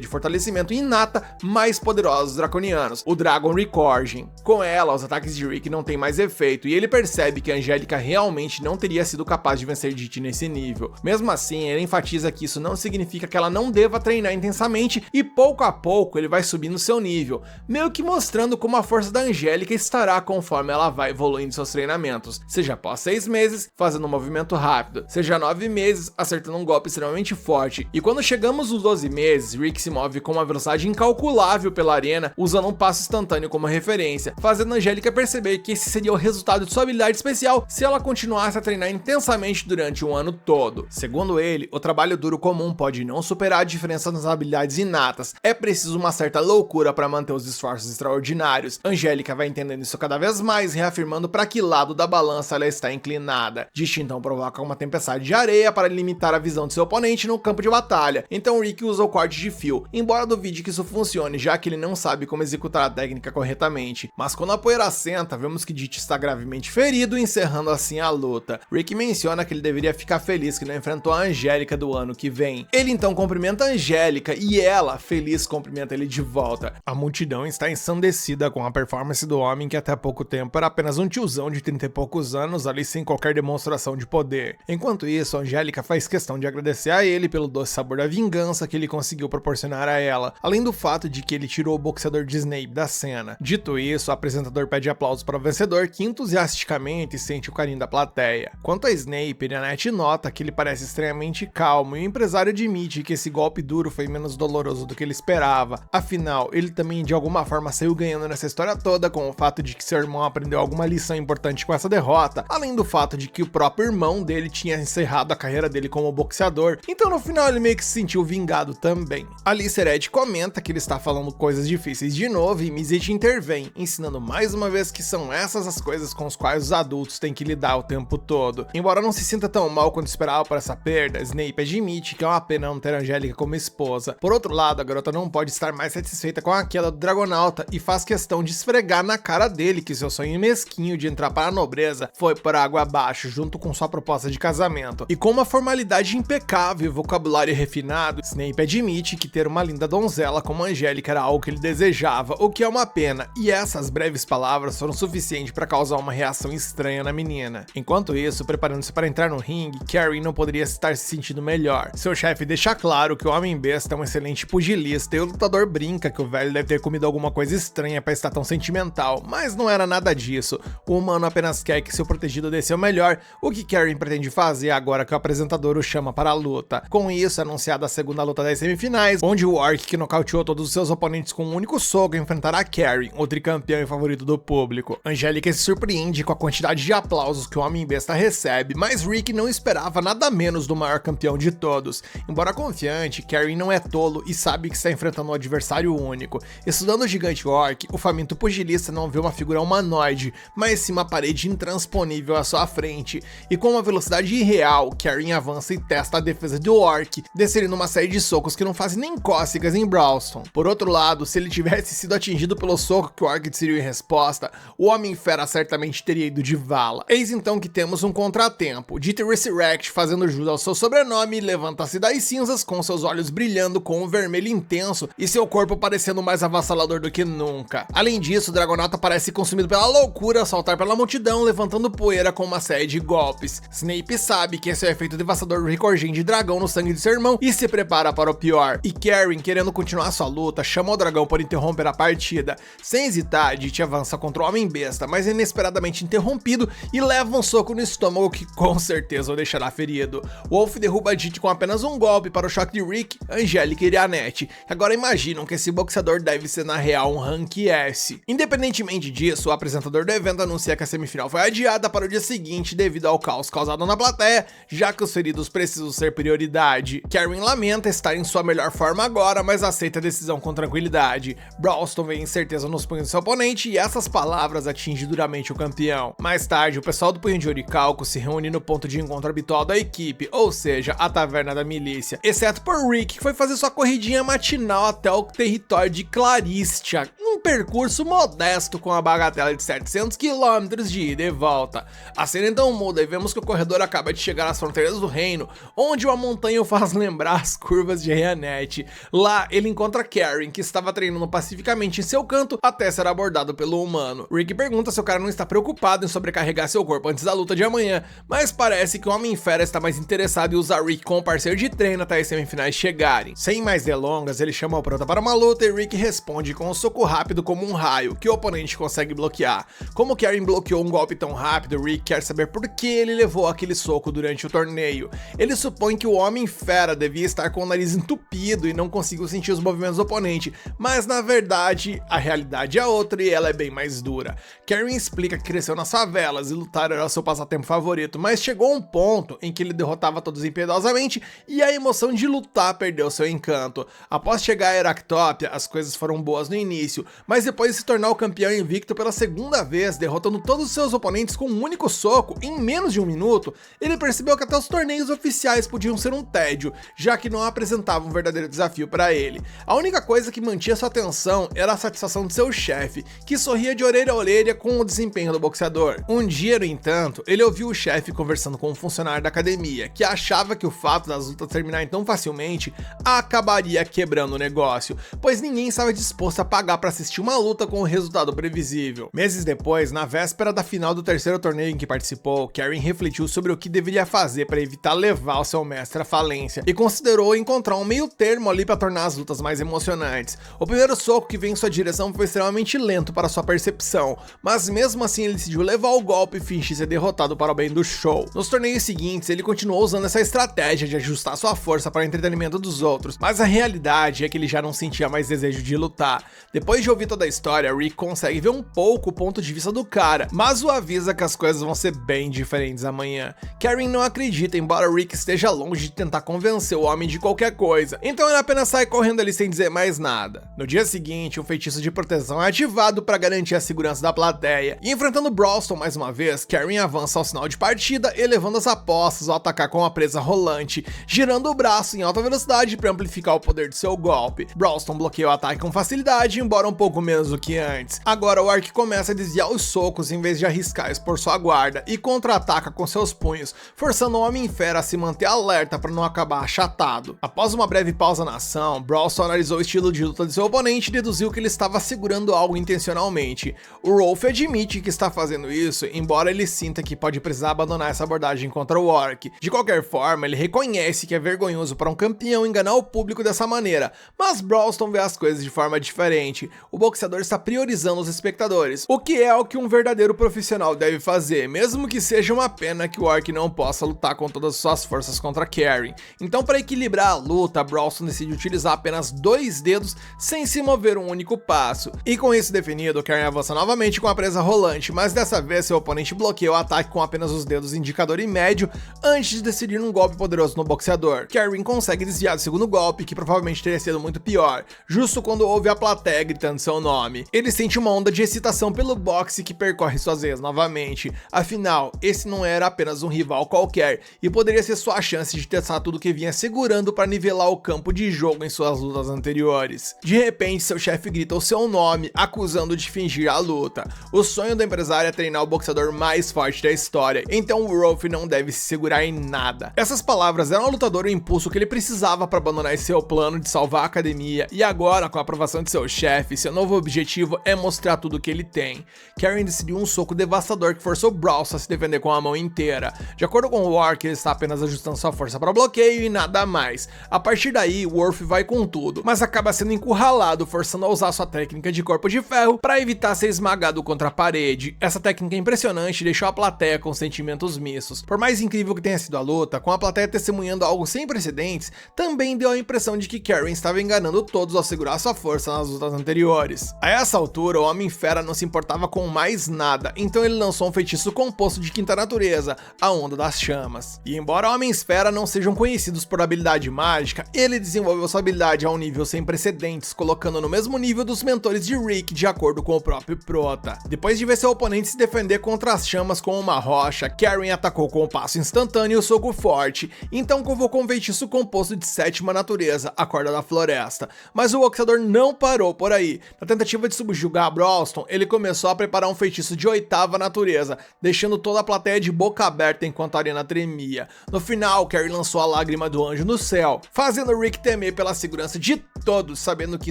de fortalecimento inata mais poderosa dos draconianos, o Dragon Recording. Com ela, os ataques de Rick não têm mais efeito, e ele percebe que Angélica realmente não teria sido capaz de vencer Didi nesse nível. Mesmo assim, ele enfatiza que isso não significa que ela não deva treinar intensamente, e pouco a pouco ele vai subindo seu nível, meio que mostrando como a força da Angélica estará conforme ela vai evoluindo seus treinamentos, seja após 6 meses, fazendo um movimento rápido, seja 9 meses, acertando um golpe extremamente forte, e quando chegamos nos 12 meses, Rick se move com uma velocidade incalculável pela arena, usando um passo instantâneo como referência, fazendo a Angélica perceber que esse seria o resultado de sua habilidade especial se ela continuasse a treinar intensamente durante um ano todo. Segundo ele, o trabalho duro comum pode não superar a diferença nas habilidades inatas, é preciso uma certa loucura para manter os esforços extraordinários. Angélica vai entendendo isso cada vez mais, reafirmando para que lado da balança ela está inclinada. Didi então provoca uma tempestade de areia para limitar a visão de seu oponente no campo de batalha, então Rick usa o corte de fio, embora duvide que isso funcione, já que ele não sabe como executar a técnica corretamente. Mas quando a poeira assenta, vemos que Didi está gravemente ferido, encerrando assim a luta. Rick menciona que ele deveria ficar feliz que não enfrentou a Angélica do ano que vem. Ele então cumprimenta a Angélica e ela, feliz, cumprimenta ele de volta. A multidão está ensandecida com a performance do homem que até pouco tempo era apenas um tiozão de 30 e poucos anos ali sem qualquer demonstração de poder. Enquanto isso, a Angélica faz questão de agradecer a ele pelo doce sabor da vingança que ele conseguiu proporcionar a ela, além do fato de que ele tirou o boxeador de Snape da cena. Dito isso, o apresentador pede aplausos para o vencedor, que entusiasticamente sente o carinho da plateia. Quanto a Snape, a net nota que ele parece extremamente calmo e o empresário admite que esse golpe duro foi menos doloroso do que ele esperava. Afinal, ele também de alguma forma saiu ganhando nessa história toda com o fato de que seu irmão aprendeu alguma lição importante com essa derrota, além do fato de que o próprio irmão dele tinha encerrado a carreira dele como boxeador, então no final ele meio que se sentiu vingado também. Alice Red comenta que ele está falando coisas difíceis de novo e Mizet intervém, ensinando mais uma vez que são essas as coisas com as quais os adultos têm que lidar o tempo todo. Embora não se sinta tão mal quanto esperava por essa perda, Snape admite que é uma pena não ter Angélica como esposa. Por outro lado, a garota não pode estar mais satisfeita com a queda do Dragonauta e faz questão de esfregar na cara dele que seu sonho mesquinho de entrar para a nobreza foi por água abaixo junto com sua proposta de casamento. E com uma formalidade impecável e vocabulário refinado, Snape admite que ter uma linda donzela como Angélica era algo que ele desejava, o que é uma pena, e essas breves palavras foram suficientes para causar uma reação estranha na menina. Enquanto isso, preparando-se para entrar no ringue, Karen não poderia estar se sentindo melhor. Seu chefe deixa claro que o Homem-Besta é um excelente pugilista e o lutador brinca que o velho deve ter comido alguma coisa estranha para estar tão sentimental, mas não era nada disso. O humano apenas quer que seu protegido dê seu melhor, o que Karen pretende fazer agora que o apresentador o chama para a luta. Com isso, é anunciada a segunda luta das semifinais, onde o Orc, que nocauteou todos os seus oponentes com um único soco, enfrentará Karen, o tricampeão e favorito do público. Angélica se surpreende com a quantidade de aplausos que o Homem-Besta recebe, mas Rick não esperava nada menos do maior campeão de todos. Embora confiante, Karen não é tolo e sabe que está enfrentando um adversário único. Estudando o gigante Orc, o faminto pugilista não vê uma figura humanoide, mas sim uma parede intransponível à sua frente. E com uma velocidade irreal, Karen avança e testa a defesa do Orc, descendo uma série de socos que não fazem nem cócegas em Brawlston. Por outro lado, se ele tivesse sido atingido pelo soco que o Orc desferiu em resposta, o Homem-Fera certamente teria ido de vala. Eis então que temos um contratempo. Dieter Resurrect, fazendo jus ao seu sobrenome, levanta-se das cinzas com seus olhos brilhando com um vermelho intenso e seu corpo parecendo mais avassalador do que nunca. Além disso, o Dragonauta parece consumido pela loucura ao saltar pela multidão, levantando poeira com uma série de golpes. Snape sabe que esse é o efeito devastador do Ricorgem de dragão no sangue de seu irmão e se prepara para o pior. E Karen, querendo continuar sua luta, chama o dragão por interromper a partida. Sem hesitar, Dieter avança contra o Homem-Besta, mas é inesperadamente interrompido e leva um soco no estômago que com certeza o deixará ferido. Wolf derruba Dieter com apenas um golpe para o choque de Rick, Angélica e Annette. Agora imaginam que esse boxeador deve ser na real um Rank S. Independentemente disso, o apresentador do evento anuncia que a semifinal foi adiada para o dia seguinte devido ao caos causado na plateia, já que os feridos precisam ser prioridade. Karen lamenta estar em sua melhor forma agora, mas aceita a decisão com tranquilidade. Brawlston vê incerteza nos punhos do seu oponente e essas palavras atingem duramente o campeão. Mais tarde, o pessoal do Punho de Orichalco se reúne no ponto de encontro habitual da equipe, ou seja, a Taverna da Milícia, exceto por Rick, que foi fazer sua corridinha matinal até o território de Claristia, um percurso modesto com a bagatela de 700 km de ida e volta. A cena então muda e vemos que o corredor acaba de chegar às fronteiras do reino, onde uma montanha o faz lembrar as curvas de Annette. Lá, ele encontra Karen, que estava treinando pacificamente em seu canto até ser abordado pelo humano. Rick pergunta se o cara não está preocupado em sobrecarregar seu corpo antes da luta de amanhã, mas parece que o Homem-Fera está mais interessado em usar Rick como parceiro de treino até as semifinais chegarem. Sem mais delongas, ele chama o prota para uma luta e Rick responde com um soco rápido como um raio, que o oponente consegue bloquear. Como Karen bloqueou um golpe tão rápido, Rick quer saber por que ele levou aquele soco durante o torneio. Ele supõe que o Homem-Fera devia estar com o nariz entupido e não conseguiu sentir os movimentos do oponente, mas na verdade, a realidade é outra e ela é bem mais dura. Karen explica que cresceu nas favelas e lutar era seu passatempo favorito, mas chegou um ponto em que ele derrotava todos impiedosamente e a emoção de lutar perdeu seu encanto. Após chegar a Heractópia, as coisas foram boas no início, mas depois de se tornar o campeão invicto pela segunda vez, derrotando todos os seus oponentes com um único soco em menos de um minuto, ele percebeu que até os torneios oficiais podiam ser um tédio, já que não apresentavam um verdadeiro desafio para ele. A única coisa que mantinha sua atenção era a satisfação de seu chefe, que sorria de orelha a orelha com o desempenho do boxeador. Um dia, no entanto, ele ouviu o chefe conversando com um funcionário da academia, que achava que o fato das lutas terminarem tão facilmente acabaria quebrando o negócio, pois ninguém estava disposto a pagar para assistir uma luta com um resultado previsível. Meses depois, na véspera da final do terceiro torneio em que participou, Karen refletiu sobre o que deveria fazer para evitar levar o seu mestre à falência e considerou encontrar um meio termo ali para tornar as lutas mais emocionantes. O primeiro soco que veio em sua direção foi extremamente lento para sua percepção, mas mesmo assim ele decidiu levar o golpe e fingir ser derrotado para o bem do show. Nos torneios seguintes, ele continuou usando essa estratégia de ajustar sua força para o entretenimento dos outros, mas a realidade é que ele já não sentia mais desejo de lutar. Depois de ouvir toda a história, Rick consegue ver um pouco o ponto de vista do cara, mas o avisa que as coisas vão ser bem diferentes amanhã. Karen não acredita, embora Rick esteja longe de tentar convencer o homem de qualquer coisa, então ele apenas sai correndo ali sem dizer mais nada. No dia seguinte, um feitiço de proteção é ativado para garantir a segurança da plateia, e enfrentando Brawlston mais uma vez, Karen avança ao sinal de partida, elevando as apostas ao atacar com a presa rolante, girando o braço em alta velocidade para amplificar o poder de seu golpe. Brawlston bloqueia o ataque com facilidade, embora um pouco pouco menos do que antes. Agora o Orc começa a desviar os socos em vez de arriscar expor sua guarda e contra-ataca com seus punhos, forçando o Homem-Fera a se manter alerta para não acabar achatado. Após uma breve pausa na ação, Brawlston analisou o estilo de luta de seu oponente e deduziu que ele estava segurando algo intencionalmente. O Rolf admite que está fazendo isso, embora ele sinta que pode precisar abandonar essa abordagem contra o Orc. De qualquer forma, ele reconhece que é vergonhoso para um campeão enganar o público dessa maneira, mas Brawlston vê as coisas de forma diferente. O boxeador está priorizando os espectadores, o que é o que um verdadeiro profissional deve fazer, mesmo que seja uma pena que o Orc não possa lutar com todas as suas forças contra Karen. Então, para equilibrar a luta, Brawlston decide utilizar apenas 2 dedos sem se mover um único passo. E com isso definido, Karen avança novamente com a presa rolante, mas dessa vez seu oponente bloqueia o ataque com apenas os dedos indicador e médio antes de decidir um golpe poderoso no boxeador. Karen consegue desviar do segundo golpe, que provavelmente teria sido muito pior, justo quando ouve a plateia gritando seu nome. Ele sente uma onda de excitação pelo boxe que percorre suas veias novamente. Afinal, esse não era apenas um rival qualquer, e poderia ser sua chance de testar tudo que vinha segurando para nivelar o campo de jogo em suas lutas anteriores. De repente, seu chefe grita o seu nome, acusando de fingir a luta. O sonho do empresário é treinar o boxeador mais forte da história, então o Rolf não deve se segurar em nada. Essas palavras deram ao lutador o impulso que ele precisava para abandonar seu plano de salvar a academia, e agora, com a aprovação de seu chefe, seu novo objetivo é mostrar tudo o que ele tem. Karen decidiu um soco devastador que forçou Brawlston a se defender com a mão inteira. De acordo com o Orc, ele está apenas ajustando sua força para bloqueio e nada mais. A partir daí, o Wolf vai com tudo, mas acaba sendo encurralado, forçando a usar sua técnica de corpo de ferro para evitar ser esmagado contra a parede. Essa técnica impressionante deixou a plateia com sentimentos mistos. Por mais incrível que tenha sido a luta, com a plateia testemunhando algo sem precedentes, também deu a impressão de que Karen estava enganando todos ao segurar sua força nas lutas anteriores. A essa altura, o Homem-Fera não se importava com mais nada, então ele lançou um feitiço composto de quinta natureza, a Onda das Chamas. E embora Homem-Esfera não sejam conhecidos por habilidade mágica, ele desenvolveu sua habilidade a um nível sem precedentes, colocando no mesmo nível dos mentores de Rick, de acordo com o próprio Prota. Depois de ver seu oponente se defender contra as chamas com uma rocha, Karen atacou com o passo instantâneo e o soco forte, então convocou um feitiço composto de sétima natureza, a Corda da Floresta. Mas o boxeador não parou por aí. Na tentativa de subjugar Brawlston, ele começou a preparar um feitiço de oitava natureza, deixando toda a plateia de boca aberta enquanto a arena tremia. No final, Karen lançou a Lágrima do Anjo no céu, fazendo Rick temer pela segurança de todos, sabendo que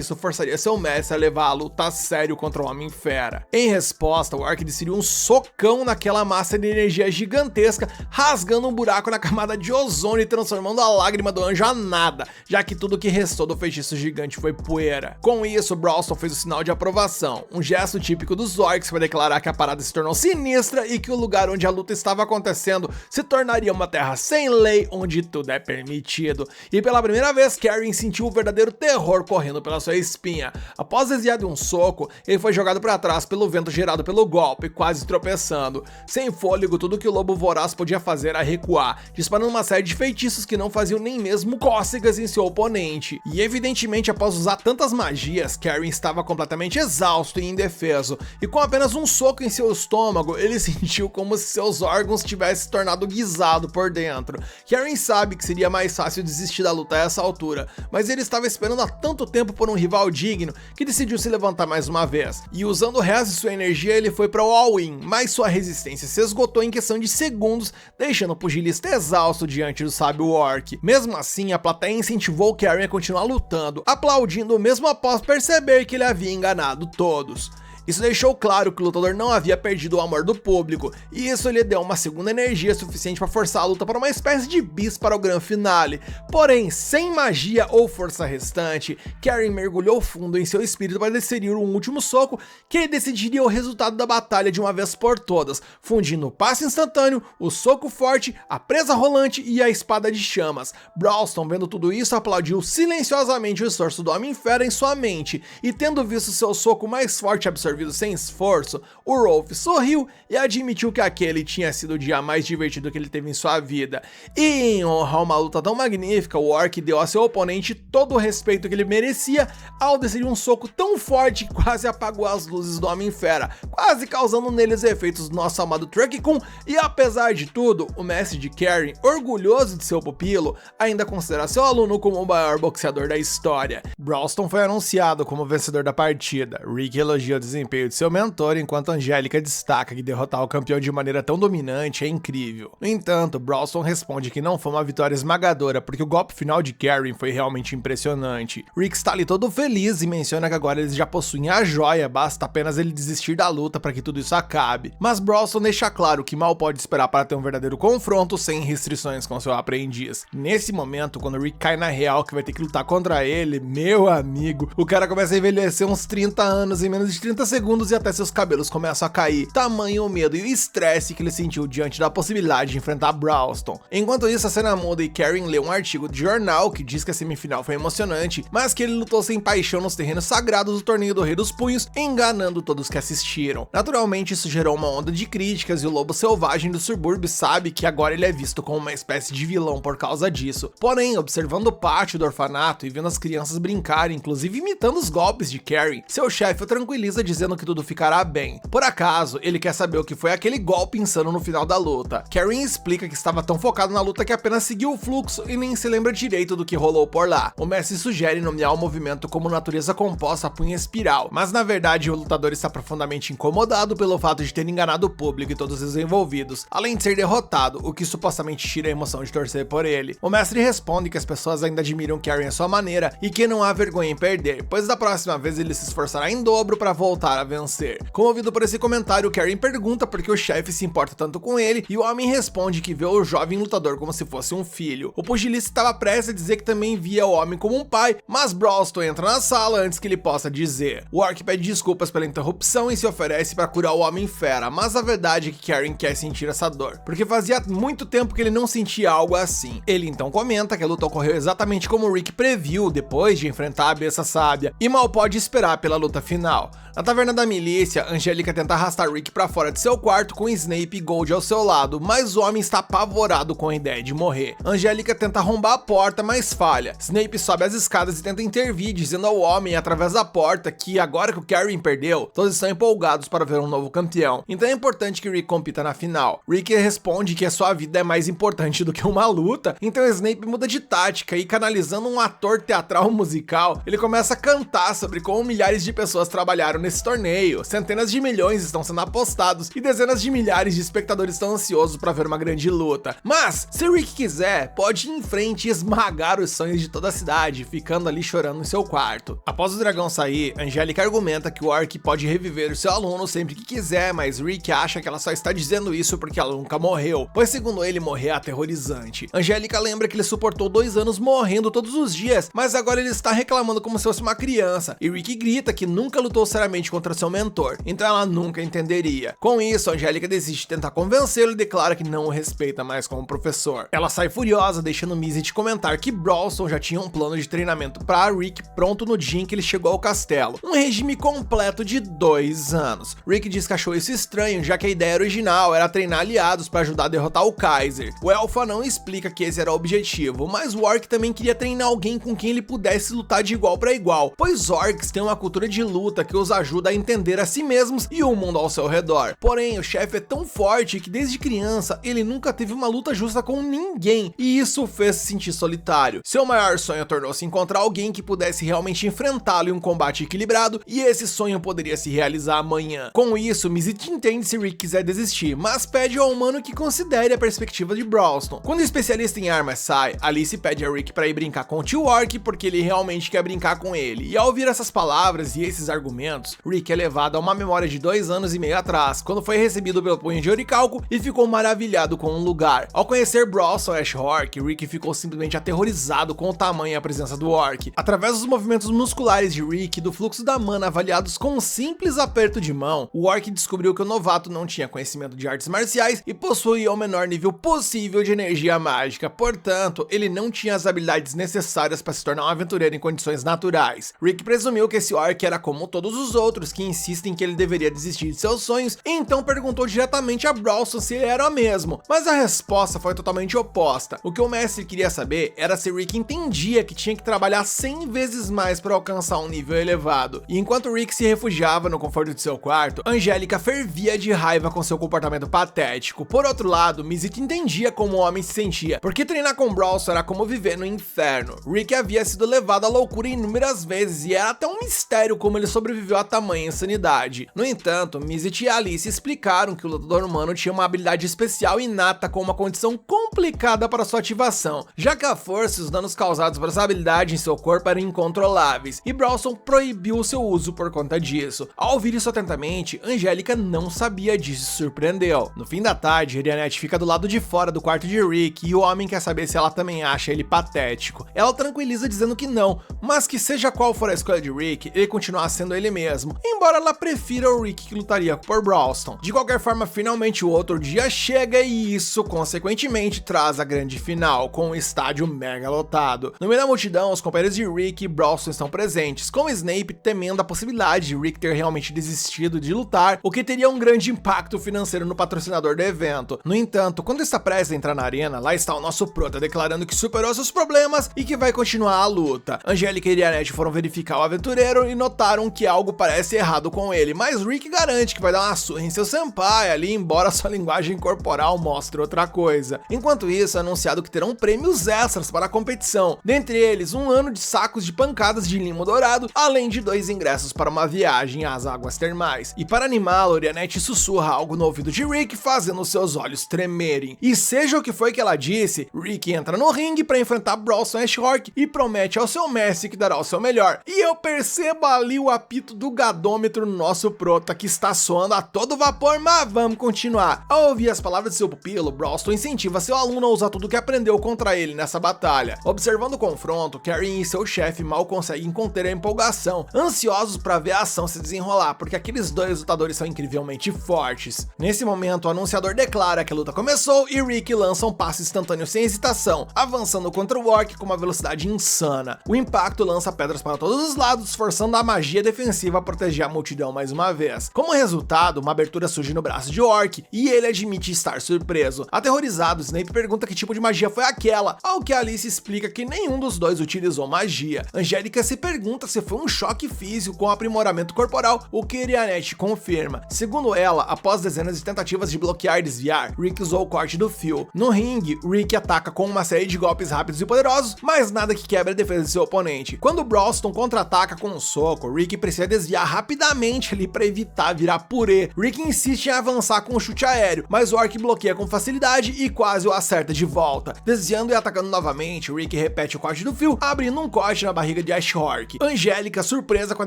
isso forçaria seu mestre a levar a luta a sério contra o Homem-Fera. Em resposta, o Orc decidiu um socão naquela massa de energia gigantesca, rasgando um buraco na camada de ozônio e transformando a Lágrima do Anjo a nada, já que tudo que restou do feitiço gigante foi poeira. Com isso, Brawlston fez o sinal de aprovação, um gesto típico dos Orcs para declarar que a parada se tornou sinistra e que o lugar onde a luta estava acontecendo se tornaria uma terra sem lei, onde tudo é permitido. E pela primeira vez, Karen sentiu o verdadeiro terror correndo pela sua espinha. Após desviar de um soco, ele foi jogado para trás pelo vento gerado pelo golpe, quase tropeçando. Sem fôlego, tudo que o lobo voraz podia fazer era recuar, disparando uma série de feitiços que não faziam nem mesmo cócegas em seu oponente. E evidentemente, após usar tantas magias, Karen estava completamente exausto e indefeso, e com apenas um soco em seu estômago, ele sentiu como se seus órgãos tivessem se tornado guisado por dentro. Karen sabe que seria mais fácil desistir da luta a essa altura, mas ele estava esperando há tanto tempo por um rival digno que decidiu se levantar mais uma vez. E usando o resto de sua energia, ele foi para o all-in, mas sua resistência se esgotou em questão de segundos, deixando o pugilista exausto diante do sábio Orc. Mesmo assim, a plateia incentivou Karen a continuar lutando, aplaudindo mesmo após perceber que ele havia enganado todos. Isso deixou claro que o lutador não havia perdido o amor do público, e isso lhe deu uma segunda energia suficiente para forçar a luta para uma espécie de bis para o grande finale. Porém, sem magia ou força restante, Karen mergulhou fundo em seu espírito para decidir um último soco que decidiria o resultado da batalha de uma vez por todas, fundindo o passe instantâneo, o soco forte, a presa rolante e a espada de chamas. Brawlston, vendo tudo isso, aplaudiu silenciosamente o esforço do Homem-Fera em sua mente, e tendo visto seu soco mais forte absorver absorvido sem esforço, o Rolf sorriu e admitiu que aquele tinha sido o dia mais divertido que ele teve em sua vida. E em honrar uma luta tão magnífica, o Orc deu a seu oponente todo o respeito que ele merecia ao descer um soco tão forte que quase apagou as luzes do Homem-Fera, quase causando nele os efeitos do nosso amado Truck-kun. E apesar de tudo, o mestre de Karen, orgulhoso de seu pupilo, ainda considera seu aluno como o maior boxeador da história. Braulston foi anunciado como vencedor da partida. Rick elogia o desempenho de seu mentor, enquanto Angélica destaca que derrotar o campeão de maneira tão dominante é incrível. No entanto, Braulston responde que não foi uma vitória esmagadora, porque o golpe final de Karen foi realmente impressionante. Rick está ali todo feliz e menciona que agora eles já possuem a joia, basta apenas ele desistir da luta para que tudo isso acabe. Mas Braulston deixa claro que mal pode esperar para ter um verdadeiro confronto sem restrições com seu aprendiz. Nesse momento, quando Rick cai na real que vai ter que lutar contra ele, meu amigo, o cara começa a envelhecer uns 30 anos em menos de 30 segundos e até seus cabelos começam a cair. Tamanho o medo e o estresse que ele sentiu diante da possibilidade de enfrentar Braulston. Enquanto isso, a cena muda e Karen lê um artigo de jornal que diz que a semifinal foi emocionante, mas que ele lutou sem paixão nos terrenos sagrados do torneio do Rei dos Punhos, enganando todos que assistiram. Naturalmente, isso gerou uma onda de críticas e o lobo selvagem do subúrbio sabe que agora ele é visto como uma espécie de vilão por causa disso. Porém, observando o pátio do orfanato e vendo as crianças brincarem, inclusive imitando os golpes de Karen, seu chefe o tranquiliza dizendo que tudo ficará bem. Por acaso, ele quer saber o que foi aquele golpe insano no final da luta. Karen explica que estava tão focado na luta que apenas seguiu o fluxo e nem se lembra direito do que rolou por lá. O mestre sugere nomear o movimento como natureza composta punha espiral, mas na verdade o lutador está profundamente incomodado pelo fato de ter enganado o público e todos os envolvidos, além de ser derrotado, o que supostamente tira a emoção de torcer por ele. O mestre responde que as pessoas ainda admiram Karen à sua maneira e que não há vergonha em perder, pois da próxima vez ele se esforçará em dobro para voltar a vencer. Comovido por esse comentário, Karen pergunta por que o chefe se importa tanto com ele e o homem responde que vê o jovem lutador como se fosse um filho. O pugilista estava prestes a dizer que também via o homem como um pai, mas Braulston entra na sala antes que ele possa dizer. O Orc pede desculpas pela interrupção e se oferece para curar o Homem-Fera, mas a verdade é que Karen quer sentir essa dor, porque fazia muito tempo que ele não sentia algo assim. Ele então comenta que a luta ocorreu exatamente como Rick previu depois de enfrentar a besta sábia, e mal pode esperar pela luta final. Na taverna da milícia, Angélica tenta arrastar Rick para fora de seu quarto com Snape e Gold ao seu lado, mas o homem está apavorado com a ideia de morrer. Angélica tenta arrombar a porta, mas falha. Snape sobe as escadas e tenta intervir, dizendo ao homem através da porta que agora que o Karen perdeu, todos estão empolgados para ver um novo campeão, então é importante que Rick compita na final. Rick responde que a sua vida é mais importante do que uma luta, então Snape muda de tática e, canalizando um ator teatral musical, ele começa a cantar sobre como milhares de pessoas trabalharam nesse torneio, centenas de milhões estão sendo apostados e dezenas de milhares de espectadores estão ansiosos para ver uma grande luta. Mas, se Rick quiser, pode ir em frente e esmagar os sonhos de toda a cidade, ficando ali chorando em seu quarto. Após o dragão sair, Angélica argumenta que o Orc pode reviver o seu aluno sempre que quiser, mas Rick acha que ela só está dizendo isso porque ela nunca morreu, pois segundo ele, morrer é aterrorizante. Angélica lembra que ele suportou 2 anos morrendo todos os dias, mas agora ele está reclamando como se fosse uma criança, e Rick grita que nunca lutou seriamente contra seu mentor, então ela nunca entenderia. Com isso, Angélica decide tentar convencê-lo e declara que não o respeita mais como professor. Ela sai furiosa, deixando Mizet comentar que Braulston já tinha um plano de treinamento para Rick pronto no dia em que ele chegou ao castelo, um regime completo de 2 anos. Rick diz que achou isso estranho, já que a ideia original era treinar aliados para ajudar a derrotar o Kaiser. O elfo não explica que esse era o objetivo, mas o Orc também queria treinar alguém com quem ele pudesse lutar de igual para igual, pois Orcs têm uma cultura de luta que os ajuda a entender a si mesmos e o mundo ao seu redor. Porém, o chefe é tão forte que desde criança ele nunca teve uma luta justa com ninguém, e isso o fez se sentir solitário. Seu maior sonho tornou-se encontrar alguém que pudesse realmente enfrentá-lo em um combate equilibrado, e esse sonho poderia se realizar amanhã. Com isso, Mizet entende se Rick quiser desistir, mas pede ao humano que considere a perspectiva de Braulston. Quando o especialista em armas sai, Alice pede a Rick para ir brincar com o tio Orc porque ele realmente quer brincar com ele, e ao ouvir essas palavras e esses argumentos, Rick é levado a uma memória de 2 anos e meio atrás, quando foi recebido pelo punho de oricalco e ficou maravilhado com um lugar. Ao conhecer Braulston Ashhork, Rick ficou simplesmente aterrorizado com o tamanho e a presença do Orc. Através dos movimentos musculares de Rick e do fluxo da mana avaliados com um simples aperto de mão, o Orc descobriu que o novato não tinha conhecimento de artes marciais e possuía o menor nível possível de energia mágica, portanto, ele não tinha as habilidades necessárias para se tornar um aventureiro em condições naturais. Rick presumiu que esse Orc era como todos os outros outros que insistem que ele deveria desistir de seus sonhos, então perguntou diretamente a Brawlston se ele era o mesmo, mas a resposta foi totalmente oposta. O que o mestre queria saber era se Rick entendia que tinha que trabalhar 100 vezes mais para alcançar um nível elevado. E enquanto Rick se refugiava no conforto de seu quarto, Angélica fervia de raiva com seu comportamento patético. Por outro lado, Mizzy entendia como o homem se sentia, porque treinar com Brawlston era como viver no inferno. Rick havia sido levado à loucura inúmeras vezes e era até um mistério como ele sobreviveu a tamanha insanidade. No entanto, Mizzy e Alice explicaram que o lutador humano tinha uma habilidade especial inata com uma condição complicada para sua ativação, já que a força e os danos causados por essa habilidade em seu corpo eram incontroláveis, e Brawlston proibiu seu uso por conta disso. Ao ouvir isso atentamente, Angélica não sabia disso e se surpreendeu. No fim da tarde, Rianette fica do lado de fora do quarto de Rick e o homem quer saber se ela também acha ele patético. Ela tranquiliza dizendo que não, mas que seja qual for a escolha de Rick, ele continuará sendo ele mesmo, embora ela prefira o Rick que lutaria por Brawlston. De qualquer forma, finalmente o outro dia chega e isso, consequentemente, traz a grande final, com o estádio mega lotado. No meio da multidão, os companheiros de Rick e Brawlston estão presentes, com Snape temendo a possibilidade de Rick ter realmente desistido de lutar, o que teria um grande impacto financeiro no patrocinador do evento. No entanto, quando está prestes a entrar na arena, lá está o nosso prota declarando que superou seus problemas e que vai continuar a luta. Angélica e Rianette foram verificar o aventureiro e notaram que algo parece errado com ele, mas Rick garante que vai dar uma surra em seu senpai ali, embora sua linguagem corporal mostre outra coisa. Enquanto isso, é anunciado que terão prêmios extras para a competição, dentre eles um ano de sacos de pancadas de limo dourado, além de 2 ingressos para uma viagem às águas termais. E para animá-lo, Rianette sussurra algo no ouvido de Rick, fazendo seus olhos tremerem. E seja o que foi que ela disse, Rick entra no ringue para enfrentar Brawlston Ashhork e promete ao seu mestre que dará o seu melhor. E eu percebo ali o apito do gadômetro no nosso prota, que está soando a todo vapor, mas vamos continuar. Ao ouvir as palavras de seu pupilo, Brawlston incentiva seu aluno a usar tudo que aprendeu contra ele nessa batalha. Observando o confronto, Karen e seu chefe mal conseguem conter a empolgação, ansiosos para ver a ação se desenrolar, porque aqueles dois lutadores são incrivelmente fortes. Nesse momento, o anunciador declara que a luta começou e Rick lança um passe instantâneo sem hesitação, avançando contra o Orc com uma velocidade insana. O impacto lança pedras para todos os lados, forçando a magia defensiva a proteger a multidão mais uma vez. Como resultado, uma abertura surge no braço de Orc e ele admite estar surpreso. Aterrorizado, Snape pergunta que tipo de magia foi aquela, ao que Alice explica que nenhum dos dois utilizou magia. Angélica se pergunta se foi um choque físico com aprimoramento corporal, o que Rianette confirma. Segundo ela, após dezenas de tentativas de bloquear e desviar, Rick usou o corte do fio. No ringue, Rick ataca com uma série de golpes rápidos e poderosos, mas nada que quebre a defesa de seu oponente. Quando Brawlston contra-ataca com um soco, Rick precisa desviar rapidamente ali para evitar virar purê. Rick insiste em avançar com um chute aéreo, mas o Orc bloqueia com facilidade e quase o acerta de volta. Desviando e atacando novamente, Rick repete o corte do fio, abrindo um corte na barriga de Ashhork. Angélica, surpresa com a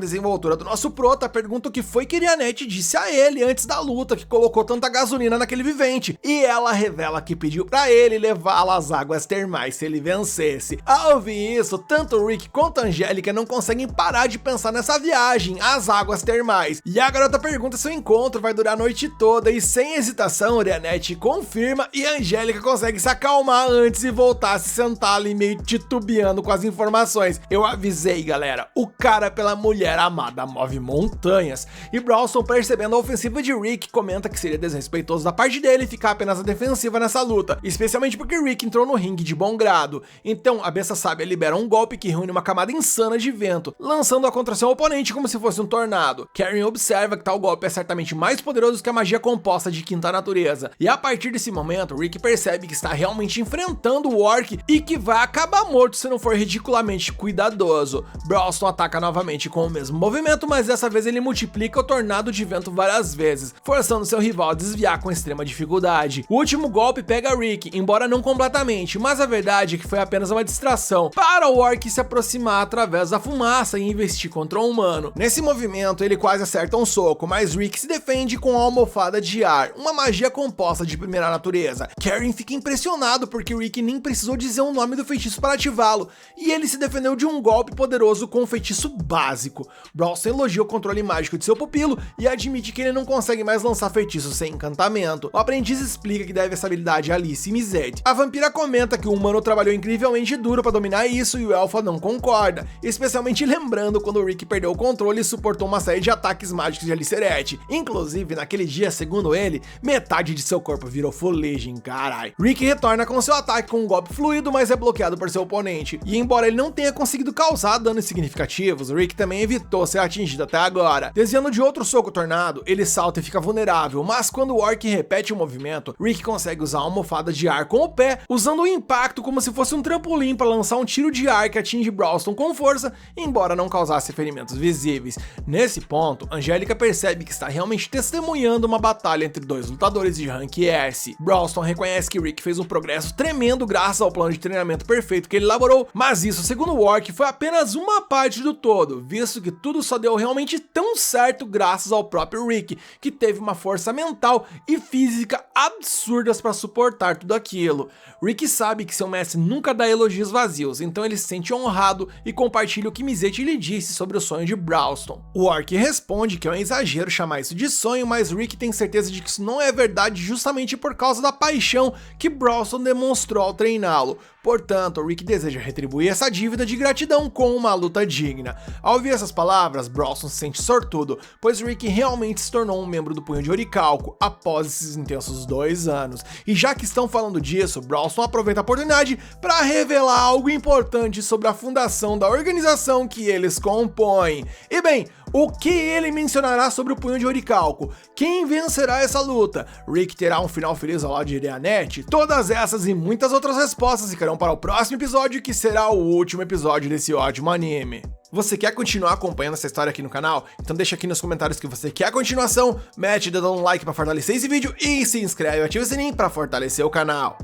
desenvoltura do nosso prota, pergunta o que foi que Rianette disse a ele antes da luta que colocou tanta gasolina naquele vivente, e ela revela que pediu pra ele levá-la às águas termais se ele vencesse. Ao ouvir isso, tanto Rick quanto Angélica não conseguem parar de pensar nessa viagem às águas termais, e a garota pergunta se o encontro vai durar a noite toda, e sem hesitação, Rianette confirma e Angélica consegue se acalmar antes e voltar a se sentar ali meio titubeando com as informações. Eu avisei, galera, o cara pela mulher amada move montanhas. E Brawlston, percebendo a ofensiva de Rick, comenta que seria desrespeitoso da parte dele ficar apenas na defensiva nessa luta, especialmente porque Rick entrou no ringue de bom grado. Então a besta sábia libera um golpe que reúne uma camada insana de vento, lançando-a contra seu oponente como se fosse um tornado. Karen observa que tal golpe é certamente mais poderoso que a magia composta de quinta natureza, e a partir desse momento Rick percebe que está realmente enfrentando o Orc e que vai acabar morto se não for ridiculamente cuidadoso. Brawlston ataca novamente com o mesmo movimento, mas dessa vez ele multiplica o tornado de vento várias vezes, forçando seu rival a desviar com extrema dificuldade. O último golpe pega Rick, embora não completamente, mas a verdade é que foi apenas uma distração para o Orc se aproximar através da fumaça e investir contra um humano. Nesse movimento ele quase acerta um soco, mas Rick se defende com a almofada de ar, uma magia composta de primeira natureza. Karen fica impressionado porque Rick nem precisou dizer o nome do feitiço para ativá-lo, e ele se defendeu de um golpe poderoso com um feitiço básico. Broston elogia o controle mágico de seu pupilo e admite que ele não consegue mais lançar feitiços sem encantamento. O aprendiz explica que deve essa habilidade a Alice Mizet. A vampira comenta que o humano trabalhou incrivelmente duro para dominar isso e o elfo não concorda, especialmente lembrando quando o Rick perdeu o controle e suportou uma série de ataques mágicos de Aliceret. Inclusive, naquele dia, segundo ele, metade de seu corpo virou fuligem, carai. Rick retorna com seu ataque com um golpe fluido, mas é bloqueado por seu oponente. E embora ele não tenha conseguido causar danos significativos, Rick também evitou ser atingido até agora. Desviando de outro soco tornado, ele salta e fica vulnerável, mas quando o orc repete o movimento, Rick consegue usar uma almofada de ar com o pé, usando o impacto como se fosse um trampolim para lançar um tiro de ar que atinge Broston com força, embora não causasse ferimentos visíveis. Nesse ponto, Angélica percebe que está realmente testemunhando uma batalha entre dois lutadores de rank S. Broston reconhece que Rick fez um progresso tremendo graças ao plano de treinamento perfeito que ele elaborou, mas isso, segundo o orc, foi apenas uma parte do todo, visto que tudo só deu realmente tão certo graças ao próprio Rick, que teve uma força mental e física absurdas para suportar tudo aquilo. Rick sabe que seu mestre nunca dá elogios vazios, então ele se sente honrado e compartilha o que Mizet lhe disse sobre o sonho de Broston. O orc responde que é um exagero chamar isso de sonho, mas Rick tem certeza de que isso não é verdade justamente por causa da paixão que Broston demonstrou ao treiná-lo. Portanto, Rick deseja retribuir essa dívida de gratidão com uma luta digna. Ao ouvir essas palavras, Broston se sente sortudo, pois Rick realmente se tornou um membro do Punho de Orichalco após esses intensos 2 anos. E já que estão falando disso, Broston aproveita a oportunidade para revelar algo importante sobre a fundação da organização que eles compõem. E bem, o que ele mencionará sobre o Punho de Orichalco? Quem vencerá essa luta? Rick terá um final feliz ao lado de Irianete? Todas essas e muitas outras respostas ficarão para o próximo episódio, que será o último episódio desse ótimo anime. Você quer continuar acompanhando essa história aqui no canal? Então deixa aqui nos comentários que você quer a continuação, mete o dedo no like para fortalecer esse vídeo e se inscreve e ativa o sininho para fortalecer o canal.